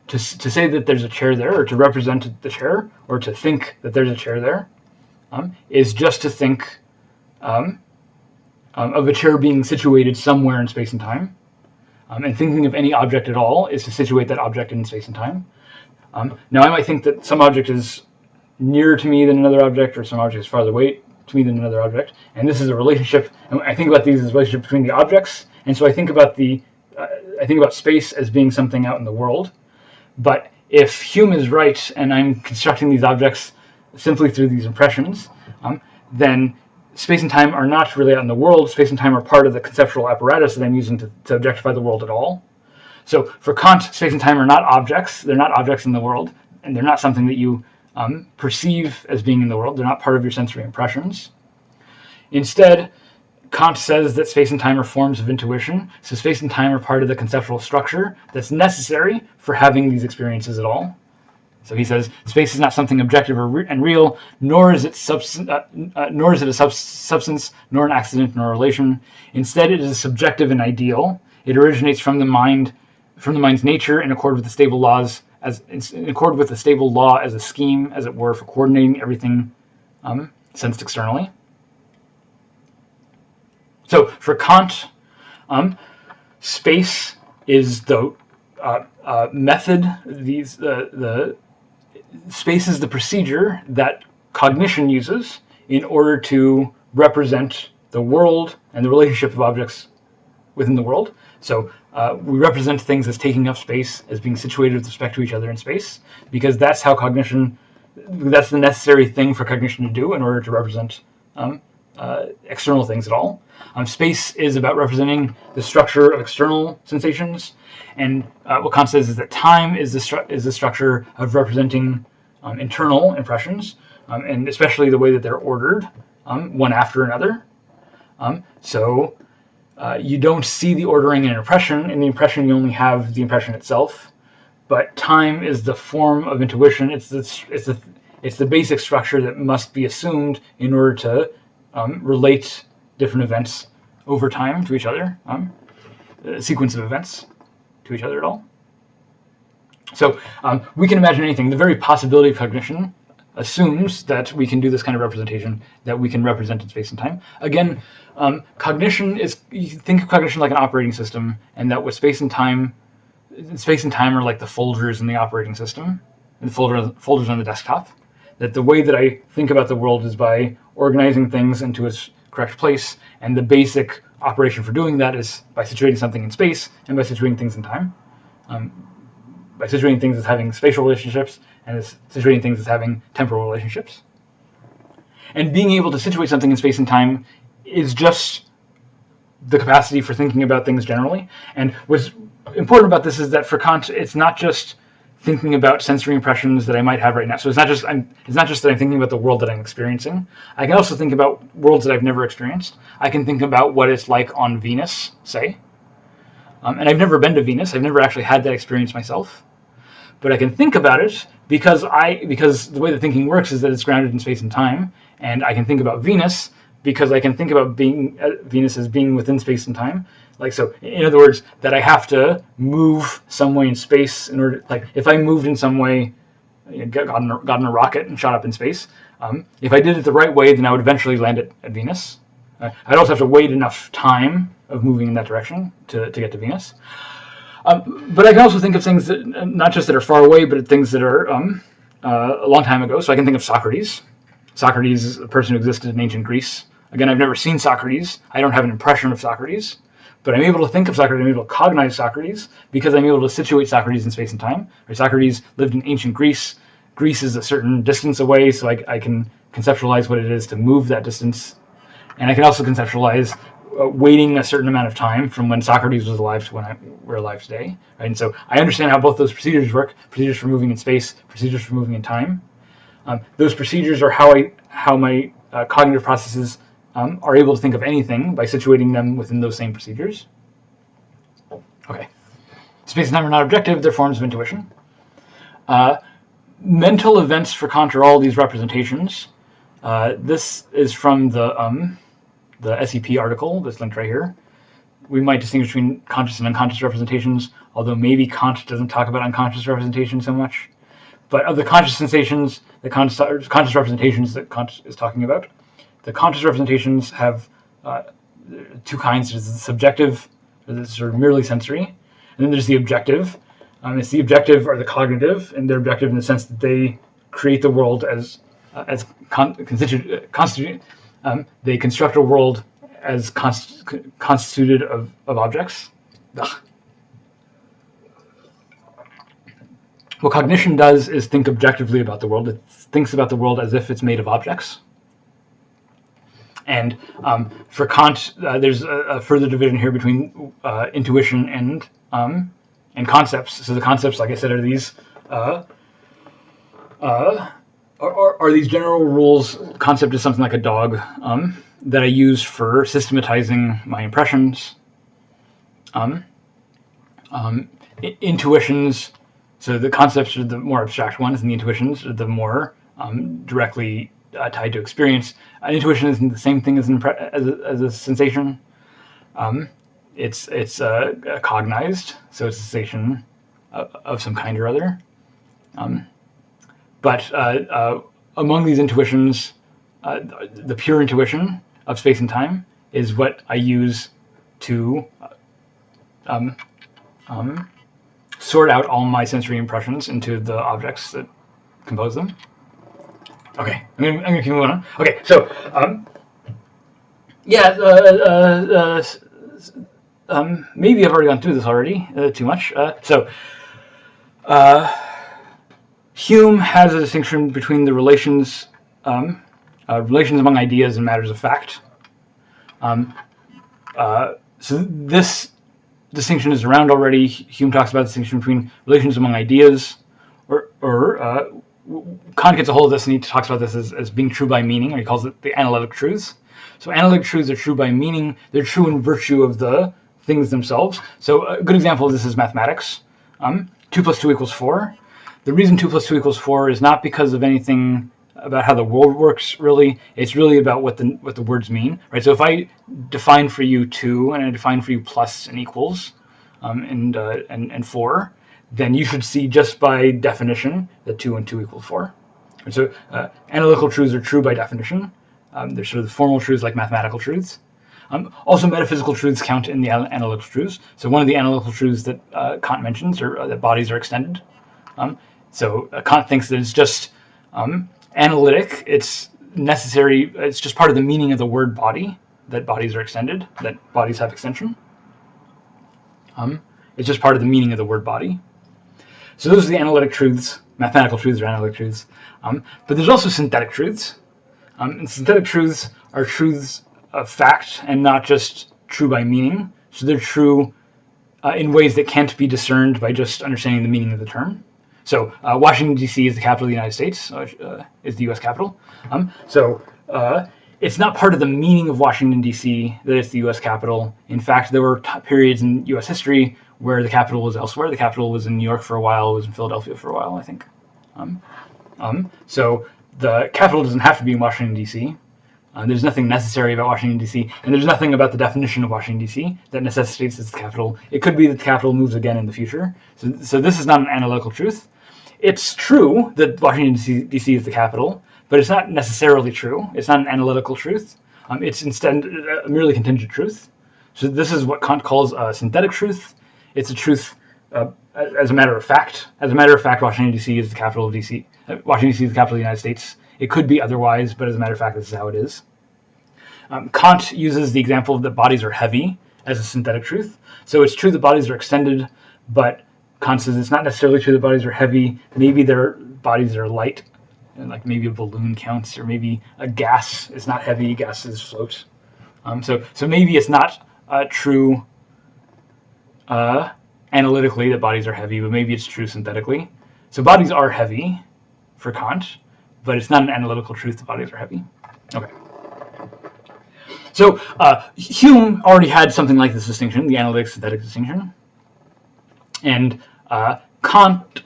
To say that there's a chair there, or to represent the chair, or to think that there's a chair there, is just to think of a chair being situated somewhere in space and time. And thinking of any object at all is to situate that object in space and time. Now, I might think that some object is nearer to me than another object, or some object is farther away to me than another object. And this is a relationship, and I think about these as a relationship between the objects. And so I think about space as being something out in the world. But if Hume is right, and I'm constructing these objects simply through these impressions, then space and time are not really out in the world. Space and time are part of the conceptual apparatus that I'm using to objectify the world at all. So for Kant, space and time are not objects. They're not objects in the world, and they're not something that you perceive as being in the world. They're not part of your sensory impressions. Instead, Kant says that space and time are forms of intuition. So space and time are part of the conceptual structure that's necessary for having these experiences at all. So he says space is not something objective and real, nor is it a substance, nor an accident, nor a relation. Instead, it is subjective and ideal. It originates from the mind's nature in accord with the stable law as a scheme, as it were, for coordinating everything sensed externally. So for Kant, space is the method. Space is the procedure that cognition uses in order to represent the world and the relationship of objects within the world. So we represent things as taking up space, as being situated with respect to each other in space, because that's how that's the necessary thing for cognition to do in order to represent external things at all. Space is about representing the structure of external sensations, and what Kant says is that time is the structure of representing internal impressions, and especially the way that they're ordered, one after another. So you don't see the ordering in an impression. In the impression, you only have the impression itself. But time is the form of intuition. It's the basic structure that must be assumed in order to relate different events over time to each other, a sequence of events to each other at all. So we can imagine anything. The very possibility of cognition assumes that we can do this kind of representation, that we can represent in space and time. Again, cognition is, you think of cognition like an operating system, and that with space and time are like the folders in the operating system, and the folders on the desktop. That the way that I think about the world is by organizing things into its correct place, and the basic operation for doing that is by situating something in space and by situating things in time. By situating things as having spatial relationships and as situating things as having temporal relationships. And being able to situate something in space and time is just the capacity for thinking about things generally. And what's important about this is that for Kant, it's not just thinking about sensory impressions that I might have right now. So it's not just that I'm thinking about the world that I'm experiencing. I can also think about worlds that I've never experienced. I can think about what it's like on Venus, say. And I've never been to Venus. I've never actually had that experience myself. But I can think about it because the way that thinking works is that it's grounded in space and time. And I can think about Venus because I can think about Venus as being within space and time. So, in other words, that I have to move some way in space in order, if I moved in some way, got in a rocket and shot up in space, if I did it the right way, then I would eventually land at Venus. I'd also have to wait enough time of moving in that direction to get to Venus. But I can also think of things that, not just that are far away, but things that are a long time ago. So I can think of Socrates. Socrates is a person who existed in ancient Greece. Again, I've never seen Socrates. I don't have an impression of Socrates. But I'm able to think of Socrates, I'm able to cognize Socrates, because I'm able to situate Socrates in space and time. Socrates lived in ancient Greece. Greece is a certain distance away, so I can conceptualize what it is to move that distance. And I can also conceptualize waiting a certain amount of time from when Socrates was alive to when we're alive today. Right? And so I understand how both those procedures work, procedures for moving in space, procedures for moving in time. Those procedures are how my cognitive processes are able to think of anything by situating them within those same procedures. Okay. Space and time are not objective, they're forms of intuition. Mental events for Kant are all these representations. This is from the SEP article that's linked right here. We might distinguish between conscious and unconscious representations, although maybe Kant doesn't talk about unconscious representation so much. But of the conscious sensations, the conscious representations that Kant is talking about, the conscious representations have two kinds. There's the subjective, that's sort of merely sensory, and then there's the objective. It's the objective or the cognitive, and they're objective in the sense that they create the world as constituted They construct a world as constituted of objects. Ugh. What cognition does is think objectively about the world. It thinks about the world as if it's made of objects. And for Kant, there's a further division here between intuition and concepts. So the concepts, like I said, are these these general rules. Concept is something like a dog that I use for systematizing my impressions. Intuitions. So the concepts are the more abstract ones, and the intuitions are the more directly tied to experience. An intuition isn't the same thing as a sensation. It's cognized, so it's a sensation of some kind or other. But among these intuitions, the pure intuition of space and time is what I use to sort out all my sensory impressions into the objects that compose them. Okay, I'm gonna keep moving on. Okay, so maybe I've already gone through this already too much. Hume has a distinction between the relations among ideas and matters of fact. So this distinction is around already. Hume talks about the distinction between relations among ideas, or Kant gets a hold of this and he talks about this as being true by meaning, or he calls it the analytic truths. So analytic truths are true by meaning. They're true in virtue of the things themselves. So a good example of this is mathematics. 2 plus 2 equals 4. The reason 2 plus 2 equals 4 is not because of anything about how the world works, really. It's really about what the words mean, right? So if I define for you 2 and I define for you plus and equals and 4, then you should see just by definition that 2 and 2 equal 4. And so analytical truths are true by definition. They're sort of the formal truths like mathematical truths. Also, metaphysical truths count in the analytical truths. So one of the analytical truths that Kant mentions are that bodies are extended. So Kant thinks that it's just analytic. It's necessary. It's just part of the meaning of the word body that bodies are extended, that bodies have extension. It's just part of the meaning of the word body. So those are the analytic truths. Mathematical truths are analytic truths. But there's also synthetic truths. And synthetic truths are truths of fact and not just true by meaning. So they're true in ways that can't be discerned by just understanding the meaning of the term. So Washington, D.C. is the capital of the United States, is the U.S. capital. It's not part of the meaning of Washington, D.C. that it's the U.S. capital. In fact, there were periods in U.S. history where the capital was elsewhere. The capital was in New York for a while, it was in Philadelphia for a while, I think. So the capital doesn't have to be in Washington, D.C. There's nothing necessary about Washington, D.C., and there's nothing about the definition of Washington, D.C. that necessitates its capital. It could be that the capital moves again in the future. So this is not an analytical truth. It's true that Washington, D.C. is the capital, but it's not necessarily true. It's not an analytical truth. It's instead a merely contingent truth. So this is what Kant calls a synthetic truth. It's a truth as a matter of fact. As a matter of fact, Washington, D.C. is the capital of D.C. Washington, D.C. is the capital of the United States. It could be otherwise, but as a matter of fact, this is how it is. Kant uses the example that bodies are heavy as a synthetic truth. So it's true that bodies are extended, but Kant says it's not necessarily true that bodies are heavy. Maybe they're bodies that are light, and like maybe a balloon counts, or maybe a gas is not heavy, gases float. So maybe it's not true analytically that bodies are heavy, but maybe it's true synthetically. So bodies are heavy for Kant, but it's not an analytical truth that bodies are heavy. Okay. So Hume already had something like this distinction, the analytic-synthetic distinction. And Kant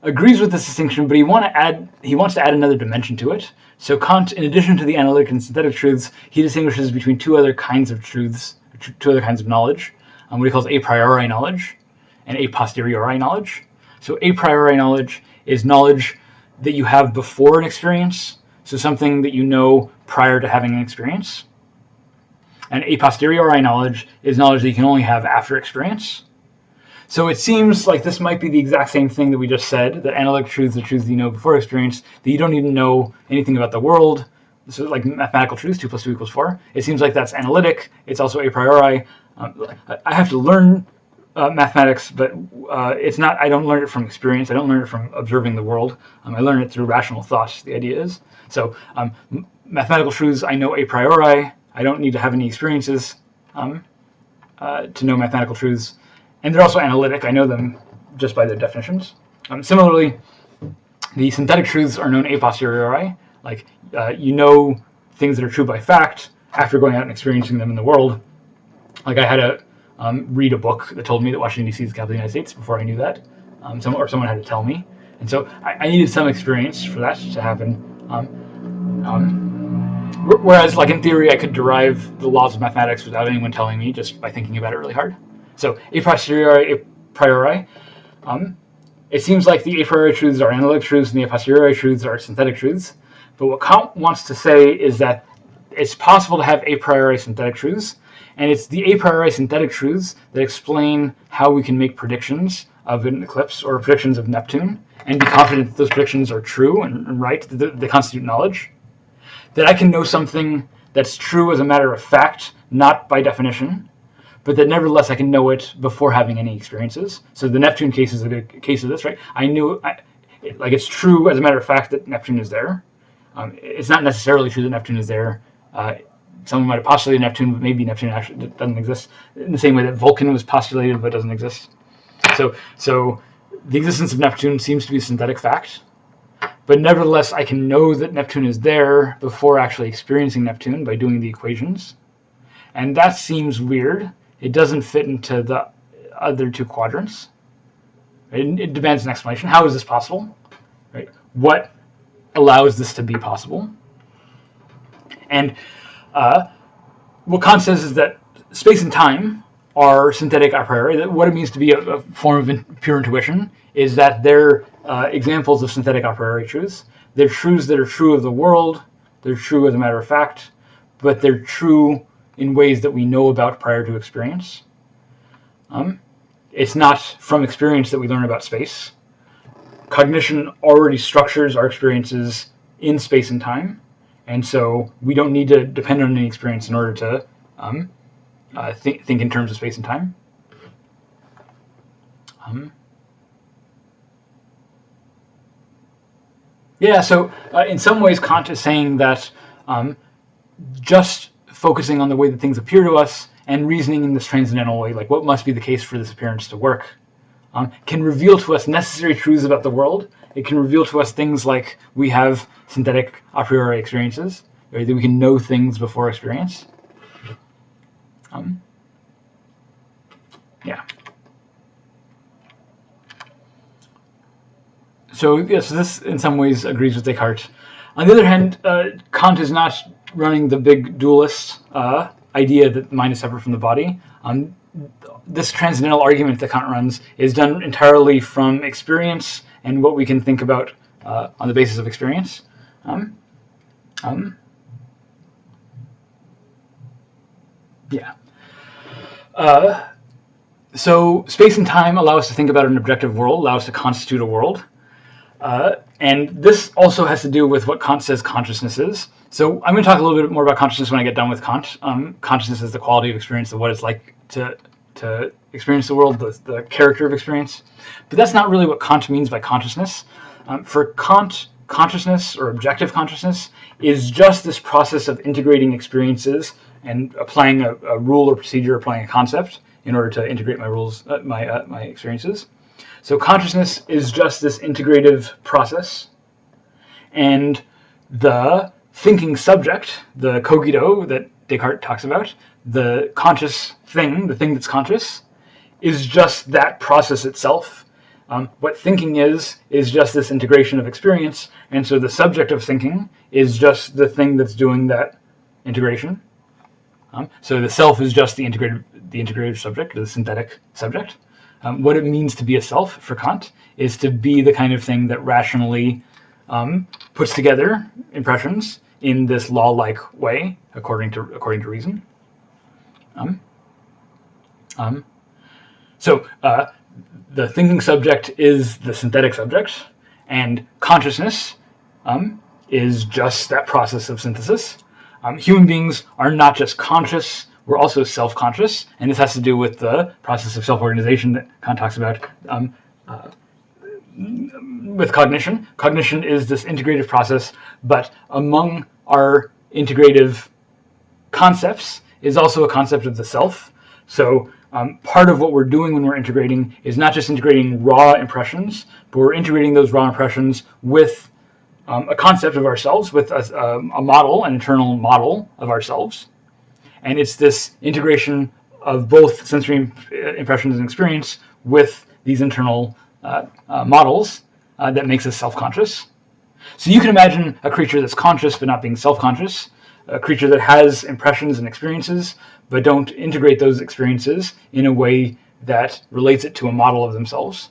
agrees with this distinction, but he wants to add another dimension to it. So Kant, in addition to the analytic and synthetic truths, he distinguishes between two other kinds of truths, two other kinds of knowledge, what he calls a priori knowledge and a posteriori knowledge. So a priori knowledge is knowledge that you have before an experience, so something that you know prior to having an experience. And a posteriori knowledge is knowledge that you can only have after experience. So it seems like this might be the exact same thing that we just said, that analytic truths are truths that you know before experience, that you don't even know anything about the world so like mathematical truths, 2 + 2 = 4. It seems like that's analytic. It's also a priori. I have to learn mathematics, but it's not. I don't learn it from experience. I don't learn it from observing the world. I learn it through rational thought. The idea is so. Mathematical truths I know a priori. I don't need to have any experiences to know mathematical truths, and they're also analytic. I know them just by their definitions. Similarly, the synthetic truths are known a posteriori. Like you know things that are true by fact after going out and experiencing them in the world. Like I had to read a book that told me that Washington D.C. is the capital of the United States before I knew that, someone had to tell me, and so I needed some experience for that to happen. Whereas, like in theory, I could derive the laws of mathematics without anyone telling me, just by thinking about it really hard. So a posteriori, a priori. It seems like the a priori truths are analytic truths and the a posteriori truths are synthetic truths. But what Kant wants to say is that it's possible to have a priori synthetic truths, and it's the a priori synthetic truths that explain how we can make predictions of an eclipse or predictions of Neptune and be confident that those predictions are true and right, that they constitute knowledge. That I can know something that's true as a matter of fact, not by definition, but that nevertheless I can know it before having any experiences. So the Neptune case is a good case of this, right? I knew, like it's true as a matter of fact that Neptune is there. It's not necessarily true that Neptune is there. Someone might have postulated Neptune, but maybe Neptune actually doesn't exist, in the same way that Vulcan was postulated but doesn't exist. So the existence of Neptune seems to be a synthetic fact, but nevertheless I can know that Neptune is there before actually experiencing Neptune by doing the equations. And that seems weird. It doesn't fit into the other two quadrants. It demands an explanation. How is this possible? Right? What allows this to be possible? And what Kant says is that space and time are synthetic a priori. That what it means to be a form of pure intuition is that they're examples of synthetic a priori truths. They're truths that are true of the world. They're true as a matter of fact, but they're true in ways that we know about prior to experience. It's not from experience that we learn about space. Cognition already structures our experiences in space and time, and so we don't need to depend on any experience in order to think in terms of space and time. So in some ways Kant is saying that just focusing on the way that things appear to us and reasoning in this transcendental way, like what must be the case for this appearance to work, can reveal to us necessary truths about the world. It can reveal to us things like we have synthetic a priori experiences, right? That we can know things before experience. So yes, this in some ways agrees with Descartes. On the other hand, Kant is not running the big dualist idea that the mind is separate from the body. This transcendental argument that Kant runs is done entirely from experience and what we can think about on the basis of experience. So space and time allow us to think about an objective world, allow us to constitute a world. And this also has to do with what Kant says consciousness is. So I'm going to talk a little bit more about consciousness when I get done with Kant. Consciousness is the quality of experience of what it's like to experience the world, the character of experience. But that's not really what Kant means by consciousness. For Kant, consciousness or objective consciousness is just this process of integrating experiences and applying a rule or procedure, applying a concept in order to integrate my rules, my experiences. So consciousness is just this integrative process, and the thinking subject, the cogito that Descartes talks about, the conscious thing, the thing that's conscious, is just that process itself. What thinking is just this integration of experience, and so the subject of thinking is just the thing that's doing that integration. So the self is just the integrative subject, the synthetic subject. What it means to be a self for Kant is to be the kind of thing that rationally puts together impressions in this law-like way, according to reason. So the thinking subject is the synthetic subject, and consciousness is just that process of synthesis. Human beings are not just conscious, we're also self-conscious, and this has to do with the process of self-organization that Kant talks about with cognition. Cognition is this integrative process, but among our integrative concepts is also a concept of the self. So part of what we're doing when we're integrating is not just integrating raw impressions, but we're integrating those raw impressions with a concept of ourselves, with a model, an internal model of ourselves. And it's this integration of both sensory impressions and experience with these internal models that makes us self-conscious. So you can imagine a creature that's conscious but not being self-conscious, a creature that has impressions and experiences but don't integrate those experiences in a way that relates it to a model of themselves.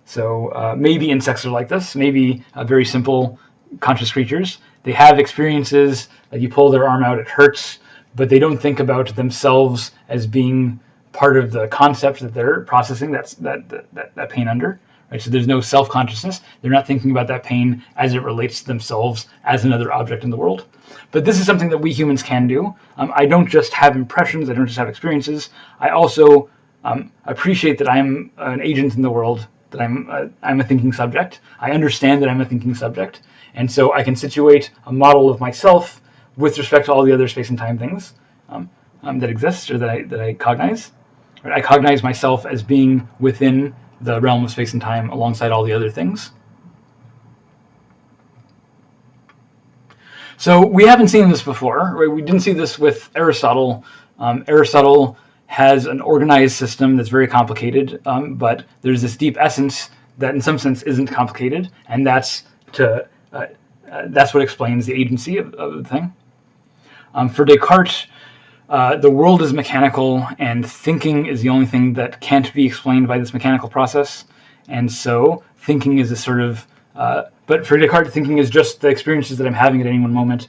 So maybe insects are like this, maybe very simple conscious creatures. They have experiences, like you pull their arm out, it hurts, but they don't think about themselves as being part of the concept that they're processing that pain under. Right? So there's no self-consciousness. They're not thinking about that pain as it relates to themselves as another object in the world. But this is something that we humans can do. I don't just have impressions, I don't just have experiences. I also appreciate that I'm an agent in the world, that I'm a thinking subject. I understand that I'm a thinking subject. And so I can situate a model of myself with respect to all the other space and time things that exist or that I cognize. Right? I cognize myself as being within the realm of space and time alongside all the other things. So we haven't seen this before. Right? We didn't see this with Aristotle. Aristotle has an organized system that's very complicated, but there's this deep essence that in some sense isn't complicated, and that's what explains the agency of the thing. For Descartes, the world is mechanical, and thinking is the only thing that can't be explained by this mechanical process. And so thinking is a sort of, but for Descartes, thinking is just the experiences that I'm having at any one moment.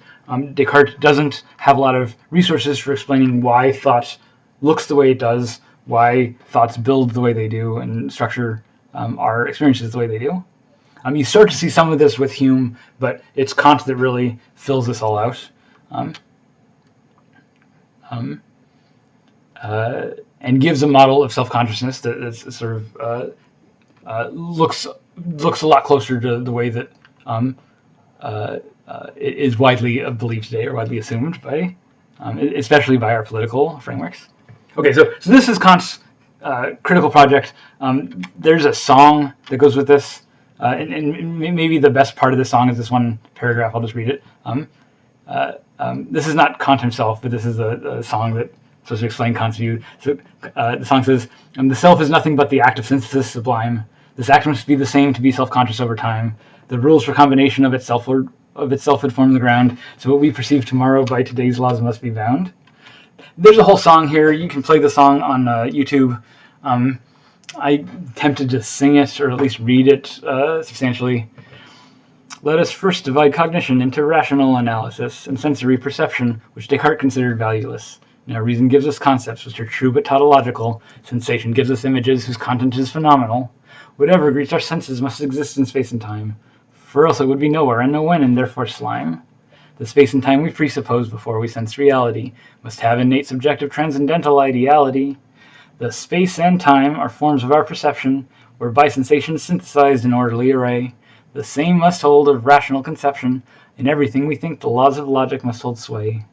Descartes doesn't have a lot of resources for explaining why thought looks the way it does, why thoughts build the way they do, and structure our experiences the way they do. You start to see some of this with Hume, but it's Kant that really fills this all out. And gives a model of self-consciousness that's sort of looks a lot closer to the way that it is widely believed today, or widely assumed by, especially by our political frameworks. Okay, so this is Kant's critical project. There's a song that goes with this, and maybe the best part of the song is this one paragraph. I'll just read it. This is not Kant himself, but this is a song that supposed to explain Kant's view. So the song says, "The self is nothing but the act of synthesis sublime. This act must be the same to be self-conscious over time. The rules for combination of itself would form the ground. So what we perceive tomorrow by today's laws must be bound." There's a whole song here. You can play the song on YouTube. I attempted to sing it, or at least read it substantially. "Let us first divide cognition into rational analysis and sensory perception, which Descartes considered valueless. Now reason gives us concepts which are true but tautological. Sensation gives us images whose content is phenomenal. Whatever greets our senses must exist in space and time, for else it would be nowhere and no when, and therefore slime. The space and time we presuppose before we sense reality must have innate subjective transcendental ideality. The space and time are forms of our perception, whereby sensation is synthesized in orderly array. The same must hold of rational conception. In everything we think the laws of logic must hold sway.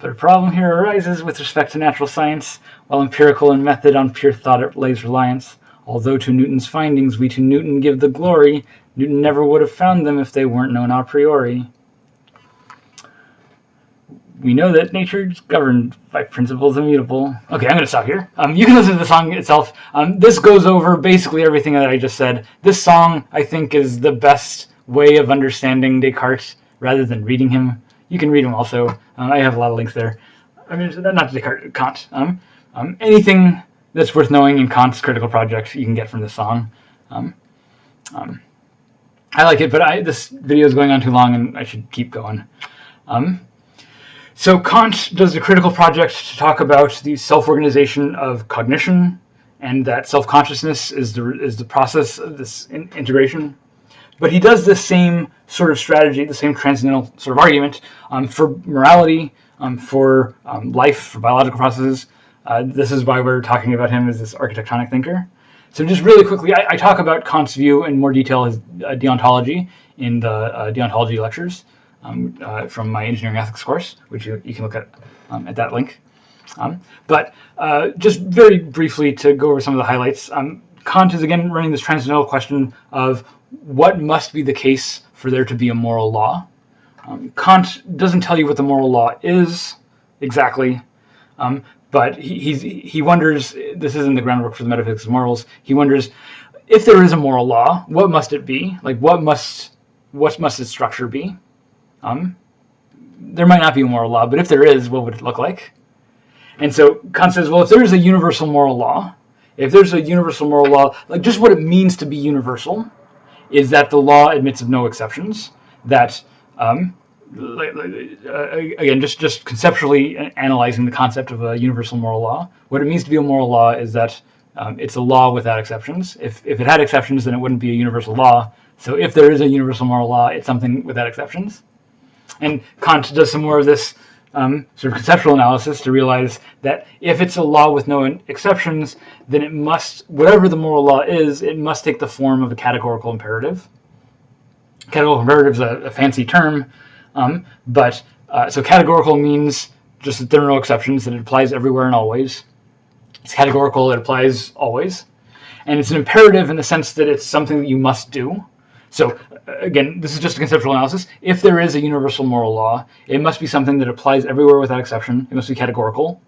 But a problem here arises with respect to natural science, while empirical and method on pure thought lays reliance. Although to Newton's findings we to Newton give the glory, Newton never would have found them if they weren't known a priori. We know that nature is governed by principles immutable." Okay, I'm going to stop here. You can listen to the song itself. This goes over basically everything that I just said. This song, I think, is the best way of understanding Descartes rather than reading him. You can read him also. I have a lot of links there. I mean, not Descartes, Kant. Anything that's worth knowing in Kant's critical project you can get from this song. I like it, but this video is going on too long and I should keep going. So Kant does a critical project to talk about the self-organization of cognition, and that self-consciousness is the process of this integration. But he does the same sort of strategy, the same transcendental sort of argument for morality, for life, for biological processes. This is why we're talking about him as this architectonic thinker. So just really quickly, I talk about Kant's view in more detail, his deontology, in the deontology lectures from my engineering ethics course, which you can look at that link. But just very briefly to go over some of the highlights, Kant is again running this transcendental question of what must be the case for there to be a moral law. Kant doesn't tell you what the moral law is exactly, but he wonders, this isn't the groundwork for the metaphysics of morals, he wonders, if there is a moral law, what must it be? Like, what must its structure be? There might not be a moral law, but if there is, what would it look like? And so Kant says, well, if there is a universal moral law, like just what it means to be universal is that the law admits of no exceptions, that again, just conceptually analyzing the concept of a universal moral law, what it means to be a moral law is that it's a law without exceptions. If it had exceptions, then it wouldn't be a universal law. So if there is a universal moral law, it's something without exceptions. And Kant does some more of this sort of conceptual analysis to realize that if it's a law with no exceptions, then it must, whatever the moral law is, it must take the form of a categorical imperative. Categorical imperative is a fancy term, but so categorical means just that there are no exceptions, that it applies everywhere and always. It's categorical, it applies always. And it's an imperative in the sense that it's something that you must do. So again, this is just a conceptual analysis. If there is a universal moral law, it must be something that applies everywhere without exception. It must be categorical.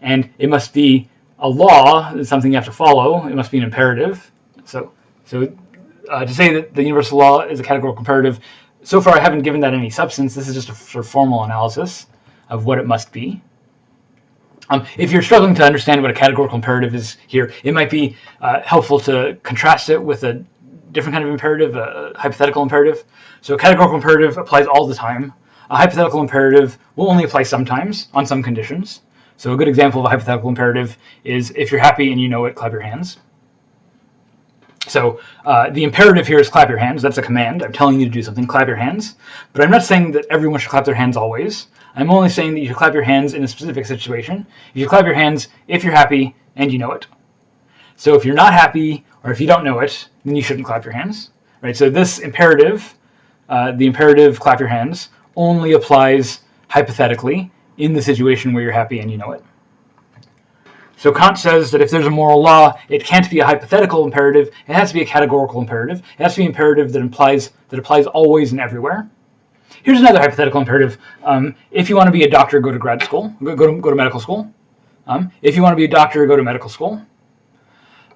And it must be a law, it's something you have to follow. It must be an imperative. So to say that the universal law is a categorical imperative, so far I haven't given that any substance. This is just a sort of formal analysis of what it must be. If you're struggling to understand what a categorical imperative is here, it might be helpful to contrast it with a different kind of imperative, a hypothetical imperative. So a categorical imperative applies all the time. A hypothetical imperative will only apply sometimes on some conditions. So a good example of a hypothetical imperative is if you're happy and you know it, clap your hands. So the imperative here is clap your hands. That's a command. I'm telling you to do something, clap your hands. But I'm not saying that everyone should clap their hands always. I'm only saying that you should clap your hands in a specific situation. You should clap your hands if you're happy and you know it. So if you're not happy or if you don't know it, then you shouldn't clap your hands, right? So this imperative, the imperative clap your hands, only applies hypothetically in the situation where you're happy and you know it. So Kant says that if there's a moral law, it can't be a hypothetical imperative. It has to be a categorical imperative. It has to be an imperative that applies always and everywhere. Here's another hypothetical imperative. If you want to be a doctor, go to grad school. Go to medical school. If you want to be a doctor, go to medical school.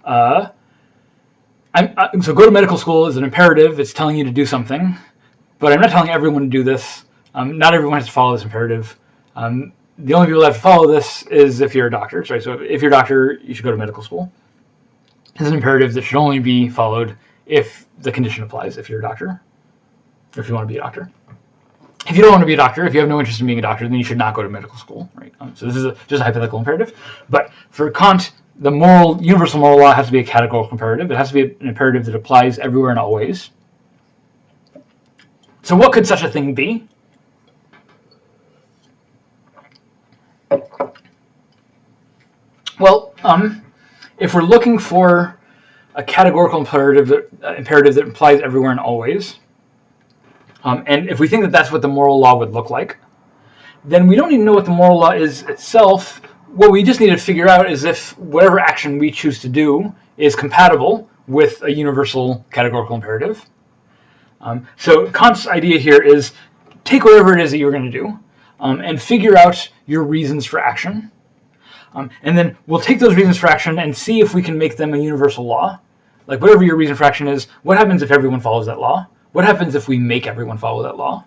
So go to medical school is an imperative. It's telling you to do something, but I'm not telling everyone to do this. Not everyone has to follow this imperative. The only people that have to follow this is if you're a doctor. Right? So if you're a doctor, you should go to medical school. It's an imperative that should only be followed if the condition applies, if you're a doctor, or if you want to be a doctor. If you don't want to be a doctor, if you have no interest in being a doctor, then you should not go to medical school. Right? So this is just a hypothetical imperative. But for Kant, the universal moral law has to be a categorical imperative. It has to be an imperative that applies everywhere and always. So what could such a thing be? Well, if we're looking for a categorical imperative that applies everywhere and always, and if we think that that's what the moral law would look like, then we don't even know what the moral law is itself. What we just need to figure out is if whatever action we choose to do is compatible with a universal categorical imperative. So Kant's idea here is take whatever it is that you're going to do and figure out your reasons for action. And then we'll take those reasons for action and see if we can make them a universal law. Like whatever your reason for action is, what happens if everyone follows that law? What happens if we make everyone follow that law?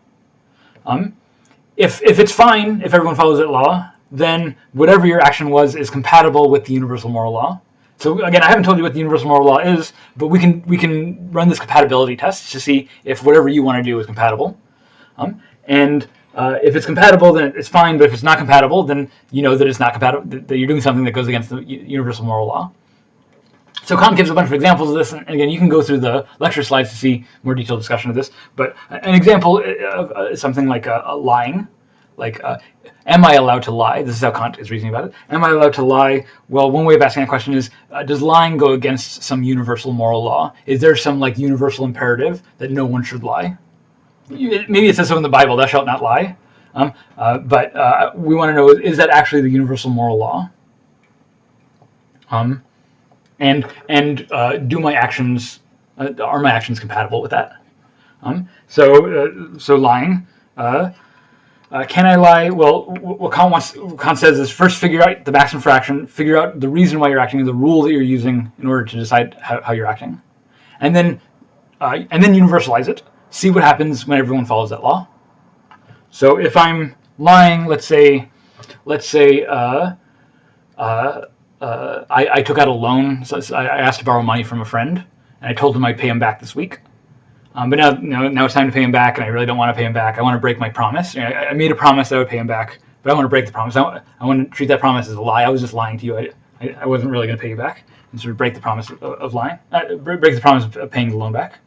If it's fine, if everyone follows that law, then whatever your action was is compatible with the universal moral law. So again, I haven't told you what the universal moral law is, but we can run this compatibility test to see if whatever you want to do is compatible. If it's compatible, then it's fine. But if it's not compatible, then you know that it's not compatible. That you're doing something that goes against the universal moral law. So Kant gives a bunch of examples of this, and again, you can go through the lecture slides to see more detailed discussion of this. But an example is something like lying. Like, am I allowed to lie? This is how Kant is reasoning about it. Am I allowed to lie? Well, one way of asking that question is, does lying go against some universal moral law? Is there some like universal imperative that no one should lie? Maybe it says so in the Bible, thou shalt not lie. But we want to know, is that actually the universal moral law? And do my actions, are my actions compatible with that? So lying. Can I lie? Well, what Kant says is first figure out the maximum for action, figure out the reason why you're acting, the rule that you're using in order to decide how you're acting, and then universalize it. See what happens when everyone follows that law. So if I'm lying, let's say I took out a loan. So I asked to borrow money from a friend, and I told him I'd pay him back this week. But now it's time to pay him back, and I really don't want to pay him back. I want to break my promise. I made a promise that I would pay him back, but I want to break the promise. I want to treat that promise as a lie. I was just lying to you. I wasn't really going to pay you back, and sort of break the promise of lying. Break the promise of paying the loan back.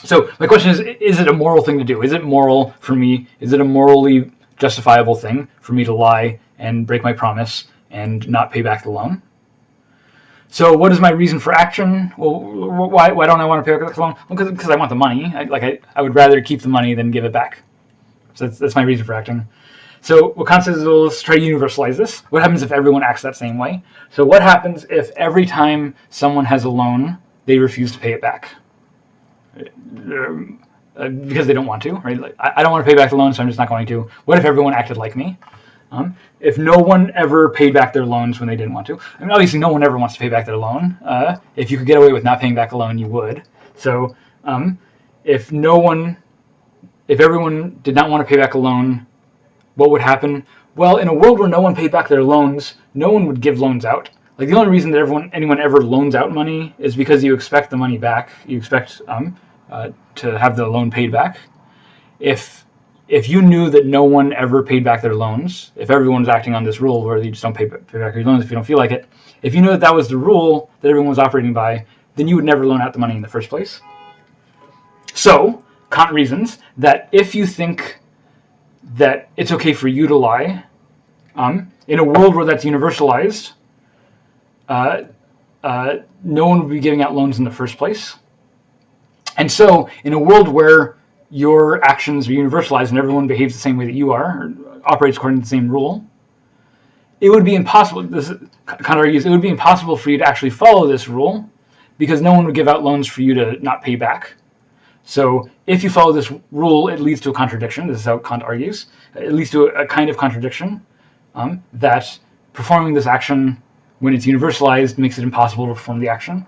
So my question is it a moral thing to do? Is it moral for me? Is it a morally justifiable thing for me to lie and break my promise and not pay back the loan? So what is my reason for action? Well, why don't I want to pay back the loan? Well, because I want the money. I would rather keep the money than give it back. So that's my reason for acting. So what Kant says is, well, let's try to universalize this. What happens if everyone acts that same way? So what happens if every time someone has a loan, they refuse to pay it back? Because they don't want to, right? Like, I don't want to pay back the loan, so I'm just not going to. What if everyone acted like me? If no one ever paid back their loans when they didn't want to. I mean, obviously, no one ever wants to pay back their loan. If you could get away with not paying back a loan, you would. So if everyone did not want to pay back a loan, what would happen? Well, in a world where no one paid back their loans, no one would give loans out. Like, the only reason that anyone ever loans out money is because you expect the money back. You expect to have the loan paid back. If you knew that no one ever paid back their loans, if everyone's acting on this rule where you just don't pay back your loans if you don't feel like it, if you knew that was the rule that everyone was operating by, then you would never loan out the money in the first place. So Kant reasons that if you think that it's okay for you to lie, in a world where that's universalized, no one would be giving out loans in the first place. And so in a world where your actions are universalized and everyone behaves the same way that you are, or operates according to the same rule, it would be impossible, Kant argues, it would be impossible for you to actually follow this rule because no one would give out loans for you to not pay back. So if you follow this rule, it leads to a contradiction. This is how Kant argues. It leads to a kind of contradiction that performing this action when it's universalized makes it impossible to perform the action.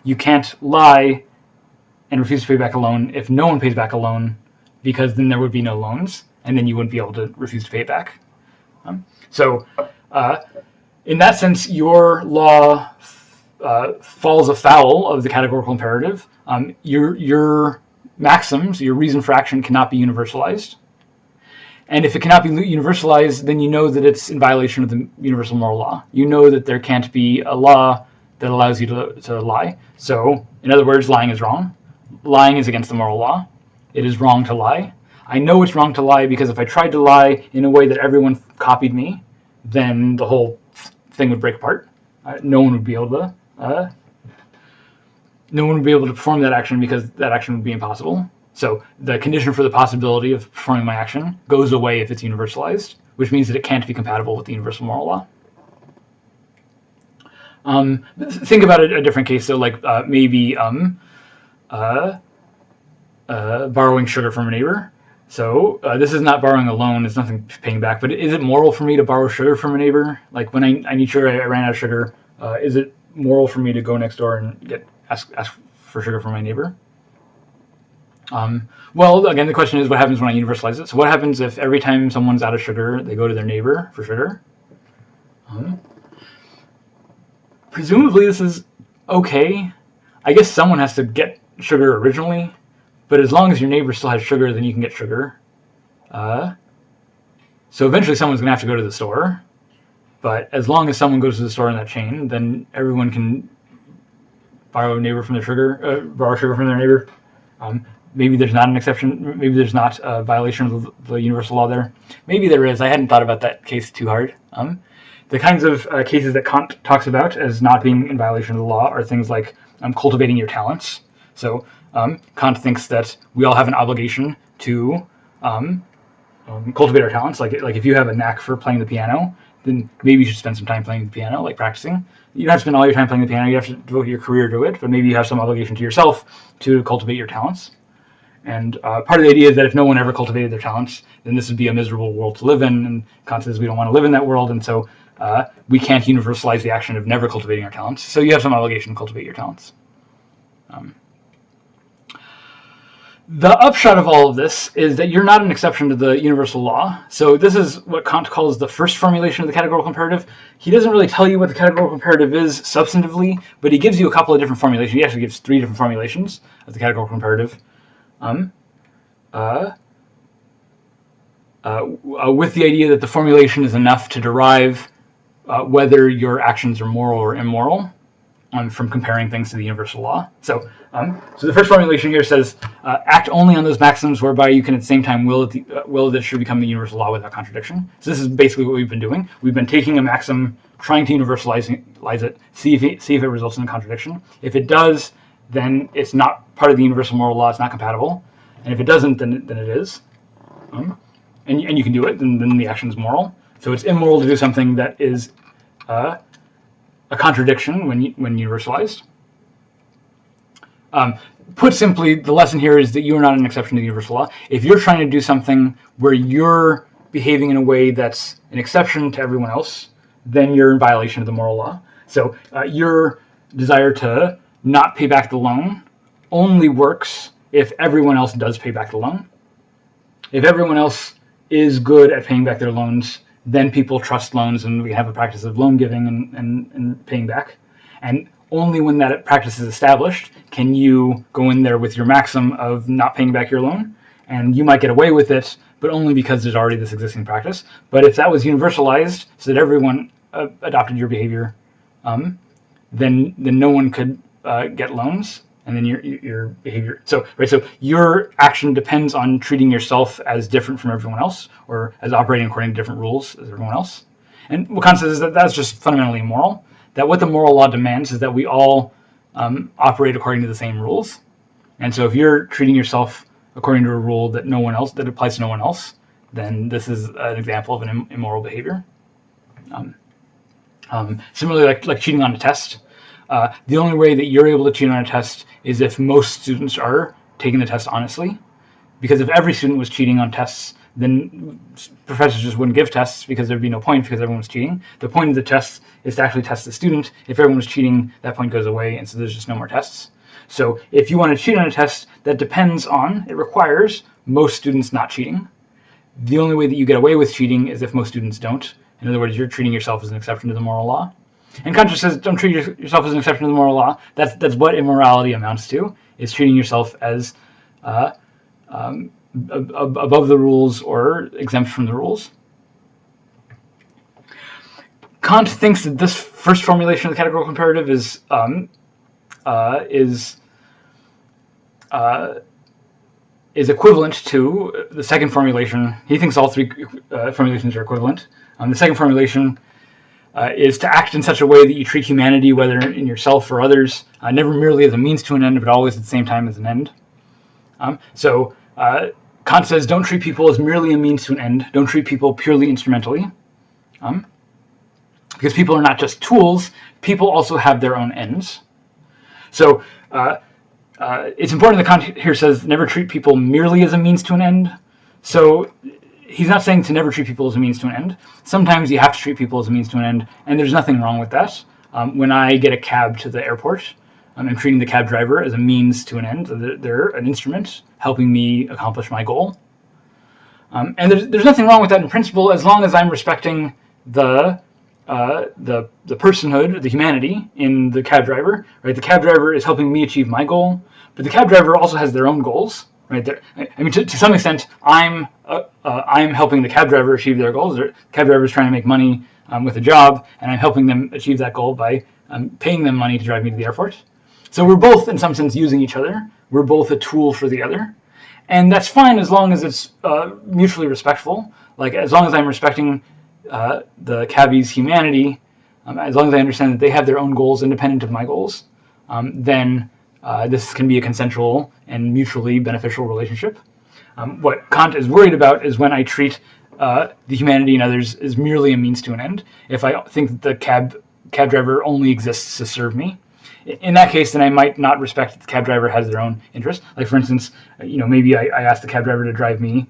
You can't lie and refuse to pay back a loan if no one pays back a loan, because then there would be no loans, and then you wouldn't be able to refuse to pay it back. So in that sense, your law falls afoul of the categorical imperative. Your maxims, your reason for action, cannot be universalized. And if it cannot be universalized, then you know that it's in violation of the universal moral law. You know that there can't be a law that allows you to lie. So, in other words, lying is wrong. Lying is against the moral law. It is wrong to lie. I know it's wrong to lie because if I tried to lie in a way that everyone copied me, then the whole thing would break apart. No one would be able to perform that action because that action would be impossible. So the condition for the possibility of performing my action goes away if it's universalized, which means that it can't be compatible with the universal moral law. Think about a different case. So, like maybe borrowing sugar from a neighbor. So this is not borrowing a loan; it's nothing paying back. But is it moral for me to borrow sugar from a neighbor? Like when I need sugar, I ran out of sugar. Is it moral for me to go next door and ask for sugar from my neighbor? Well, again, the question is, what happens when I universalize it? So what happens if every time someone's out of sugar, they go to their neighbor for sugar? Presumably, this is okay. I guess someone has to get sugar originally, but as long as your neighbor still has sugar, then you can get sugar. So eventually someone's going to have to go to the store, but as long as someone goes to the store in that chain, then everyone can borrow sugar from their neighbor. Maybe there's not an exception. Maybe there's not a violation of the universal law there. Maybe there is. I hadn't thought about that case too hard. The kinds of cases that Kant talks about as not being in violation of the law are things like cultivating your talents. So Kant thinks that we all have an obligation to cultivate our talents. Like if you have a knack for playing the piano, then maybe you should spend some time playing the piano, like practicing. You don't have to spend all your time playing the piano. You have to devote your career to it, but maybe you have some obligation to yourself to cultivate your talents. And part of the idea is that if no one ever cultivated their talents, then this would be a miserable world to live in. And Kant says we don't want to live in that world, and so we can't universalize the action of never cultivating our talents. So you have some obligation to cultivate your talents. The upshot of all of this is that you're not an exception to the universal law. So this is what Kant calls the first formulation of the categorical imperative. He doesn't really tell you what the categorical imperative is substantively, but he gives you a couple of different formulations. He actually gives 3 different formulations of the categorical imperative. With the idea that the formulation is enough to derive whether your actions are moral or immoral from comparing things to the universal law. So the first formulation here says, act only on those maxims whereby you can at the same time will that it should become the universal law without contradiction. So this is basically what we've been doing. We've been taking a maxim, trying to universalize it, see if it results in a contradiction. If it does, then it's not part of the universal moral law, it's not compatible. And if it doesn't, then it is. And you can do it, then the action is moral. So it's immoral to do something that is a contradiction when universalized. Put simply, the lesson here is that you are not an exception to the universal law. If you're trying to do something where you're behaving in a way that's an exception to everyone else, then you're in violation of the moral law. So your desire to not pay back the loan only works if everyone else does pay back the loan. If everyone else is good at paying back their loans, then people trust loans, and we have a practice of loan giving and paying back. And only when that practice is established can you go in there with your maxim of not paying back your loan, and you might get away with it, but only because there's already this existing practice. But if that was universalized so that everyone adopted your behavior, then no one could get loans, and then your behavior. So your action depends on treating yourself as different from everyone else, or as operating according to different rules as everyone else. And what Kant says is that that's just fundamentally immoral. That what the moral law demands is that we all operate according to the same rules. And so if you're treating yourself according to a rule that applies to no one else, then this is an example of an immoral behavior. Similarly, like cheating on a test. The only way that you're able to cheat on a test is if most students are taking the test honestly. Because if every student was cheating on tests, then professors just wouldn't give tests because there'd be no point because everyone was cheating. The point of the test is to actually test the student. If everyone was cheating, that point goes away, and so there's just no more tests. So if you want to cheat on a test, it requires most students not cheating. The only way that you get away with cheating is if most students don't. In other words, you're treating yourself as an exception to the moral law. And Kant says, don't treat yourself as an exception to the moral law. That's what immorality amounts to, is treating yourself as above the rules or exempt from the rules. Kant thinks that this first formulation of the categorical imperative is equivalent to the second formulation. He thinks all 3 formulations are equivalent. The second formulation is to act in such a way that you treat humanity, whether in yourself or others, never merely as a means to an end, but always at the same time as an end. So Kant says, don't treat people as merely a means to an end. Don't treat people purely instrumentally. Because people are not just tools, people also have their own ends. So it's important that Kant here says, never treat people merely as a means to an end. So he's not saying to never treat people as a means to an end. Sometimes you have to treat people as a means to an end, and there's nothing wrong with that. When I get a cab to the airport, I'm treating the cab driver as a means to an end. They're an instrument helping me accomplish my goal. And there's nothing wrong with that in principle, as long as I'm respecting the personhood, the humanity in the cab driver. Right? The cab driver is helping me achieve my goal, but the cab driver also has their own goals. Right? I mean, to some extent, I'm helping the cab driver achieve their goals. The cab driver is trying to make money with a job, and I'm helping them achieve that goal by paying them money to drive me to the airport. So we're both, in some sense, using each other. We're both a tool for the other. And that's fine as long as it's mutually respectful. Like, as long as I'm respecting the cabbie's humanity, as long as I understand that they have their own goals independent of my goals, then this can be a consensual and mutually beneficial relationship. What Kant is worried about is when I treat the humanity in others as merely a means to an end. If I think that the cab driver only exists to serve me, in that case, then I might not respect that the cab driver has their own interest. Like, for instance, maybe I ask the cab driver to drive me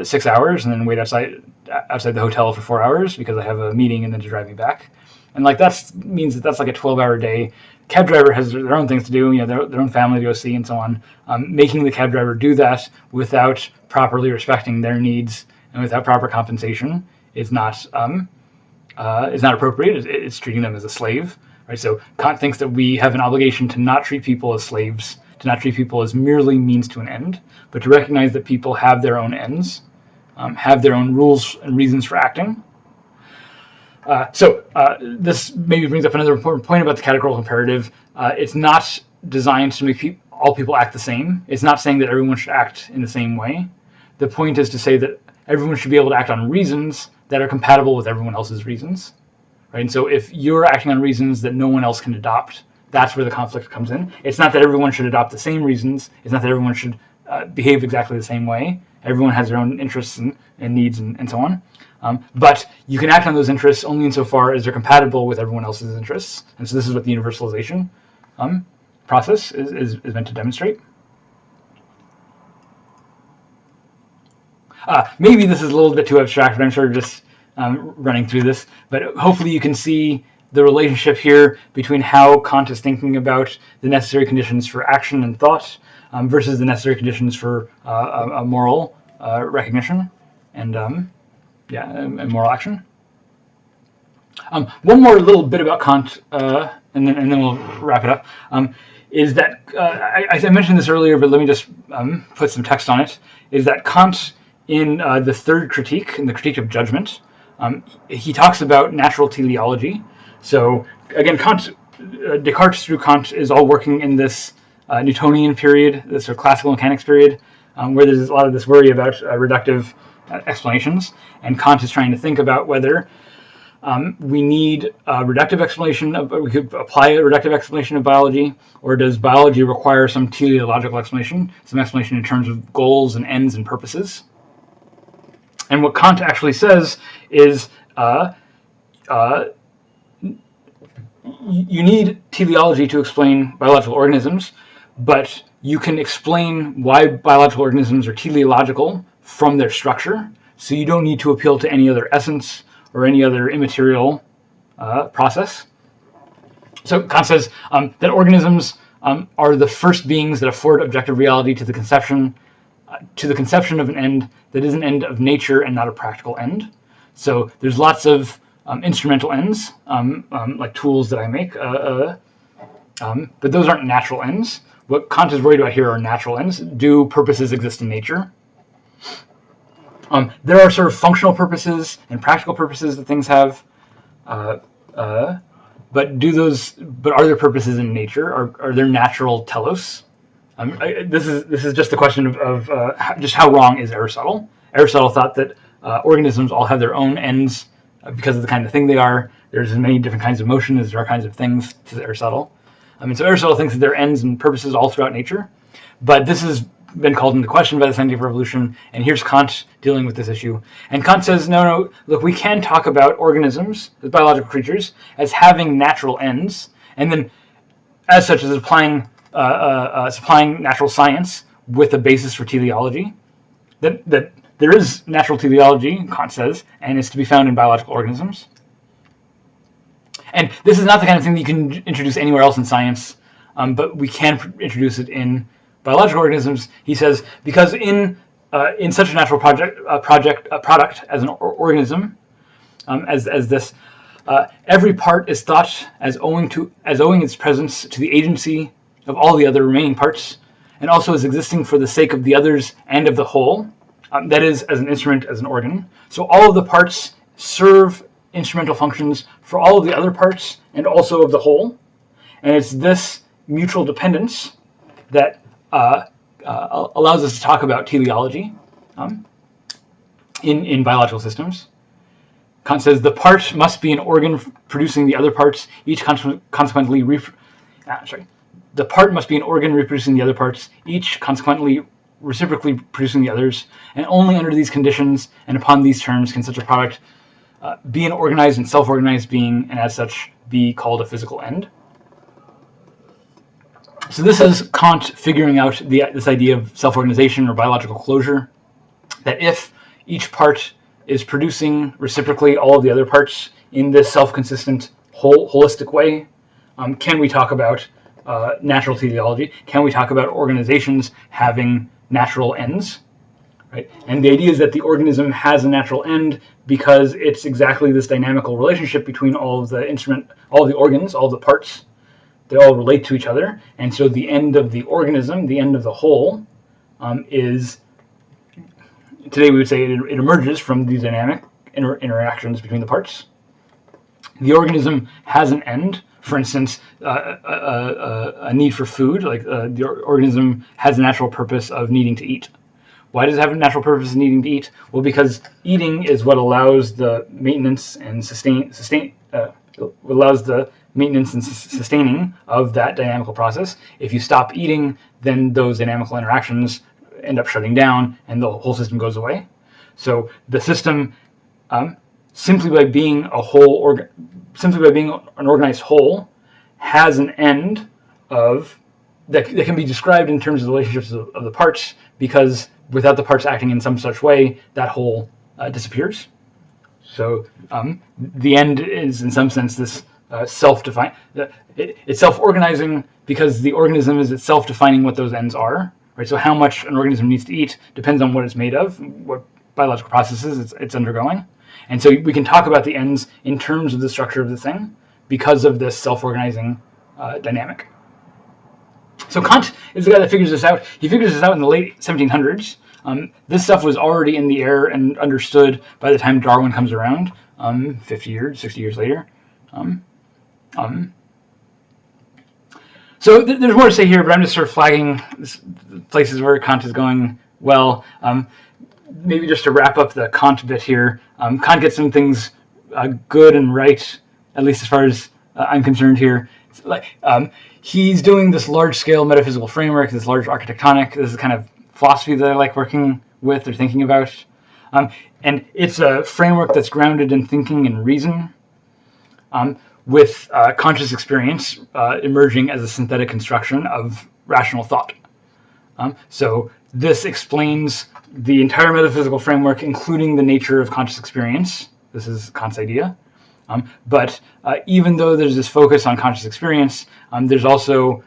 6 hours and then wait outside the hotel for 4 hours because I have a meeting, and then to drive me back. And like, that means that that's like a 12-hour day. Cab driver has their own things to do, their own family to go see and so on. Making the cab driver do that without properly respecting their needs and without proper compensation is not appropriate. It's treating them as a slave. Right, so Kant thinks that we have an obligation to not treat people as slaves, to not treat people as merely means to an end, but to recognize that people have their own ends, have their own rules and reasons for acting. So this maybe brings up another important point about the categorical imperative. It's not designed to make all people act the same. It's not saying that everyone should act in the same way. The point is to say that everyone should be able to act on reasons that are compatible with everyone else's reasons. Right? And so if you're acting on reasons that no one else can adopt, that's where the conflict comes in. It's not that everyone should adopt the same reasons. It's not that everyone should behave exactly the same way. Everyone has their own interests and needs and so on. But you can act on those interests only insofar as they're compatible with everyone else's interests. And so this is what the universalization process is meant to demonstrate. Maybe this is a little bit too abstract, but I'm sort of just running through this. But hopefully you can see the relationship here between how Kant is thinking about the necessary conditions for action and thought versus the necessary conditions for a moral recognition and moral action. One more little bit about Kant, and then we'll wrap it up. Is that I mentioned this earlier, but let me just put some text on it. Is that Kant, in the third critique, in the critique of judgment, he talks about natural teleology. So again, Descartes through Kant is all working in this Newtonian period, this sort of classical mechanics period, where there's a lot of this worry about reductive explanations, and Kant is trying to think about whether we need a reductive explanation we could apply a reductive explanation of biology, or does biology require some teleological explanation, some explanation in terms of goals and ends and purposes. And what Kant actually says is you need teleology to explain biological organisms, but you can explain why biological organisms are teleological from their structure, so you don't need to appeal to any other essence or any other immaterial process. So Kant says that organisms are the first beings that afford objective reality to the conception of an end that is an end of nature and not a practical end. So there's lots of instrumental ends, like tools that I make, but those aren't natural ends. What Kant is worried about here are natural ends. Do purposes exist in nature? There are sort of functional purposes and practical purposes that things have, but are there purposes in nature? Are there natural telos? This is just the question of just how wrong is Aristotle. Aristotle thought that organisms all have their own ends because of the kind of thing they are. There's as many different kinds of motion as there are kinds of things to Aristotle. So Aristotle thinks that there are ends and purposes all throughout nature, but this has been called into question by the scientific revolution, and here's Kant dealing with this issue. And Kant says, no, look, we can talk about organisms, as biological creatures, as having natural ends, and then as such as supplying natural science with a basis for teleology. That there is natural teleology, Kant says, and it's to be found in biological organisms. And this is not the kind of thing that you can introduce anywhere else in science, but we can introduce it in biological organisms. He says because in such a natural product as an organism, as this, every part is thought as owing its presence to the agency of all the other remaining parts, and also as existing for the sake of the others and of the whole. That is, as an instrument, as an organ. So all of the parts serve instrumental functions for all of the other parts and also of the whole. And it's this mutual dependence that allows us to talk about teleology in biological systems. Kant says the part must be an organ producing the other parts, each consequently the part must be an organ reproducing the other parts, each consequently reciprocally producing the others, and only under these conditions and upon these terms can such a product be an organized and self-organized being, and as such be called a physical end. So this is Kant figuring out this idea of self-organization or biological closure, that if each part is producing reciprocally all of the other parts in this self-consistent, holistic way, can we talk about natural teleology? Can we talk about organizations having natural ends? Right? And the idea is that the organism has a natural end because it's exactly this dynamical relationship between all of the organs, all of the parts. They all relate to each other, and so the end of the organism, the end of the whole, is, today we would say it emerges from these dynamic interactions between the parts. The organism has an end. For instance, a need for food, like the organism has a natural purpose of needing to eat. Why does it have a natural purpose of needing to eat? Well, because eating is what allows the maintenance and sustaining of that dynamical process. If you stop eating, then those dynamical interactions end up shutting down, and the whole system goes away. So the system, simply by being an organized whole, has an end that can be described in terms of the relationships of the parts, because without the parts acting in some such way, that whole disappears. So the end is, in some sense, this self-defined. It's self-organizing because the organism is itself defining what those ends are. Right. So how much an organism needs to eat depends on what it's made of, what biological processes it's undergoing. And so we can talk about the ends in terms of the structure of the thing because of this self-organizing dynamic. So Kant is the guy that figures this out. He figures this out in the late 1700s. This stuff was already in the air and understood by the time Darwin comes around, 50 years, 60 years later. So there's more to say here, but I'm just sort of flagging places where Kant is going well. Maybe just to wrap up the Kant bit here, Kant gets some things good and right, at least as far as I'm concerned here. He's doing this large-scale metaphysical framework, this large architectonic. This is the kind of philosophy that I like working with or thinking about. And it's a framework that's grounded in thinking and reason, with conscious experience emerging as a synthetic construction of rational thought. So this explains the entire metaphysical framework, including the nature of conscious experience. This is Kant's idea. But even though there's this focus on conscious experience, there's also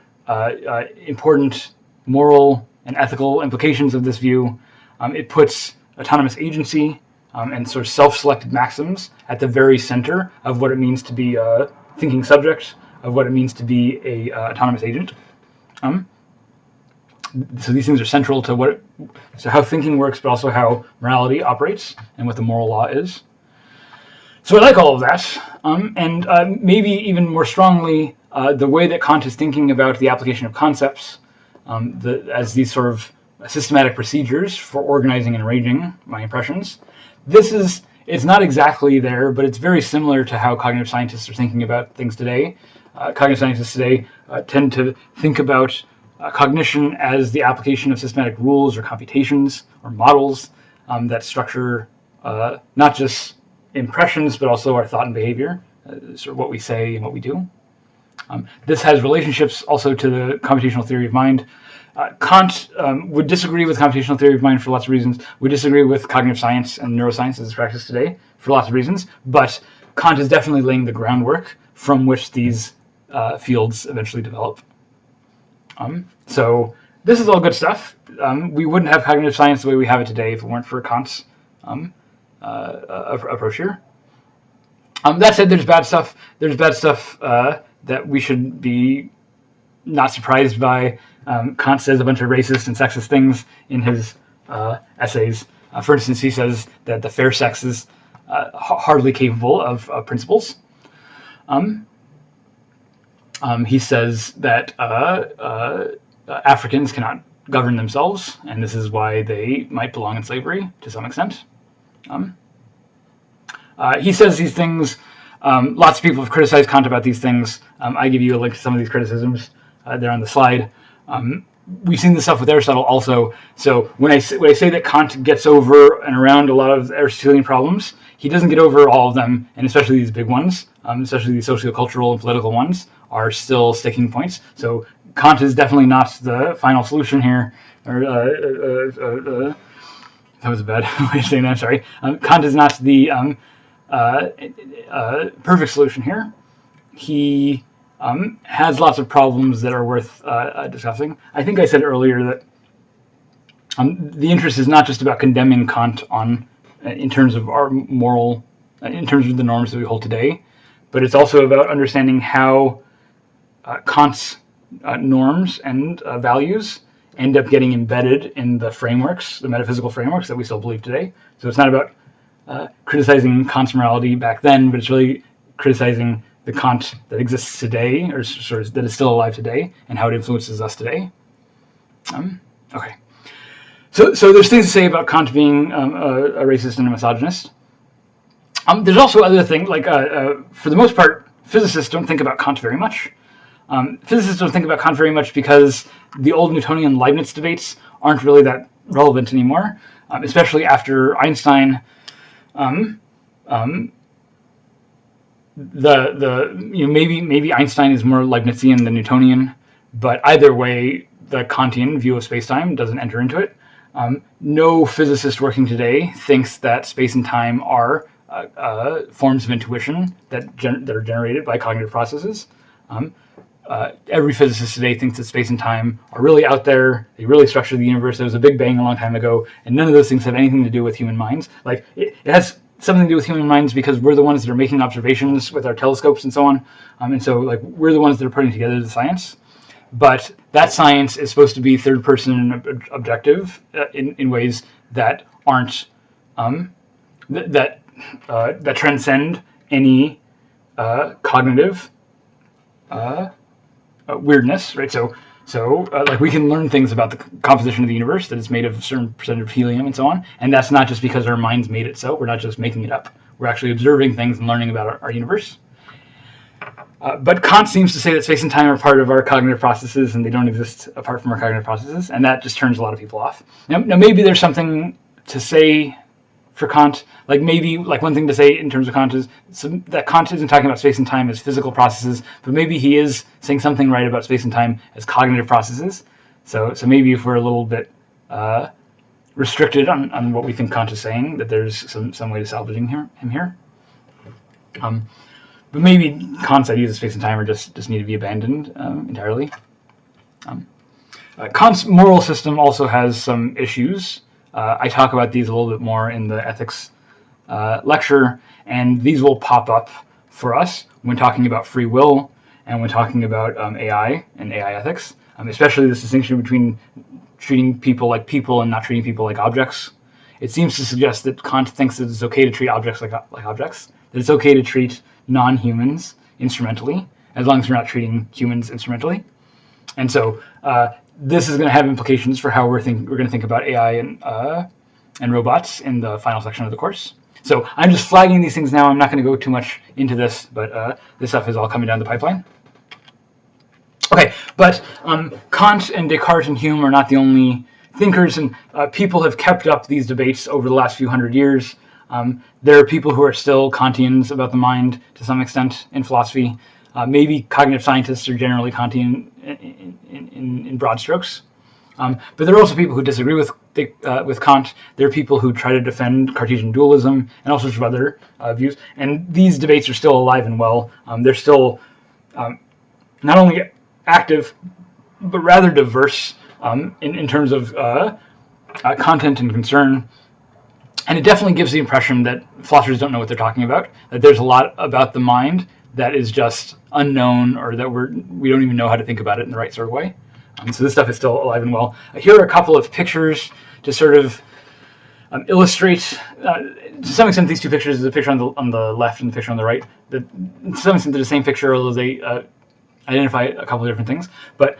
important moral and ethical implications of this view. It puts autonomous agency and sort of self-selected maxims at the very center of what it means to be a thinking subject, of what it means to be a autonomous agent. So these things are central to how thinking works, but also how morality operates and what the moral law is. So I like all of that, and maybe even more strongly, the way that Kant is thinking about the application of concepts as these sort of systematic procedures for organizing and arranging my impressions. It's not exactly there, but it's very similar to how cognitive scientists are thinking about things today. Cognitive scientists today tend to think about cognition as the application of systematic rules or computations or models that structure not just impressions, but also our thought and behavior, sort of what we say and what we do. This has relationships also to the computational theory of mind. Kant would disagree with computational theory of mind for lots of reasons. We disagree with cognitive science and neuroscience as practiced today for lots of reasons, but Kant is definitely laying the groundwork from which these fields eventually develop. So this is all good stuff. We wouldn't have cognitive science the way we have it today if it weren't for Kant's approach here. That said, there's bad stuff. There's bad stuff that we should be not surprised by. Kant says a bunch of racist and sexist things in his essays. For instance, he says that the fair sex is hardly capable of principles. He says that Africans cannot govern themselves, and this is why they might belong in slavery to some extent. He says these things. Lots of people have criticized Kant about these things. I give you a link to some of these criticisms. They're on the slide. We've seen this stuff with Aristotle also. So when I say that Kant gets over and around a lot of Aristotelian problems, he doesn't get over all of them, and especially these big ones, especially these sociocultural and political ones, are still sticking points. So Kant is definitely not the final solution here. That was a bad way of saying that, sorry. Kant is not the perfect solution here. He has lots of problems that are worth discussing. I think I said earlier that the interest is not just about condemning Kant in terms of our moral, in terms of the norms that we hold today, but it's also about understanding how Kant's norms and values end up getting embedded in the frameworks, the metaphysical frameworks that we still believe today. So it's not about criticizing Kant's morality back then, but it's really criticizing the Kant that exists today, or sort of that is still alive today, and how it influences us today. Okay. So there's things to say about Kant being a racist and a misogynist. There's also other things, like for the most part, physicists don't think about Kant very much. Physicists don't think about Kant very much because the old Newtonian Leibniz debates aren't really that relevant anymore, especially after Einstein. Maybe Einstein is more Leibnizian than Newtonian, but either way, the Kantian view of space-time doesn't enter into it. No physicist working today thinks that space and time are forms of intuition that are generated by cognitive processes. Every physicist today thinks that space and time are really out there. They really structure the universe. There was a Big Bang a long time ago, and none of those things have anything to do with human minds. Like it has something to do with human minds because we're the ones that are making observations with our telescopes and so on. And so like we're the ones that are putting together the science. But that science is supposed to be third person and objective in ways that aren't that transcend any cognitive weirdness, right? So like we can learn things about the composition of the universe, that it's made of a certain percentage of helium and so on, and that's not just because our minds made it so. We're not just making it up. We're actually observing things and learning about our universe. But Kant seems to say that space and time are part of our cognitive processes and they don't exist apart from our cognitive processes, and that just turns a lot of people off. Now maybe there's something to say for Kant, like maybe like one thing to say in terms of Kant is that Kant isn't talking about space and time as physical processes, but maybe he is saying something right about space and time as cognitive processes. So maybe if we're a little bit restricted on what we think Kant is saying, that there's some way to salvaging him here. But maybe Kant's ideas of space and time are just need to be abandoned entirely. Kant's moral system also has some issues. I talk about these a little bit more in the ethics lecture, and these will pop up for us when talking about free will and when talking about AI and AI ethics, especially this distinction between treating people like people and not treating people like objects. It seems to suggest that Kant thinks that it's okay to treat objects like objects, that it's okay to treat non-humans instrumentally, as long as we're not treating humans instrumentally. And so this is going to have implications for how we're going to think about AI and robots in the final section of the course. So I'm just flagging these things now. I'm not going to go too much into this, but this stuff is all coming down the pipeline. Okay, but Kant and Descartes and Hume are not the only thinkers, and people have kept up these debates over the last few hundred years. There are people who are still Kantians about the mind to some extent in philosophy. Maybe cognitive scientists are generally Kantian in broad strokes. But there are also people who disagree with Kant. There are people who try to defend Cartesian dualism and all sorts of other views. And these debates are still alive and well. They're still not only active, but rather diverse in terms of content and concern. And it definitely gives the impression that philosophers don't know what they're talking about, that there's a lot about the mind that is just unknown, or that we don't even know how to think about it in the right sort of way. So this stuff is still alive and well. Here are a couple of pictures to sort of illustrate, to some extent, these two pictures, the picture on the left and the picture on the right, to some extent they're the same picture, although they identify a couple of different things. But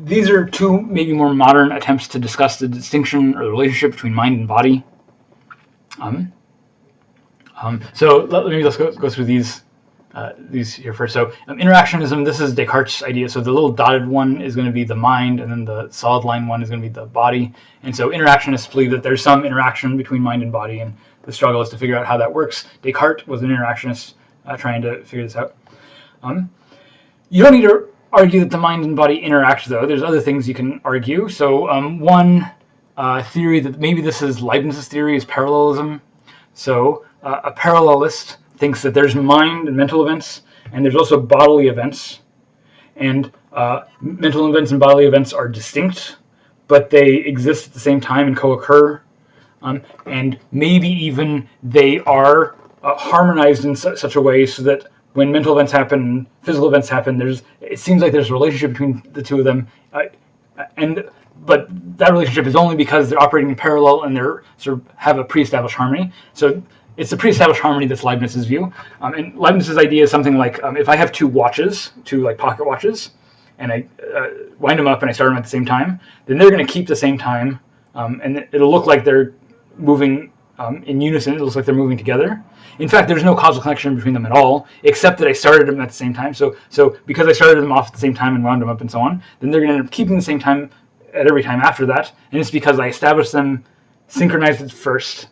these are two maybe more modern attempts to discuss the distinction or the relationship between mind and body. So let's go through these here first. So interactionism, this is Descartes' idea. So the little dotted one is going to be the mind, and then the solid line one is going to be the body. And so interactionists believe that there's some interaction between mind and body, and the struggle is to figure out how that works. Descartes was an interactionist trying to figure this out. You don't need to argue that the mind and body interact, though. There's other things you can argue. So one theory that maybe this is Leibniz's theory is parallelism. So a parallelist thinks that there's mind and mental events, and there's also bodily events. And mental events and bodily events are distinct, but they exist at the same time and co-occur. And maybe even they are harmonized in such a way so that when mental events happen, physical events happen, it seems like there's a relationship between the two of them. But that relationship is only because they're operating in parallel and they're sort of have a pre-established harmony. So it's the pre-established harmony that's Leibniz's view. And Leibniz's idea is something like if I have two watches, two like pocket watches, and I wind them up and I start them at the same time, then they're going to keep the same time, and it'll look like they're moving in unison. It looks like they're moving together. In fact, there's no causal connection between them at all, except that I started them at the same time. So because I started them off at the same time and wound them up and so on, then they're going to end up keeping the same time at every time after that. And it's because I established them, synchronized it first,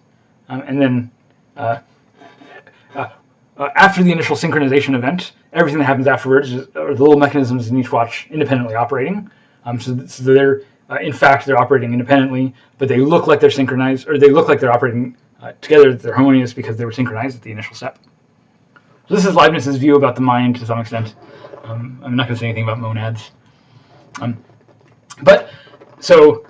and then after the initial synchronization event, everything that happens afterwards are the little mechanisms in each watch independently operating. So they're in fact they're operating independently, but they look like they're synchronized, or they look like they're operating together. They're harmonious because they were synchronized at the initial step. So this is Leibniz's view about the mind to some extent. I'm not going to say anything about monads. So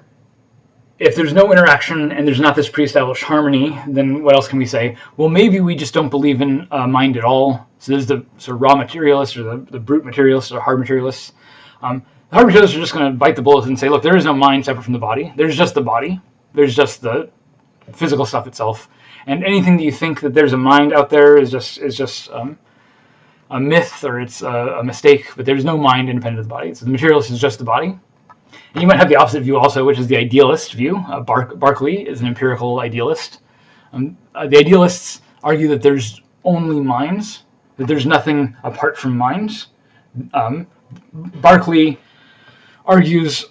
if there's no interaction and there's not this pre-established harmony, then what else can we say? Well, maybe we just don't believe in mind at all. So there's the sort of raw materialists, or the brute materialists, or hard materialists. The hard materialists are just going to bite the bullet and say, look, there is no mind separate from the body. There's just the body. There's just the physical stuff itself. And anything that you think that there's a mind out there is just a myth, or it's a mistake. But there's no mind independent of the body. So the materialist is just the body. And you might have the opposite view also, which is the idealist view. Berkeley is an empirical idealist. The idealists argue that there's only minds, that there's nothing apart from minds. Berkeley argues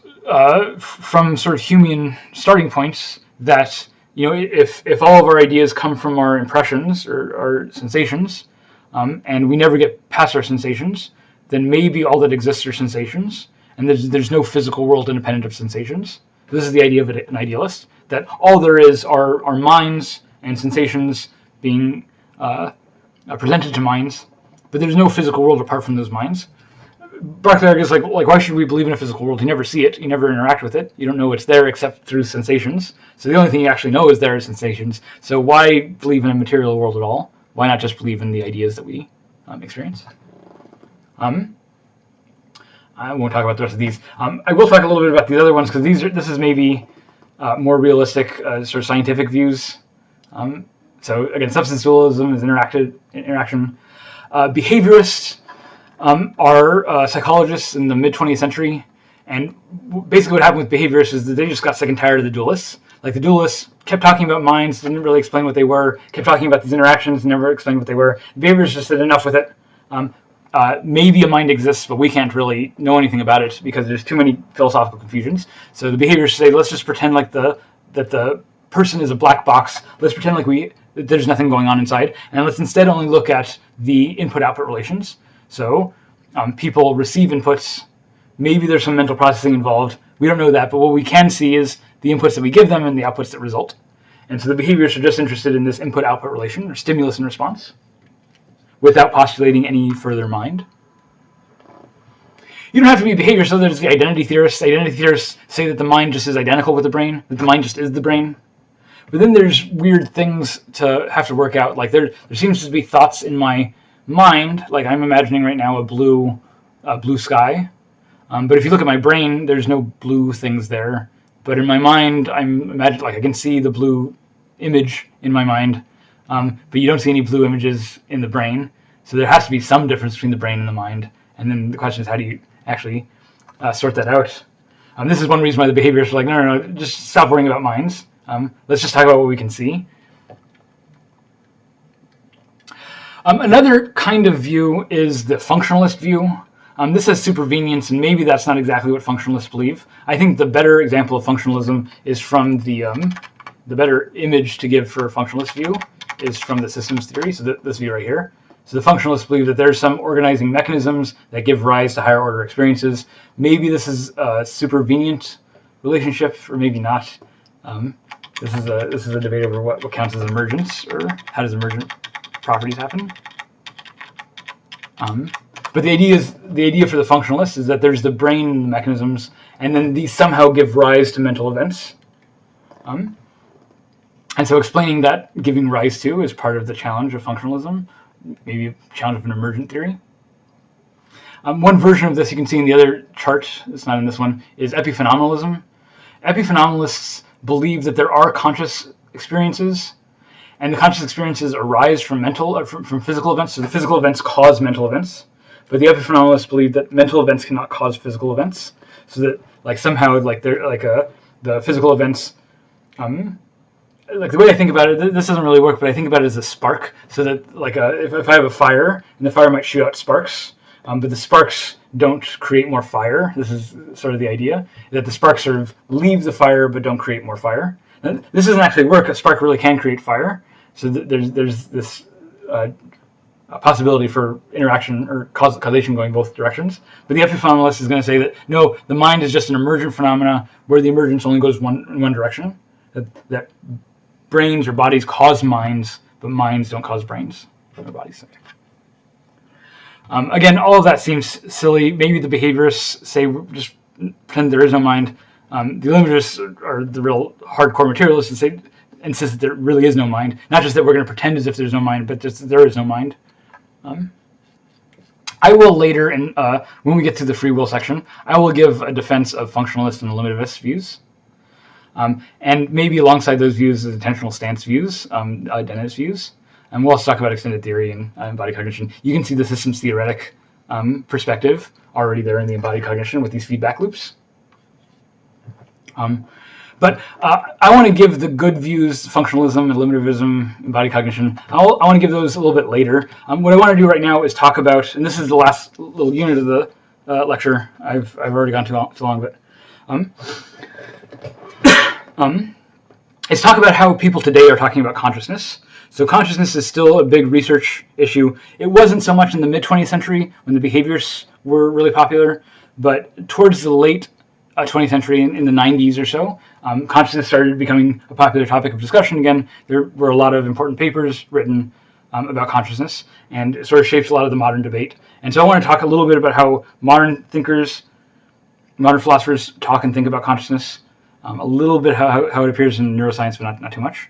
from sort of Humean starting points that if all of our ideas come from our impressions or our sensations, and we never get past our sensations, then maybe all that exists are sensations. And there's no physical world independent of sensations. This is the idea of an idealist, that all there is are minds and sensations being presented to minds, but there's no physical world apart from those minds. Berkeley argues, like why should we believe in a physical world? You never see it, you never interact with it, you don't know it's there except through sensations. So the only thing you actually know is there is sensations. So why believe in a material world at all? Why not just believe in the ideas that we experience? I won't talk about the rest of these. I will talk a little bit about these other ones, because this is maybe more realistic sort of scientific views. So again, substance dualism is interaction. Behaviorists are psychologists in the mid-20th century, and basically what happened with behaviorists is that they just got sick and tired of the dualists. Like the dualists kept talking about minds, didn't really explain what they were, kept talking about these interactions, never explained what they were. Behaviorists just said enough with it. Maybe a mind exists, but we can't really know anything about it because there's too many philosophical confusions. So the behaviorists say, let's just pretend like that the person is a black box. Let's pretend like there's nothing going on inside, and let's instead only look at the input-output relations. So people receive inputs. Maybe there's some mental processing involved. We don't know that, but what we can see is the inputs that we give them and the outputs that result. And so the behaviorists are just interested in this input-output relation, or stimulus and response, without postulating any further mind. You don't have to be a behaviorist, so there's the identity theorists. Identity theorists say that the mind just is identical with the brain, that the mind just is the brain. But then there's weird things to have to work out. Like there seems to be thoughts in my mind, like I'm imagining right now a blue sky. But if you look at my brain, there's no blue things there. But in my mind, I'm imagining, like I can see the blue image in my mind. But you don't see any blue images in the brain. So there has to be some difference between the brain and the mind. And then the question is, how do you actually sort that out? This is one reason why the behaviorists are like, no, just stop worrying about minds. Let's just talk about what we can see. Another kind of view is the functionalist view. This has supervenience, and maybe that's not exactly what functionalists believe. I think the better example of functionalism is from the better image to give for a functionalist view is from the systems theory, so this view right here. So the functionalists believe that there's some organizing mechanisms that give rise to higher order experiences. Maybe this is a supervenient relationship, or maybe not. This is a debate over what counts as emergence, or how does emergent properties happen. But the idea for the functionalists is that there's the brain mechanisms, and then these somehow give rise to mental events. And so explaining that giving rise to is part of the challenge of functionalism, maybe a challenge of an emergent theory. One version of this you can see in the other chart, it's not in this one, is epiphenomenalism. Epiphenomenalists believe that there are conscious experiences, and the conscious experiences arise from from physical events, so the physical events cause mental events. But the epiphenomenalists believe that mental events cannot cause physical events, so that like somehow the physical events, like the way I think about it, this doesn't really work, but I think about it as a spark. So that like if I have a fire, and the fire might shoot out sparks, but the sparks don't create more fire. This is sort of the idea, that the sparks sort of leave the fire but don't create more fire. And this doesn't actually work. A spark really can create fire. So there's this possibility for interaction or causation going both directions. But the epiphenomenalist is going to say that no, the mind is just an emergent phenomena where the emergence only goes in one direction. That brains or bodies cause minds, but minds don't cause brains or bodies. Again, all of that seems silly. Maybe the behaviorists say just pretend there is no mind. The eliminatists are the real hardcore materialists and insist that there really is no mind. Not just that we're going to pretend as if there's no mind, but just that there is no mind. I will later, when we get to the free will section, I will give a defense of functionalist and eliminativist views. And maybe alongside those views, the attentional stance views, Dennis views. And we'll also talk about extended theory and embodied cognition. You can see the systems theoretic perspective already there in the embodied cognition with these feedback loops. But I want to give the good views, functionalism, eliminativism, embodied cognition. I want to give those a little bit later. What I want to do right now is talk about, and this is the last little unit of the lecture. I've already gone too long, but is talk about how people today are talking about consciousness. So consciousness is still a big research issue. It wasn't so much in the mid-20th century when the behaviors were really popular, but towards the late 20th century, in the 90s or so, consciousness started becoming a popular topic of discussion again. There were a lot of important papers written about consciousness, and it sort of shapes a lot of the modern debate. And so I want to talk a little bit about how modern thinkers, modern philosophers talk and think about consciousness, a little bit how it appears in neuroscience, but not too much.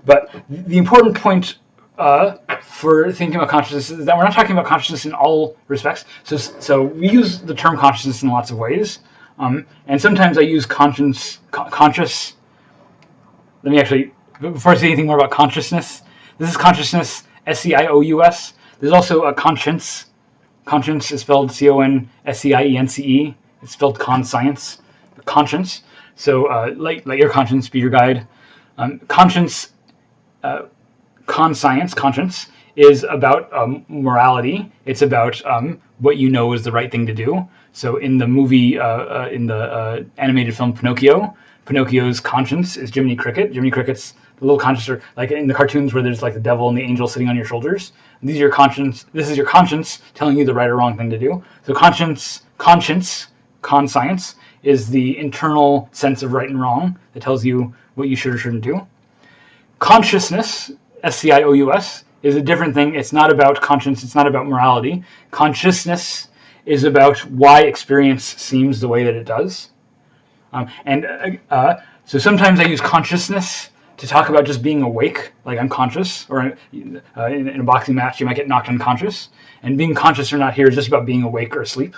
But the important point for thinking about consciousness is that we're not talking about consciousness in all respects. So we use the term consciousness in lots of ways. And sometimes I use conscious. Let me actually, before I say anything more about consciousness, this is consciousness, S-C-I-O-U-S. There's also a conscience. Conscience is spelled C-O-N-S-C-I-E-N-C-E. It's spelled conscience. Conscience. So let your conscience be your guide. Conscience, conscience is about morality. It's about what you know is the right thing to do. So in the movie, in the animated film Pinocchio, Pinocchio's conscience is Jiminy Cricket. Jiminy Cricket's the little conscience, or like in the cartoons where there's like the devil and the angel sitting on your shoulders. These are your conscience. This is your conscience telling you the right or wrong thing to do. So conscience, conscience is the internal sense of right and wrong that tells you what you should or shouldn't do. Consciousness, S-C-I-O-U-S, is a different thing. It's not about conscience. It's not about morality. Consciousness is about why experience seems the way that it does. So sometimes I use consciousness to talk about just being awake, like I'm conscious, or in a boxing match you might get knocked unconscious. And being conscious or not here is just about being awake or asleep.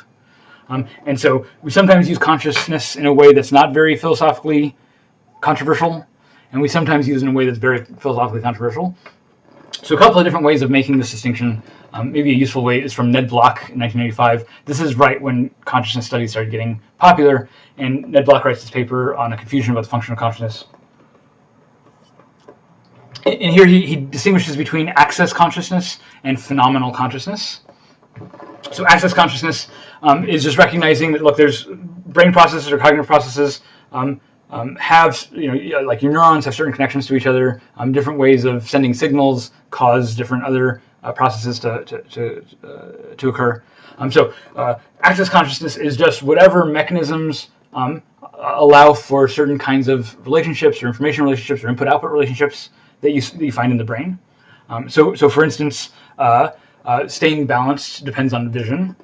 And so we sometimes use consciousness in a way that's not very philosophically controversial, and we sometimes use it in a way that's very philosophically controversial. So a couple of different ways of making this distinction. Maybe a useful way is from Ned Block in 1985. This is right when consciousness studies started getting popular, and Ned Block writes this paper on a confusion about the function of consciousness. And here he distinguishes between access consciousness and phenomenal consciousness. So access consciousness is just recognizing that, look, there's brain processes or cognitive processes have, like your neurons have certain connections to each other. Different ways of sending signals cause different other processes to occur. So access consciousness is just whatever mechanisms allow for certain kinds of relationships or information relationships or input-output relationships that you find in the brain. So for instance, staying balanced depends on vision.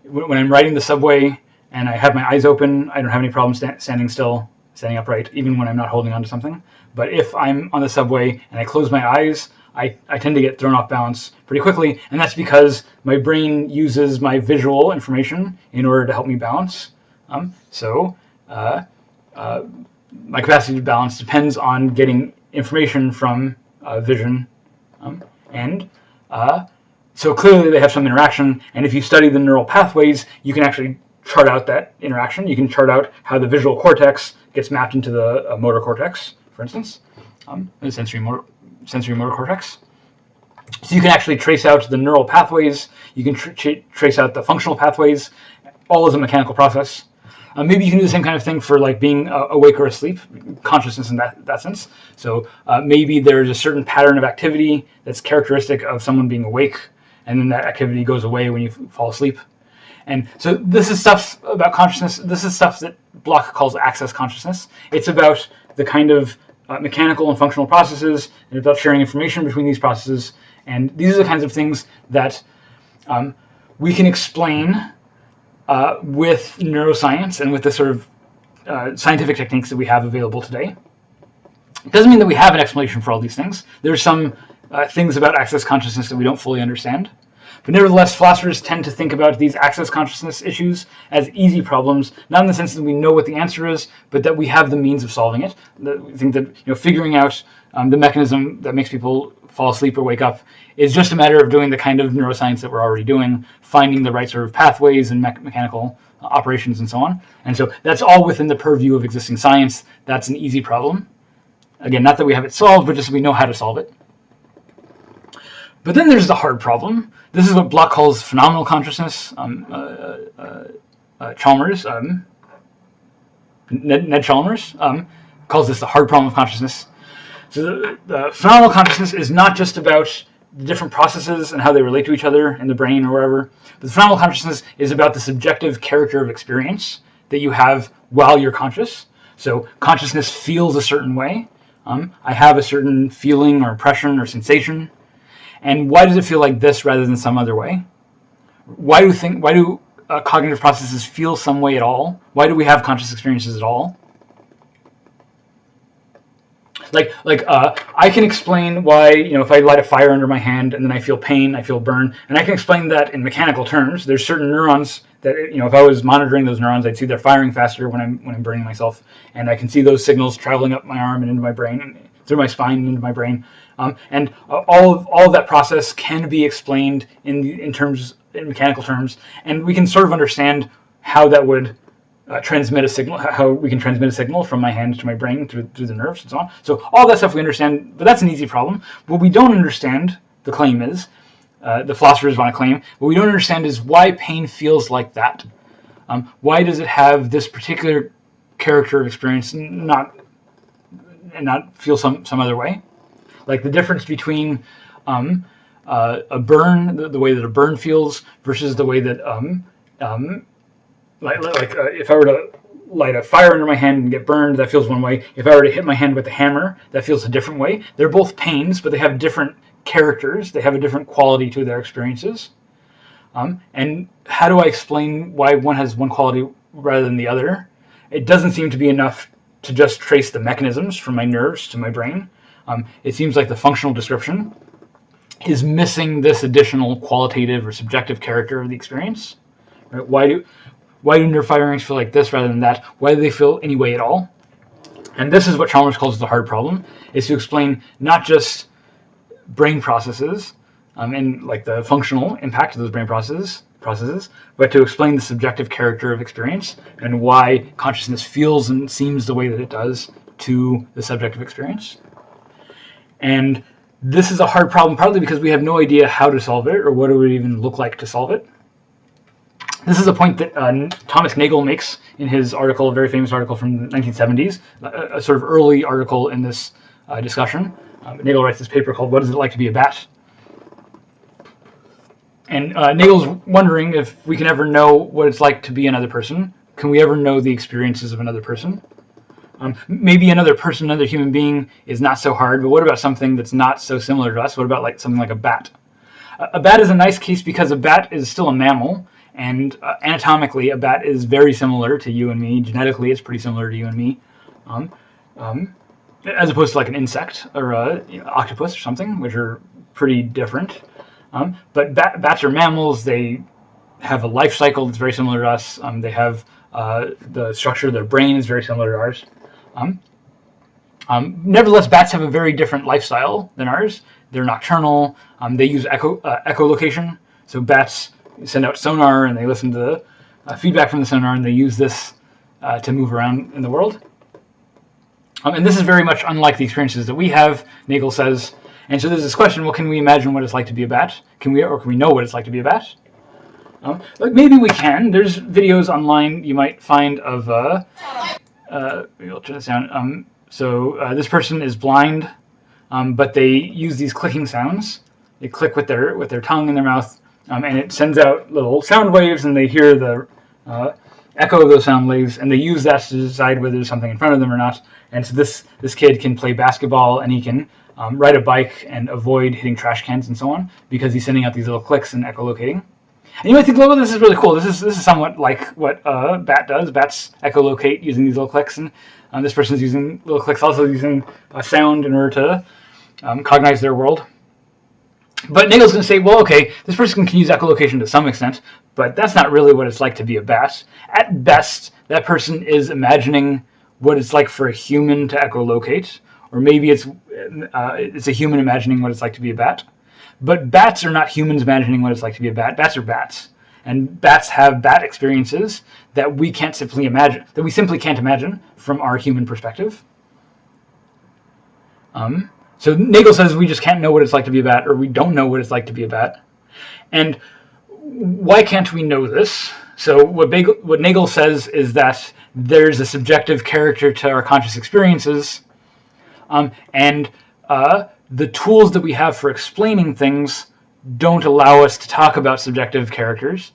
When I'm riding the subway and I have my eyes open, I don't have any problem standing still, standing upright, even when I'm not holding onto something. But if I'm on the subway and I close my eyes, I tend to get thrown off balance pretty quickly, and that's because my brain uses my visual information in order to help me balance. So my capacity to balance depends on getting information from vision, so clearly they have some interaction, and if you study the neural pathways, you can actually chart out that interaction. You can chart out how the visual cortex gets mapped into the motor cortex, for instance, the sensory motor cortex. So you can actually trace out the neural pathways. You can trace out the functional pathways, all as a mechanical process. Maybe you can do the same kind of thing for like being awake or asleep, consciousness in that sense. So maybe there's a certain pattern of activity that's characteristic of someone being awake, and then that activity goes away when you fall asleep. And so this is stuff about consciousness. This is stuff that Bloch calls access consciousness. It's about the kind of mechanical and functional processes, and about sharing information between these processes. And these are the kinds of things that we can explain with neuroscience and with the sort of scientific techniques that we have available today. It doesn't mean that we have an explanation for all these things. There's some things about access consciousness that we don't fully understand. But nevertheless, philosophers tend to think about these access consciousness issues as easy problems, not in the sense that we know what the answer is, but that we have the means of solving it. We think that figuring out the mechanism that makes people fall asleep or wake up is just a matter of doing the kind of neuroscience that we're already doing, finding the right sort of pathways and mechanical operations and so on. And so that's all within the purview of existing science. That's an easy problem. Again, not that we have it solved, but just that we know how to solve it. But then there's the hard problem. This is what Bloch calls phenomenal consciousness. Chalmers, Ned Chalmers, calls this the hard problem of consciousness. So the phenomenal consciousness is not just about the different processes and how they relate to each other in the brain or wherever. But the phenomenal consciousness is about the subjective character of experience that you have while you're conscious. So consciousness feels a certain way. I have a certain feeling or impression or sensation. And why does it feel like this rather than some other way? Why do cognitive processes feel some way at all? Why do we have conscious experiences at all? I can explain why, if I light a fire under my hand and then I feel pain, I feel burn, and I can explain that in mechanical terms. There's certain neurons that, if I was monitoring thof neurons, I'd see they're firing faster when I'm burning myself, and I can see those signals traveling up my arm and into my brain, and through my spine and into my brain. And all of that process can be explained in mechanical terms, and we can sort of understand how that would transmit a signal, how we can transmit a signal from my hand to my brain through the nerves and so on. So all that stuff we understand, but that's an easy problem. What we don't understand, the claim is, the philosophers want to claim, what we don't understand is why pain feels like that. Why does it have this particular character of experience and not feel some other way? Like the difference between a burn, the way that a burn feels, versus the way that if I were to light a fire under my hand and get burned, that feels one way. If I were to hit my hand with a hammer, that feels a different way. They're both pains, but they have different characters. They have a different quality to their experiences. And how do I explain why one has one quality rather than the other? It doesn't seem to be enough to just trace the mechanisms from my nerves to my brain. It seems like the functional description is missing this additional qualitative or subjective character of the experience. Right? Why do nerve firings feel like this rather than that? Why do they feel any way at all? And this is what Chalmers calls the hard problem, is to explain not just brain processes and like the functional impact of those brain processes, but to explain the subjective character of experience and why consciousness feels and seems the way that it does to the subjective experience. And this is a hard problem, partly because we have no idea how to solve it or what it would even look like to solve it. This is a point that Thomas Nagel makes in his article, a very famous article from the 1970s, a sort of early article in this discussion. Nagel writes this paper called "What Is It Like to Be a Bat?" And Nagel's wondering if we can ever know what it's like to be another person. Can we ever know the experiences of another person? Maybe another person, another human being is not so hard, but what about something that's not so similar to us? What about like something like a bat? A bat is a nice case because a bat is still a mammal, and anatomically a bat is very similar to you and me. Genetically, it's pretty similar to you and me, as opposed to like an insect or a octopus or something, which are pretty different. But bats are mammals. They have a life cycle that's very similar to us. They have the structure of their brain is very similar to ours. Nevertheless, bats have a very different lifestyle than ours. They're nocturnal. They use echolocation. So bats send out sonar and they listen to the feedback from the sonar, and they use this to move around in the world. And this is very much unlike the experiences that we have, Nagel says. And so there's this question, well, can we imagine what it's like to be a bat? Can we know what it's like to be a bat? Maybe we can. There's videos online you might find of, maybe I'll turn this down. This person is blind, but they use these clicking sounds. They click with their tongue in their mouth, and it sends out little sound waves, and they hear the echo of those sound waves, and they use that to decide whether there's something in front of them or not. And so this kid can play basketball, and he can ride a bike and avoid hitting trash cans and so on, because he's sending out these little clicks and echolocating. And you might think, well, this is really cool. This is somewhat like what a bat does. Bats echolocate using these little clicks, and this person's using little clicks, also using sound in order to cognize their world. But Nagel's going to say, well, okay, this person can use echolocation to some extent, but that's not really what it's like to be a bat. At best, that person is imagining what it's like for a human to echolocate, or maybe it's a human imagining what it's like to be a bat. But bats are not humans imagining what it's like to be a bat. Bats are bats. And bats have bat experiences that we simply can't imagine from our human perspective. So Nagel says we just can't know what it's like to be a bat, or we don't know what it's like to be a bat. And why can't we know this? So what Nagel says is that there's a subjective character to our conscious experiences, and the tools that we have for explaining things don't allow us to talk about subjective characters.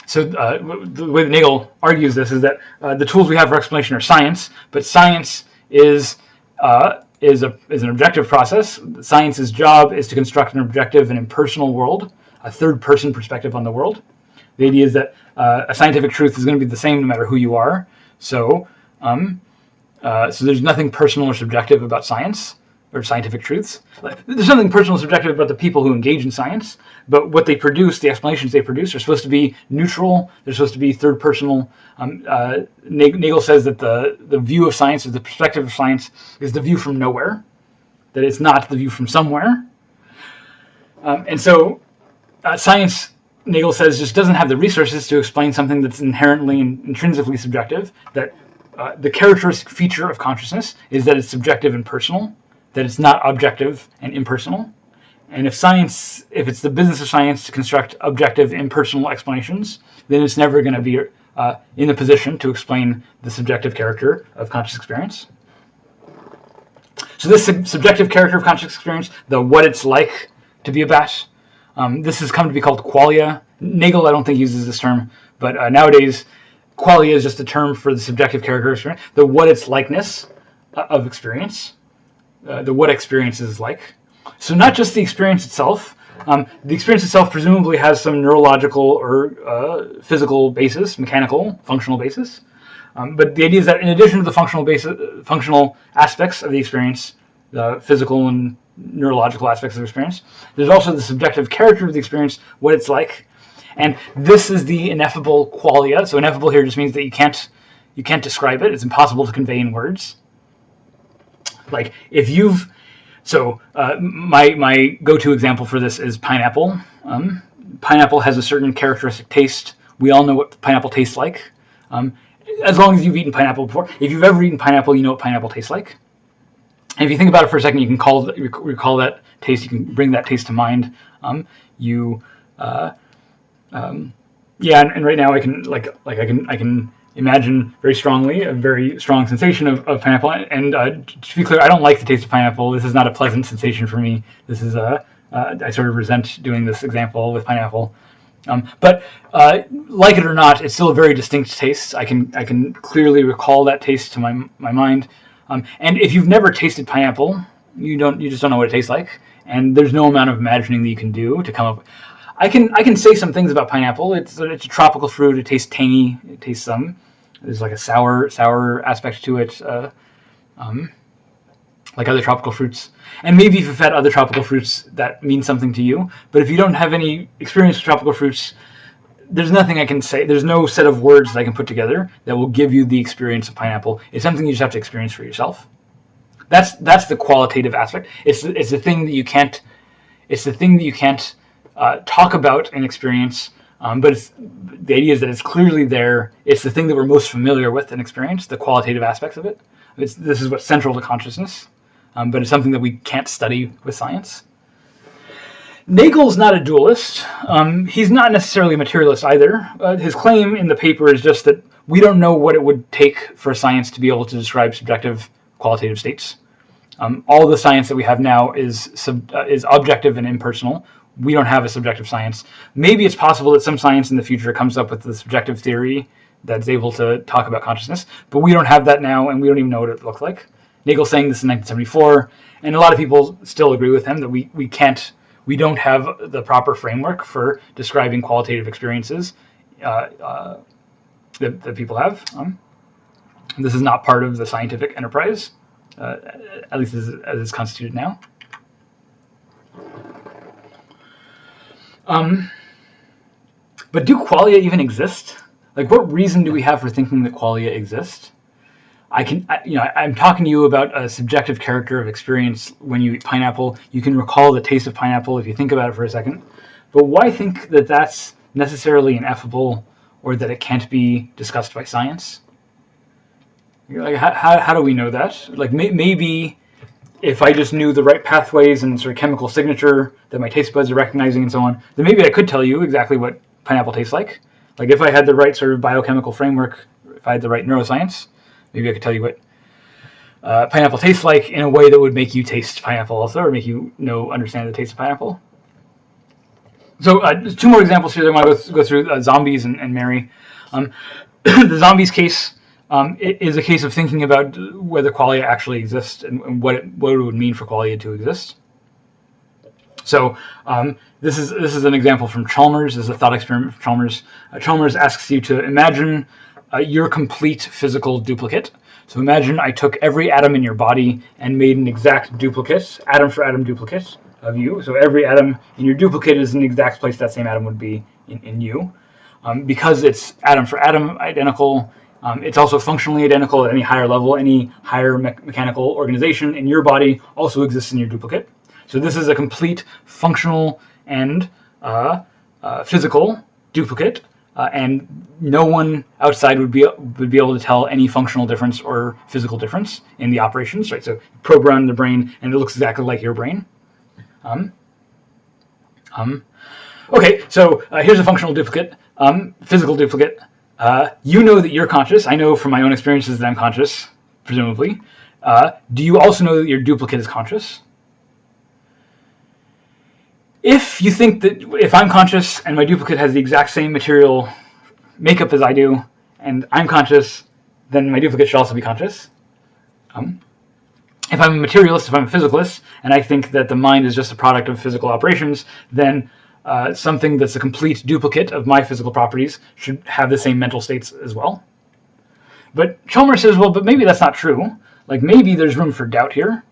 So the way that Nagel argues this is that the tools we have for explanation are science, but science is an objective process. Science's job is to construct an objective and impersonal world, a third-person perspective on the world. The idea is that a scientific truth is going to be the same no matter who you are. So there's nothing personal or subjective about science or scientific truths. There's something personal and subjective about the people who engage in science, but what they produce, the explanations they produce, are supposed to be neutral. They're supposed to be third-personal. Nagel says that the view of science, or the perspective of science, is the view from nowhere, that it's not the view from somewhere. And so science, Nagel says, just doesn't have the resources to explain something that's inherently and intrinsically subjective, that the characteristic feature of consciousness is that it's subjective and personal, that it's not objective and impersonal. And if it's the business of science to construct objective, impersonal explanations, then it's never going to be in a position to explain the subjective character of conscious experience. So this subjective character of conscious experience, the what it's like to be a bat, this has come to be called qualia. Nagel, I don't think, uses this term, but nowadays, qualia is just a term for the subjective character of experience, the what it's likeness of experience, the what experience is like. So not just the experience itself. The experience itself presumably has some neurological or physical basis, mechanical, functional basis. But the idea is that in addition to the functional aspects of the experience, the physical and neurological aspects of the experience, there's also the subjective character of the experience, what it's like. And this is the ineffable qualia. So ineffable here just means that you can't describe it. It's impossible to convey in words. Like if you've So my go-to example for this is pineapple. Pineapple has a certain characteristic taste. We all know what pineapple tastes like. As long as you've eaten pineapple before. If you've ever eaten pineapple, you know what pineapple tastes like. And if you think about it for a second, you can recall that taste. You can bring that taste to mind. Yeah, and right now I can imagine very strongly a very strong sensation of pineapple. And to be clear, I don't like the taste of pineapple. This is not a pleasant sensation for me. This is I sort of resent doing this example with pineapple. But like it or not, it's still a very distinct taste. I can clearly recall that taste to my mind. And if you've never tasted pineapple, you just don't know what it tastes like. And there's no amount of imagining that you can do to come up. I can say some things about pineapple. It's a tropical fruit. It tastes tangy. It tastes there's like a sour aspect to it, like other tropical fruits. And maybe if you've had other tropical fruits, that means something to you. But if you don't have any experience with tropical fruits, there's nothing I can say. There's no set of words that I can put together that will give you the experience of pineapple. It's something you just have to experience for yourself. That's the qualitative aspect. It's the thing that you can't. It's the thing that you can't talk about and experience. But the idea is that it's clearly there. It's the thing that we're most familiar with and experience. The qualitative aspects of it. This is what's central to consciousness. But it's something that we can't study with science. Nagel's not a dualist. He's not necessarily a materialist either. His claim in the paper is just that we don't know what it would take for science to be able to describe subjective qualitative states. All the science that we have now is objective and impersonal. We don't have a subjective science. Maybe it's possible that some science in the future comes up with the subjective theory that's able to talk about consciousness, but we don't have that now, and we don't even know what it looks like. Nagel's saying this in 1974, and a lot of people still agree with him that we don't have the proper framework for describing qualitative experiences that people have. This is not part of the scientific enterprise, at least as it's constituted now. But do qualia even exist? Like, what reason do we have for thinking that qualia exist? I'm talking to you about a subjective character of experience. When you eat pineapple, you can recall the taste of pineapple if you think about it for a second. But why think that that's necessarily ineffable, or that it can't be discussed by science? Like, how do we know that? Like, maybe if I just knew the right pathways and sort of chemical signature that my taste buds are recognizing and so on, then maybe I could tell you exactly what pineapple tastes like. Like, if I had the right sort of biochemical framework, if I had the right neuroscience, maybe I could tell you what pineapple tastes like in a way that would make you taste pineapple also, or make you understand the taste of pineapple. So two more examples here that I want to go through, zombies and Mary. The zombies case is a case of thinking about whether qualia actually exist and what it would mean for qualia to exist. So this is an example from Chalmers. This is a thought experiment from Chalmers. Chalmers asks you to imagine your complete physical duplicate. So imagine I took every atom in your body and made an exact duplicate, atom for atom duplicate of you. So every atom in your duplicate is in the exact place that same atom would be in you. Because it's atom for atom identical, it's also functionally identical at any higher level. Any higher mechanical organization in your body also exists in your duplicate. So this is a complete functional and physical duplicate. And no one outside would be able to tell any functional difference or physical difference in the operations, right? So probe around the brain, and it looks exactly like your brain. Okay, so here's a functional duplicate, physical duplicate. You know that you're conscious. I know from my own experiences that I'm conscious, presumably. Do you also know that your duplicate is conscious? If you think that if I'm conscious and my duplicate has the exact same material makeup as I do, and I'm conscious, then my duplicate should also be conscious. If I'm a materialist, if I'm a physicalist, and I think that the mind is just a product of physical operations, then something that's a complete duplicate of my physical properties should have the same mental states as well. But Chalmers says, well, but maybe that's not true. Like, maybe there's room for doubt here.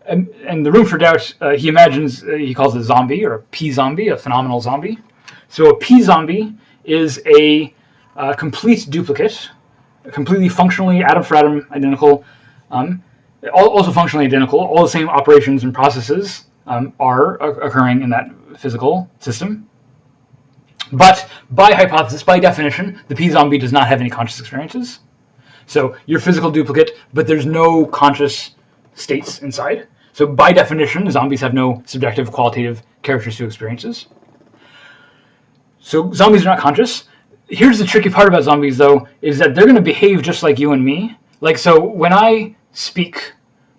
And the room for doubt, he imagines, he calls it a zombie, or a p-zombie, a phenomenal zombie. So a p-zombie is a complete duplicate, completely functionally atom for atom identical. also functionally identical. All the same operations and processes are occurring in that physical system. But by hypothesis, by definition, the P-zombie does not have any conscious experiences. So you're physical duplicate, but there's no conscious states inside. So by definition, zombies have no subjective, qualitative characters to experiences. So zombies are not conscious. Here's the tricky part about zombies, though, is that they're going to behave just like you and me. Like, so when I speak,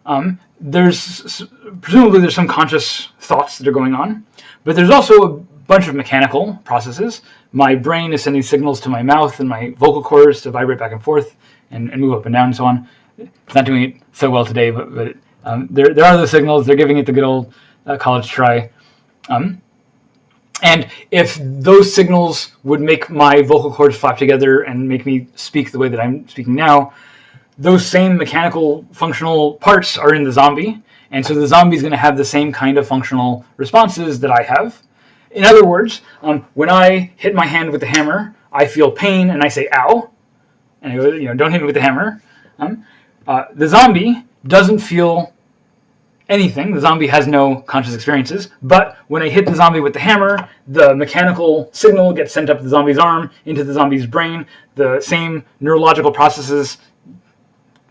presumably there's some conscious thoughts that are going on, but there's also a bunch of mechanical processes. My brain is sending signals to my mouth and my vocal cords to vibrate back and forth and move up and down and so on. It's not doing it so well today, but there are those signals. They're giving it the good old college try. And if those signals would make my vocal cords flap together and make me speak the way that I'm speaking now, those same mechanical functional parts are in the zombie. And so the zombie is going to have the same kind of functional responses that I have. In other words, when I hit my hand with the hammer, I feel pain and I say, ow. And I go, don't hit me with the hammer. The zombie doesn't feel anything. The zombie has no conscious experiences. But when I hit the zombie with the hammer, the mechanical signal gets sent up the zombie's arm into the zombie's brain. The same neurological processes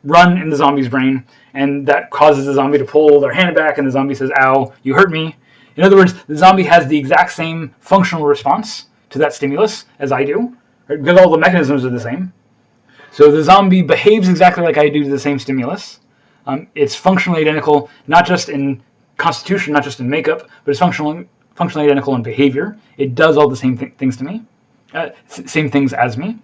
run in the zombie's brain, and that causes the zombie to pull their hand back, and the zombie says, ow, you hurt me. In other words, the zombie has the exact same functional response to that stimulus as I do, right? Because all the mechanisms are the same. So the zombie behaves exactly like I do to the same stimulus. It's functionally identical, not just in constitution, not just in makeup, but it's functionally identical in behavior. It does all the same things to me, same things as me.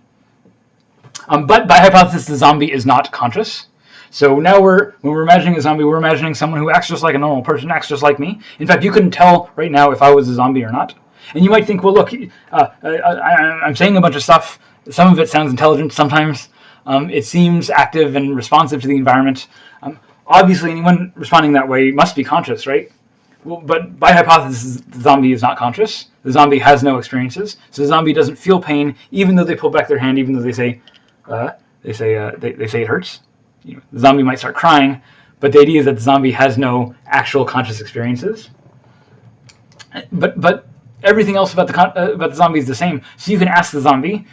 But by hypothesis, the zombie is not conscious. So now when we're imagining a zombie, we're imagining someone who acts just like a normal person, acts just like me. In fact, you couldn't tell right now if I was a zombie or not. And you might think, well, look, I'm saying a bunch of stuff. Some of it sounds intelligent. Sometimes it seems active and responsive to the environment. Obviously, anyone responding that way must be conscious, right? Well, but by hypothesis, the zombie is not conscious. The zombie has no experiences. So the zombie doesn't feel pain, even though they pull back their hand, even though they say it hurts. The zombie might start crying, but the idea is that the zombie has no actual conscious experiences. But everything else about the zombie is the same. So you can ask the zombie,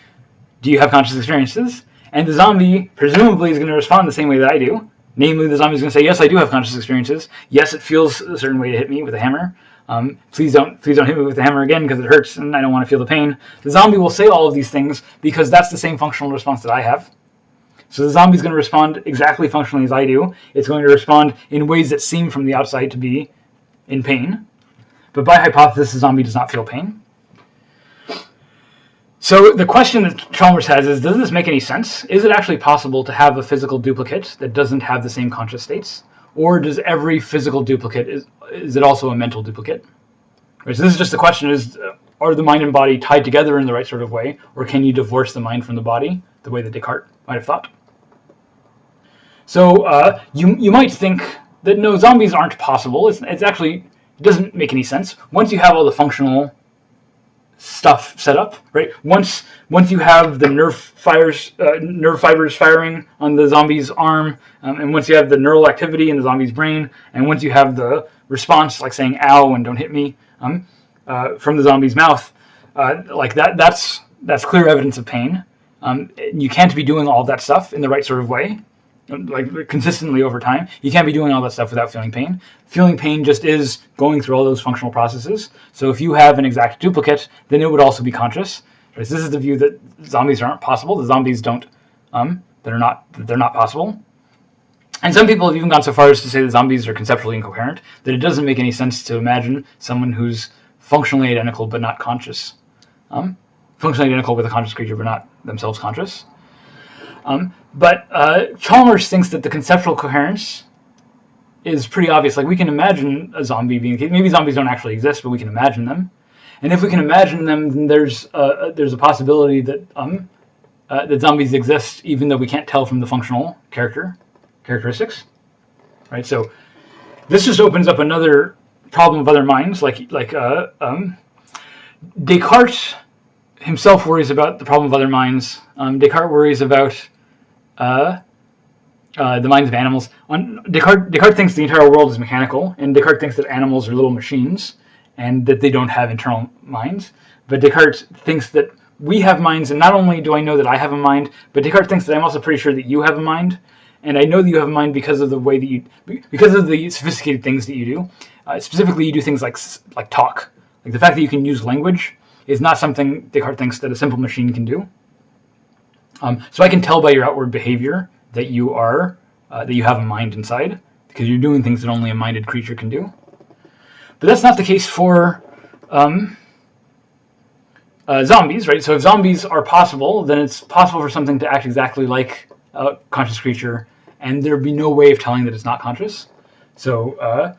"Do you have conscious experiences?" And the zombie presumably is going to respond the same way that I do. Namely, the zombie is going to say, "Yes, I do have conscious experiences. Yes, it feels a certain way to hit me with a hammer. Please don't hit me with the hammer again because it hurts and I don't want to feel the pain." The zombie will say all of these things because that's the same functional response that I have. So the zombie is going to respond exactly functionally as I do. It's going to respond in ways that seem from the outside to be in pain. But by hypothesis, the zombie does not feel pain. So the question that Chalmers has is, does this make any sense? Is it actually possible to have a physical duplicate that doesn't have the same conscious states? Or does every physical duplicate, is it also a mental duplicate? Right, so this is just the question, are the mind and body tied together in the right sort of way? Or can you divorce the mind from the body, the way that Descartes might have thought? So you might think that no, zombies aren't possible. It's actually, it doesn't make any sense. Once you have all the functional stuff set up, right? Once you have the nerve fibers firing on the zombie's arm, and once you have the neural activity in the zombie's brain, and once you have the response, like saying "ow" and "don't hit me," from the zombie's mouth, like that's clear evidence of pain. You can't be doing all that stuff in the right sort of way, like consistently over time. You can't be doing all that stuff without feeling pain. Feeling pain just is going through all those functional processes. So if you have an exact duplicate, then it would also be conscious. Right? So this is the view that zombies aren't possible. The zombies don't. They're not possible. And some people have even gone so far as to say that zombies are conceptually incoherent. That it doesn't make any sense to imagine someone who's functionally identical but not conscious. Functionally identical with a conscious creature but not themselves conscious. But Chalmers thinks that the conceptual coherence is pretty obvious. Like, we can imagine a zombie being, maybe zombies don't actually exist, but we can imagine them. And if we can imagine them, then there's a possibility that that zombies exist, even though we can't tell from the functional characteristics. Right. So this just opens up another problem of other minds. Like Descartes himself worries about the problem of other minds. Descartes worries about the minds of animals. Descartes thinks the entire world is mechanical, and Descartes thinks that animals are little machines and that they don't have internal minds. But Descartes thinks that we have minds, and not only do I know that I have a mind, but Descartes thinks that I'm also pretty sure that you have a mind, and I know that you have a mind because of the way that because of the sophisticated things that you do. Specifically, you do things like talk. Like the fact that you can use language is not something Descartes thinks that a simple machine can do. So I can tell by your outward behavior that you have a mind inside, because you're doing things that only a minded creature can do. But that's not the case for zombies, right? So if zombies are possible, then it's possible for something to act exactly like a conscious creature, and there'd be no way of telling that it's not conscious. So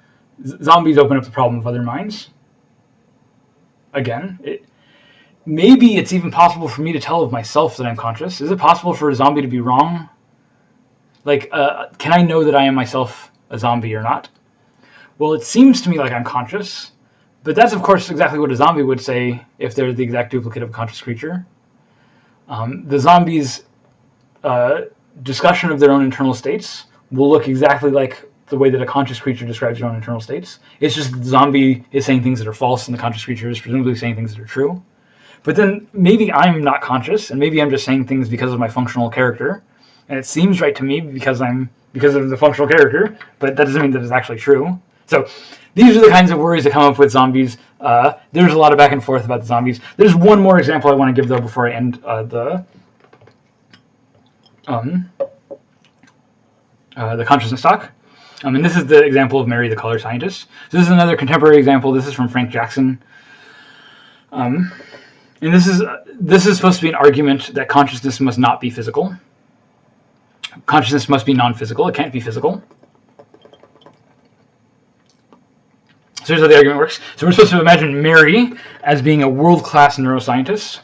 zombies open up the problem of other minds. Again, maybe it's even possible for me to tell of myself that I'm conscious. Is it possible for a zombie to be wrong? Like, can I know that I am myself a zombie or not? Well, it seems to me like I'm conscious, but that's, of course, exactly what a zombie would say if they're the exact duplicate of a conscious creature. The zombies' discussion of their own internal states will look exactly like the way that a conscious creature describes their own internal states. It's just the zombie is saying things that are false, and the conscious creature is presumably saying things that are true. But then maybe I'm not conscious, and maybe I'm just saying things because of my functional character, and it seems right to me because of the functional character, but that doesn't mean that it's actually true. So these are the kinds of worries that come up with zombies. There's a lot of back and forth about the zombies. There's one more example I want to give, though, before I end the consciousness talk. And this is the example of Mary, the color scientist. So this is another contemporary example. This is from Frank Jackson. And this is supposed to be an argument that consciousness must not be physical. Consciousness must be non-physical. It can't be physical. So here's how the argument works. So we're supposed to imagine Mary as being a world-class neuroscientist,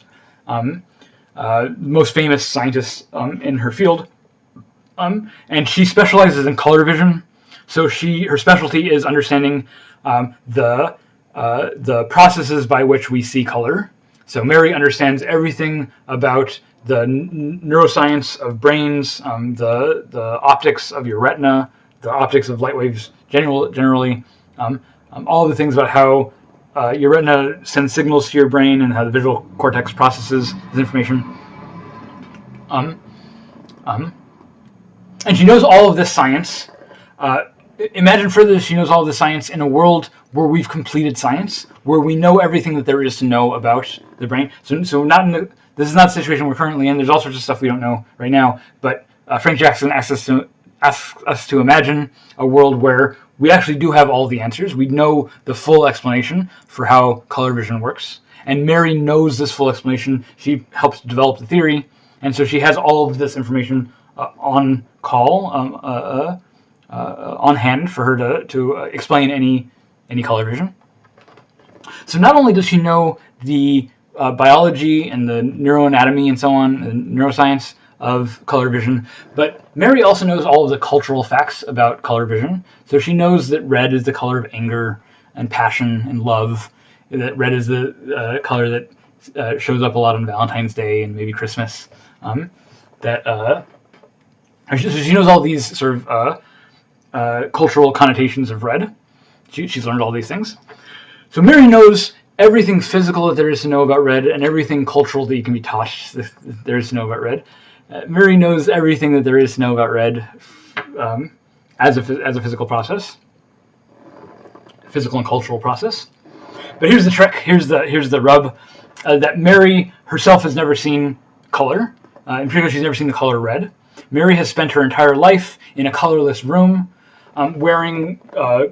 most famous scientist in her field, and she specializes in color vision. So her specialty is understanding the processes by which we see color. So Mary understands everything about the neuroscience of brains, the optics of your retina, the optics of light waves generally, all the things about how your retina sends signals to your brain and how the visual cortex processes this information. And she knows all of this science. Imagine further, she knows all of this science in a world where we've completed science, where we know everything that there is to know about the brain. So this is not the situation we're currently in. There's all sorts of stuff we don't know right now. But Frank Jackson asks us to imagine a world where we actually do have all the answers. We know the full explanation for how color vision works. And Mary knows this full explanation. She helps develop the theory. And so she has all of this information on call, on hand for her to explain any color vision. So not only does she know the biology and the neuroanatomy and so on, and neuroscience of color vision, but Mary also knows all of the cultural facts about color vision. So she knows that red is the color of anger and passion and love, that red is the color that shows up a lot on Valentine's Day and maybe Christmas. So she knows all these sort of cultural connotations of red. She's learned all these things. So Mary knows everything physical that there is to know about red and everything cultural that you can be taught that there is to know about red. Mary knows everything that there is to know about red as a physical process, physical and cultural process. But here's the trick. Here's the rub. That Mary herself has never seen color. In particular, she's never seen the color red. Mary has spent her entire life in a colorless room, wearing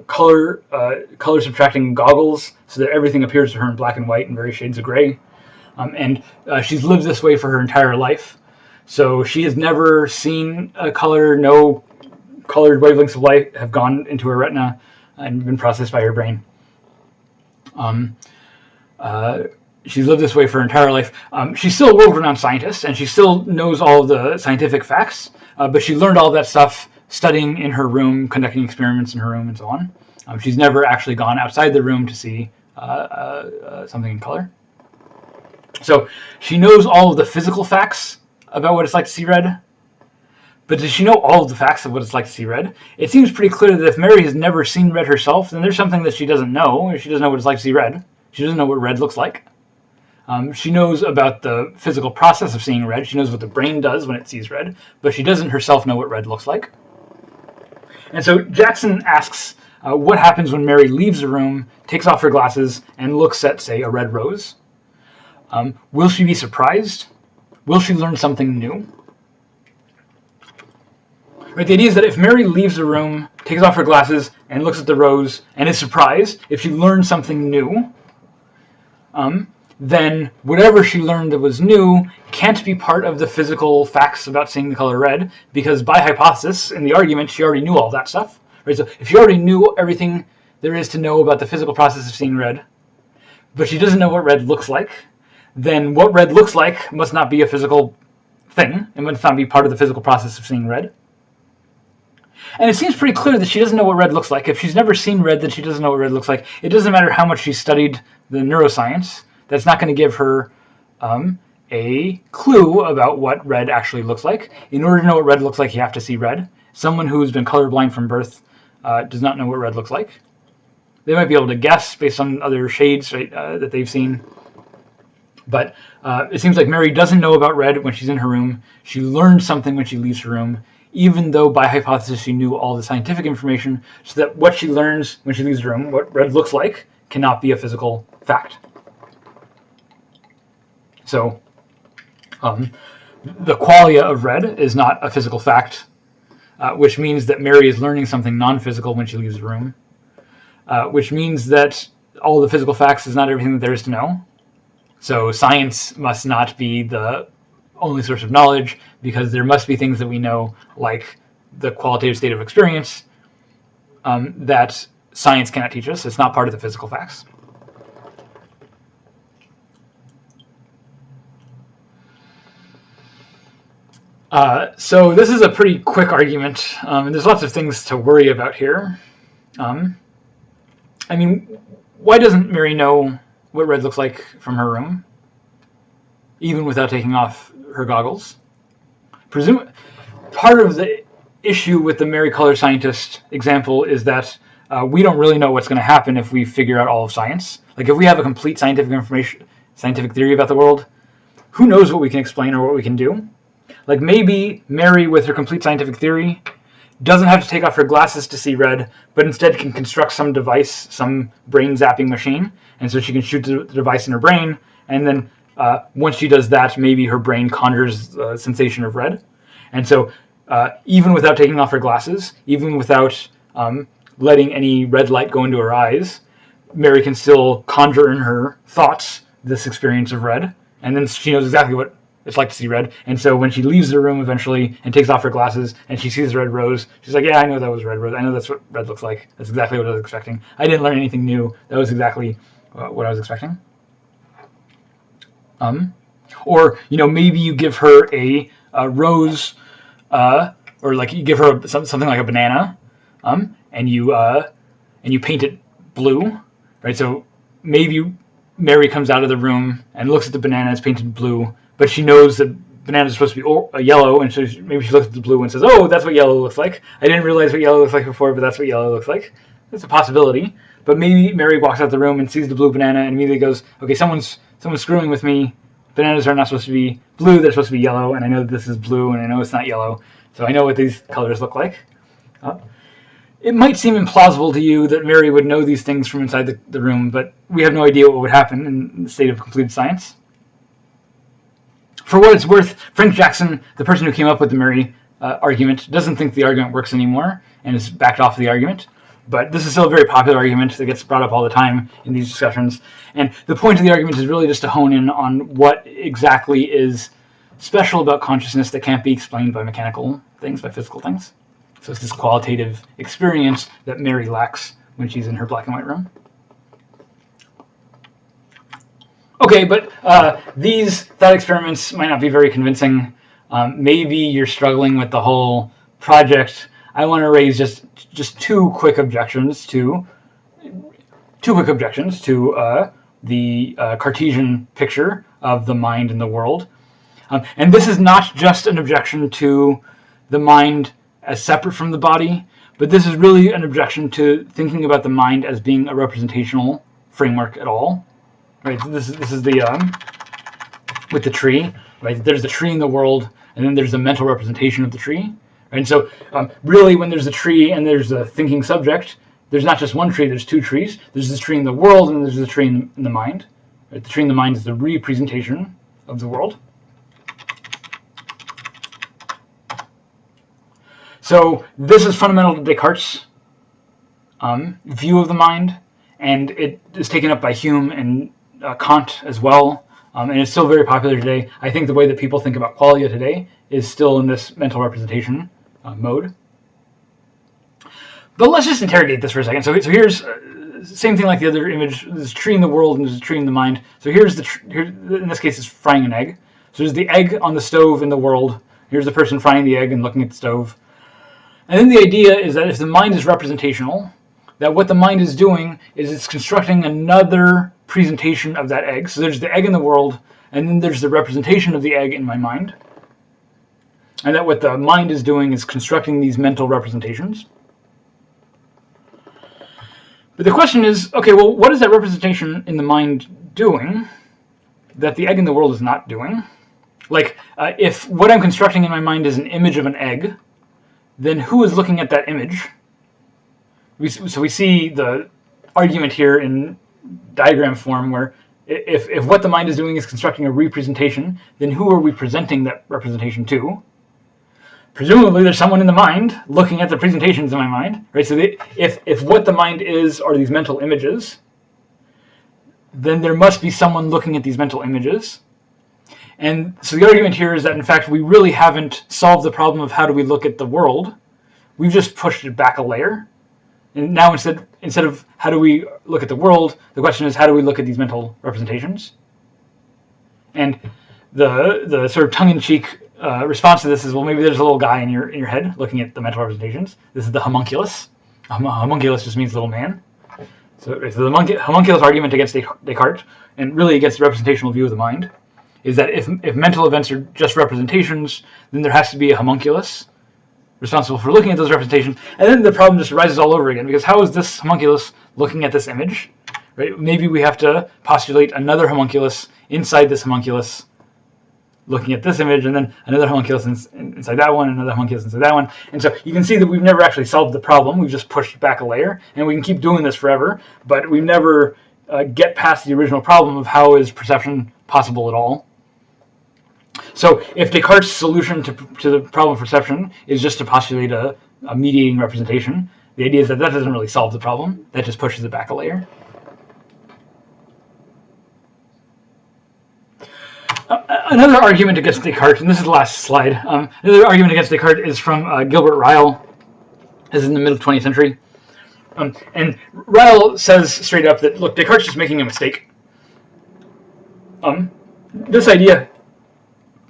color subtracting goggles so that everything appears to her in black and white and various shades of gray. And she's lived this way for her entire life. So she has never seen a color. No colored wavelengths of light have gone into her retina and been processed by her brain. She's lived this way for her entire life. She's still a world-renowned scientist, and she still knows all of the scientific facts, but she learned all of that stuff studying in her room, conducting experiments in her room, and so on. She's never actually gone outside the room to see something in color. So she knows all of the physical facts about what it's like to see red, But does she know all of the facts of what it's like to see red? It seems pretty clear that if Mary has never seen red herself, then there's something that she doesn't know. She doesn't know what it's like to see red. She doesn't know what red looks like. She knows about the physical process of seeing red. She knows what the brain does when it sees red, but she doesn't herself know what red looks like. And so Jackson asks, what happens when Mary leaves the room, takes off her glasses, and looks at, say, a red rose? Will she be surprised? Will she learn something new? Right, the idea is that if Mary leaves the room, takes off her glasses, and looks at the rose, and is surprised, if she learns something new, then whatever she learned that was new can't be part of the physical facts about seeing the color red, because by hypothesis, in the argument, she already knew all that stuff. Right? So if she already knew everything there is to know about the physical process of seeing red, but she doesn't know what red looks like, then what red looks like must not be a physical thing. It must not be part of the physical process of seeing red. And it seems pretty clear that she doesn't know what red looks like. If she's never seen red, then she doesn't know what red looks like. It doesn't matter how much she studied the neuroscience. That's not going to give her a clue about what red actually looks like. In order to know what red looks like, you have to see red. Someone who's been colorblind from birth does not know what red looks like. They might be able to guess based on other shades, right, that they've seen. But it seems like Mary doesn't know about red when she's in her room. She learned something when she leaves her room, even though by hypothesis she knew all the scientific information, so that what she learns when she leaves the room, what red looks like, cannot be a physical fact. So the qualia of red is not a physical fact, which means that Mary is learning something non-physical when she leaves the room, which means that all the physical facts is not everything that there is to know. So science must not be the only source of knowledge, because there must be things that we know, like the qualitative state of experience, that science cannot teach us. It's not part of the physical facts. So this is a pretty quick argument, and there's lots of things to worry about here. I mean, why doesn't Mary know what red looks like from her room, even without taking off her goggles? Part of the issue with the Mary color scientist example is that we don't really know what's going to happen if we figure out all of science. Like if we have a complete scientific theory about the world, who knows what we can explain or what we can do? Like maybe Mary, with her complete scientific theory, doesn't have to take off her glasses to see red, but instead can construct some device, some brain zapping machine, and so she can shoot the device in her brain, and then once she does that, maybe her brain conjures the sensation of red. And so even without taking off her glasses, even without letting any red light go into her eyes, Mary can still conjure in her thoughts this experience of red, and then she knows exactly what it's like to see red. And so when she leaves the room eventually and takes off her glasses and she sees the red rose, she's like, yeah, I know that was red rose. I know that's what red looks like. That's exactly what I was expecting. I didn't learn anything new. That was exactly what I was expecting. Or, maybe you give her a rose, or like you give her something like a banana, and you paint it blue, right? So maybe Mary comes out of the room and looks at the banana, it's painted blue, but she knows that bananas are supposed to be yellow, and so maybe she looks at the blue and says, oh, that's what yellow looks like. I didn't realize what yellow looks like before, but that's what yellow looks like. That's a possibility. But maybe Mary walks out the room and sees the blue banana and immediately goes, okay, someone's screwing with me. Bananas are not supposed to be blue, they're supposed to be yellow, and I know that this is blue, and I know it's not yellow, so I know what these colors look like. It might seem implausible to you that Mary would know these things from inside the room, but we have no idea what would happen in the state of completed science. For what it's worth, Frank Jackson, the person who came up with the Mary argument, doesn't think the argument works anymore and has backed off the argument. But this is still a very popular argument that gets brought up all the time in these discussions. And the point of the argument is really just to hone in on what exactly is special about consciousness that can't be explained by mechanical things, by physical things. So it's this qualitative experience that Mary lacks when she's in her black and white room. Okay, but these thought experiments might not be very convincing. Maybe you're struggling with the whole project. I want to raise just two quick objections to the Cartesian picture of the mind and the world. And this is not just an objection to the mind as separate from the body, but this is really an objection to thinking about the mind as being a representational framework at all. Right? So this is the with the tree. Right? There's the tree in the world, and then there's the mental representation of the tree. Right? And so really, when there's a tree and there's a thinking subject, there's not just one tree. There's two trees. There's this tree in the world, and there's the tree in the mind. Right? The tree in the mind is the representation of the world. So this is fundamental to Descartes' view of the mind, and it is taken up by Hume and Kant as well, and it's still very popular today. I think the way that people think about qualia today is still in this mental representation mode. But let's just interrogate this for a second. So here's same thing like the other image. There's a tree in the world and there's a tree in the mind. So here's here in this case, it's frying an egg. So there's the egg on the stove in the world. Here's the person frying the egg and looking at the stove. And then the idea is that if the mind is representational, that what the mind is doing is it's constructing another presentation of that egg. So there's the egg in the world, and then there's the representation of the egg in my mind. And that what the mind is doing is constructing these mental representations. But the question is, okay, well, what is that representation in the mind doing that the egg in the world is not doing? Like, if what I'm constructing in my mind is an image of an egg, then who is looking at that image? So we see the argument here in diagram form where if what the mind is doing is constructing a representation, then who are we presenting that representation to? Presumably there's someone in the mind looking at the presentations in my mind, right? So if what the mind is are these mental images, then there must be someone looking at these mental images. And so the argument here is that, in fact, we really haven't solved the problem of how do we look at the world. We've just pushed it back a layer. And now instead of how do we look at the world, the question is how do we look at these mental representations? And the sort of tongue-in-cheek response to this is, well, maybe there's a little guy in your head looking at the mental representations. This is the homunculus. Homunculus just means little man. So the homunculus argument against Descartes, and really against the representational view of the mind, is that if mental events are just representations, then there has to be a homunculus responsible for looking at those representations, and then the problem just arises all over again, because how is this homunculus looking at this image? Right? Maybe we have to postulate another homunculus inside this homunculus looking at this image, and then another homunculus inside that one, another homunculus inside that one. And so you can see that we've never actually solved the problem. We've just pushed back a layer, and we can keep doing this forever, but we never get past the original problem of how is perception possible at all. So if Descartes' solution to the problem of perception is just to postulate a mediating representation, the idea is that doesn't really solve the problem. That just pushes it back a layer. Another argument against Descartes, and this is the last slide, another argument against Descartes is from Gilbert Ryle. This is in the middle 20th century. And Ryle says straight up that, look, Descartes is making a mistake. This idea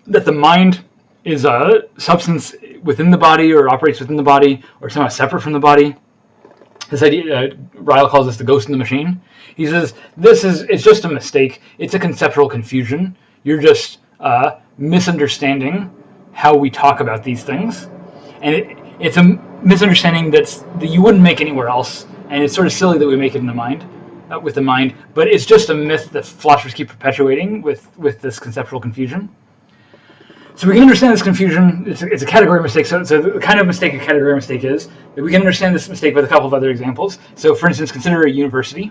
that the mind is a substance within the body or operates within the body or somehow separate from the body. This idea, Ryle calls this the ghost in the machine. He says it's just a mistake. It's a conceptual confusion. You're just misunderstanding how we talk about these things. And it's a misunderstanding that you wouldn't make anywhere else. And it's sort of silly that we make it in the mind, with the mind. But it's just a myth that philosophers keep perpetuating with this conceptual confusion. So we can understand this confusion. It's a category mistake. So the kind of mistake a category mistake is, that we can understand this mistake with a couple of other examples. So for instance, consider a university.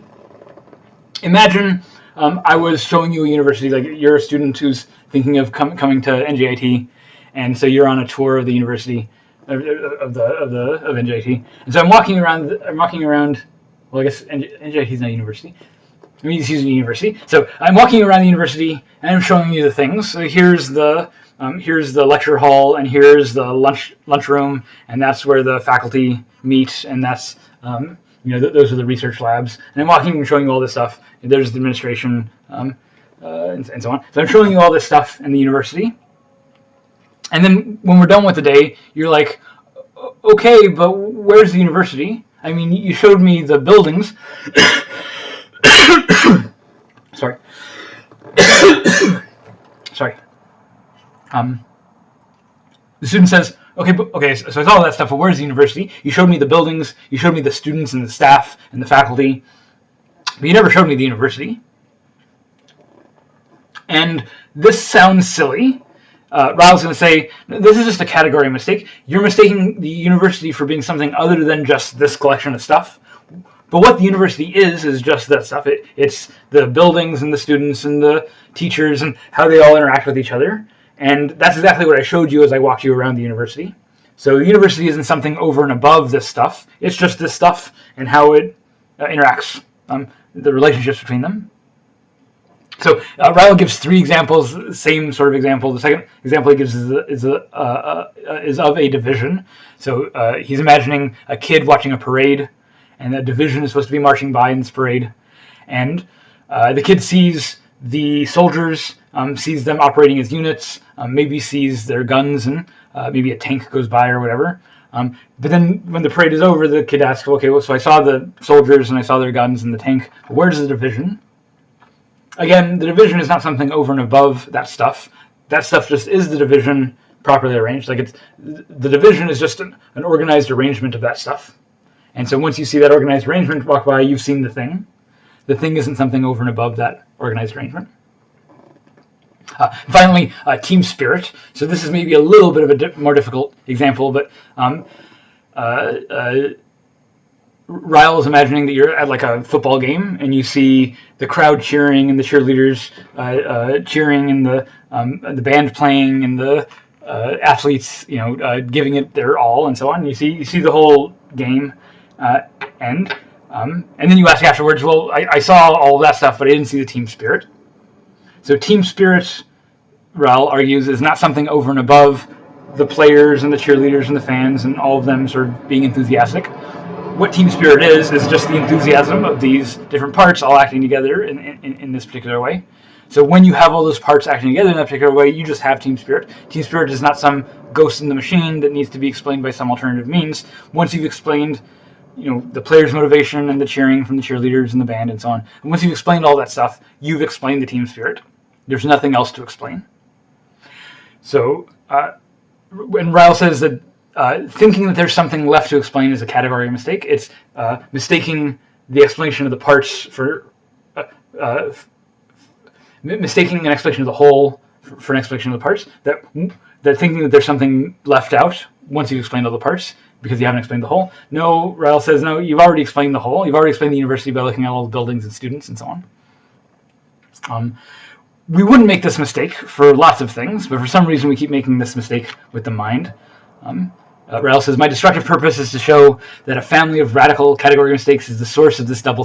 Imagine I was showing you a university, like you're a student who's thinking of coming to NJIT, and so you're on a tour of the university of NJIT. And so I'm walking around. Well, I guess NJIT is not a university. Let me just use a university. So I'm walking around the university and I'm showing you the things. So here's the lecture hall, and here's the lunchroom, and that's where the faculty meet, and that's those are the research labs. And I'm walking and showing you all this stuff. There's the administration, and so on. So I'm showing you all this stuff in the university. And then when we're done with the day, you're like, okay, but where's the university? I mean, you showed me the buildings. Sorry. Sorry. The student says, Okay. So I saw all that stuff. But where's the university? You showed me the buildings. You showed me the students and the staff and the faculty. But you never showed me the university. And this sounds silly. Ryle's going to say, this is just a category mistake. You're mistaking the university for being something other than just this collection of stuff. But what the university is just that stuff. It's the buildings and the students and the teachers and how they all interact with each other. And that's exactly what I showed you as I walked you around the university. So the university isn't something over and above this stuff. It's just this stuff and how it interacts, the relationships between them. So Ryle gives 3 examples, same sort of example. The second example he gives is of a division. So he's imagining a kid watching a parade, and a division is supposed to be marching by in this parade. And the kid sees the soldiers, sees them operating as units, maybe sees their guns, and maybe a tank goes by or whatever. But then when the parade is over, the kid asks, okay, well, so I saw the soldiers and I saw their guns and the tank. Where's the division? Again, the division is not something over and above that stuff. That stuff just is the division properly arranged. Like the division is just an organized arrangement of that stuff. And so once you see that organized arrangement walk by, you've seen the thing. The thing isn't something over and above that organized arrangement. Finally, team spirit. So this is maybe a little bit of a more difficult example, but Ryle is imagining that you're at like a football game and you see the crowd cheering and the cheerleaders cheering and the band playing and the athletes, giving it their all and so on. You see the whole game end, and then you ask afterwards, well, I saw all of that stuff, but I didn't see the team spirit. So team spirit, Ryle argues, is not something over and above the players and the cheerleaders and the fans and all of them sort of being enthusiastic. What team spirit is just the enthusiasm of these different parts all acting together in this particular way. So when you have all those parts acting together in that particular way, you just have team spirit. Team spirit is not some ghost in the machine that needs to be explained by some alternative means. Once you've explained, the players' motivation and the cheering from the cheerleaders and the band and so on, and once you've explained all that stuff, you've explained the team spirit. There's nothing else to explain. So when Ryle says that thinking that there's something left to explain is a category mistake, it's mistaking the explanation of the parts for mistaking an explanation of the whole for an explanation of the parts. That thinking that there's something left out once you've explained all the parts because you haven't explained the whole. No, Ryle says, no, you've already explained the whole. You've already explained the university by looking at all the buildings and students and so on. We wouldn't make this mistake for lots of things, but for some reason we keep making this mistake with the mind. Ryle says, my destructive purpose is to show that a family of radical category mistakes is the source of this double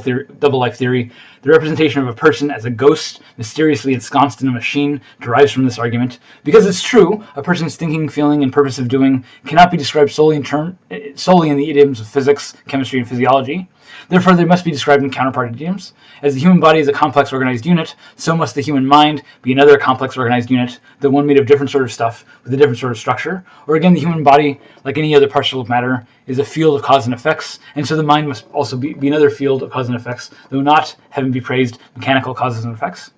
life theory. The representation of a person as a ghost, mysteriously ensconced in a machine, derives from this argument. Because it's true, a person's thinking, feeling, and purpose of doing cannot be described solely in the idioms of physics, chemistry, and physiology. Therefore, they must be described in counterpart idioms. As the human body is a complex organized unit, so must the human mind be another complex organized unit, the one made of different sort of stuff with a different sort of structure. Or again, the human body, like any other particle of matter, is a field of cause and effects, and so the mind must also be another field of cause and effects, though not, heaven be praised, mechanical causes and effects.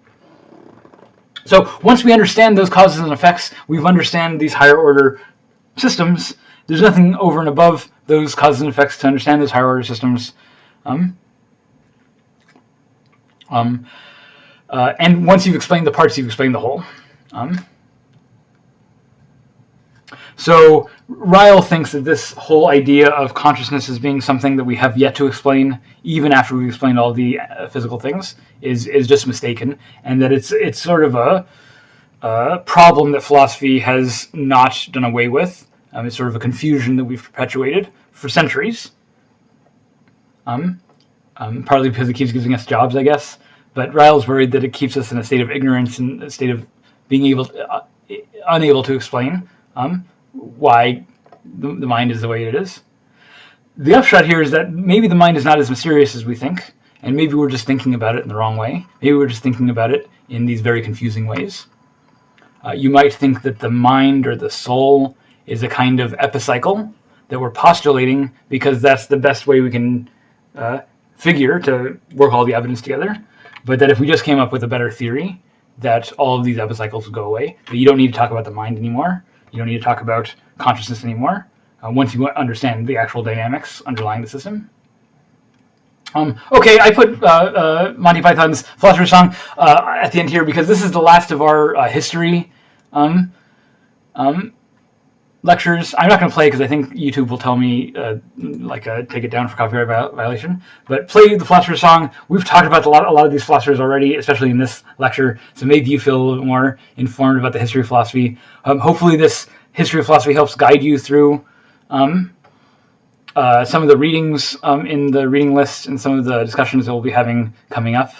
So once we understand those causes and effects, we've understand these higher order systems. There's nothing over and above those causes and effects to understand those higher order systems. And once you've explained the parts, you've explained the whole. So Ryle thinks that this whole idea of consciousness as being something that we have yet to explain, even after we've explained all the physical things, is just mistaken, and that it's sort of a problem that philosophy has not done away with. It's sort of a confusion that we've perpetuated for centuries. Partly because it keeps giving us jobs, I guess. But Ryle's worried that it keeps us in a state of ignorance and a state of being unable to explain why the mind is the way it is. The upshot here is that maybe the mind is not as mysterious as we think, and maybe we're just thinking about it in the wrong way. Maybe we're just thinking about it in these very confusing ways. You might think that the mind or the soul is a kind of epicycle that we're postulating because that's the best way we can figure to work all the evidence together, but that if we just came up with a better theory, that all of these epicycles would go away, that you don't need to talk about the mind anymore, You don't need to talk about consciousness anymore once you understand the actual dynamics underlying the system. Okay, I put Monty Python's Philosopher's Song at the end here because this is the last of our history lectures. I'm not going to play because I think YouTube will tell me take it down for copyright violation. But play the Philosopher's Song. We've talked about a lot of these philosophers already, especially in this lecture. So maybe you feel a little more informed about the history of philosophy. Hopefully, this history of philosophy helps guide you through some of the readings in the reading list and some of the discussions that we'll be having coming up.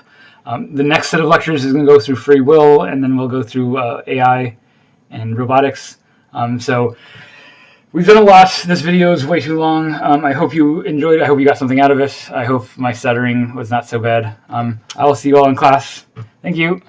The next set of lectures is going to go through free will, and then we'll go through AI and robotics. So we've done a lot. This video is way too long. I hope you enjoyed it. I hope you got something out of it. I hope my stuttering was not so bad. I will see you all in class. Thank you.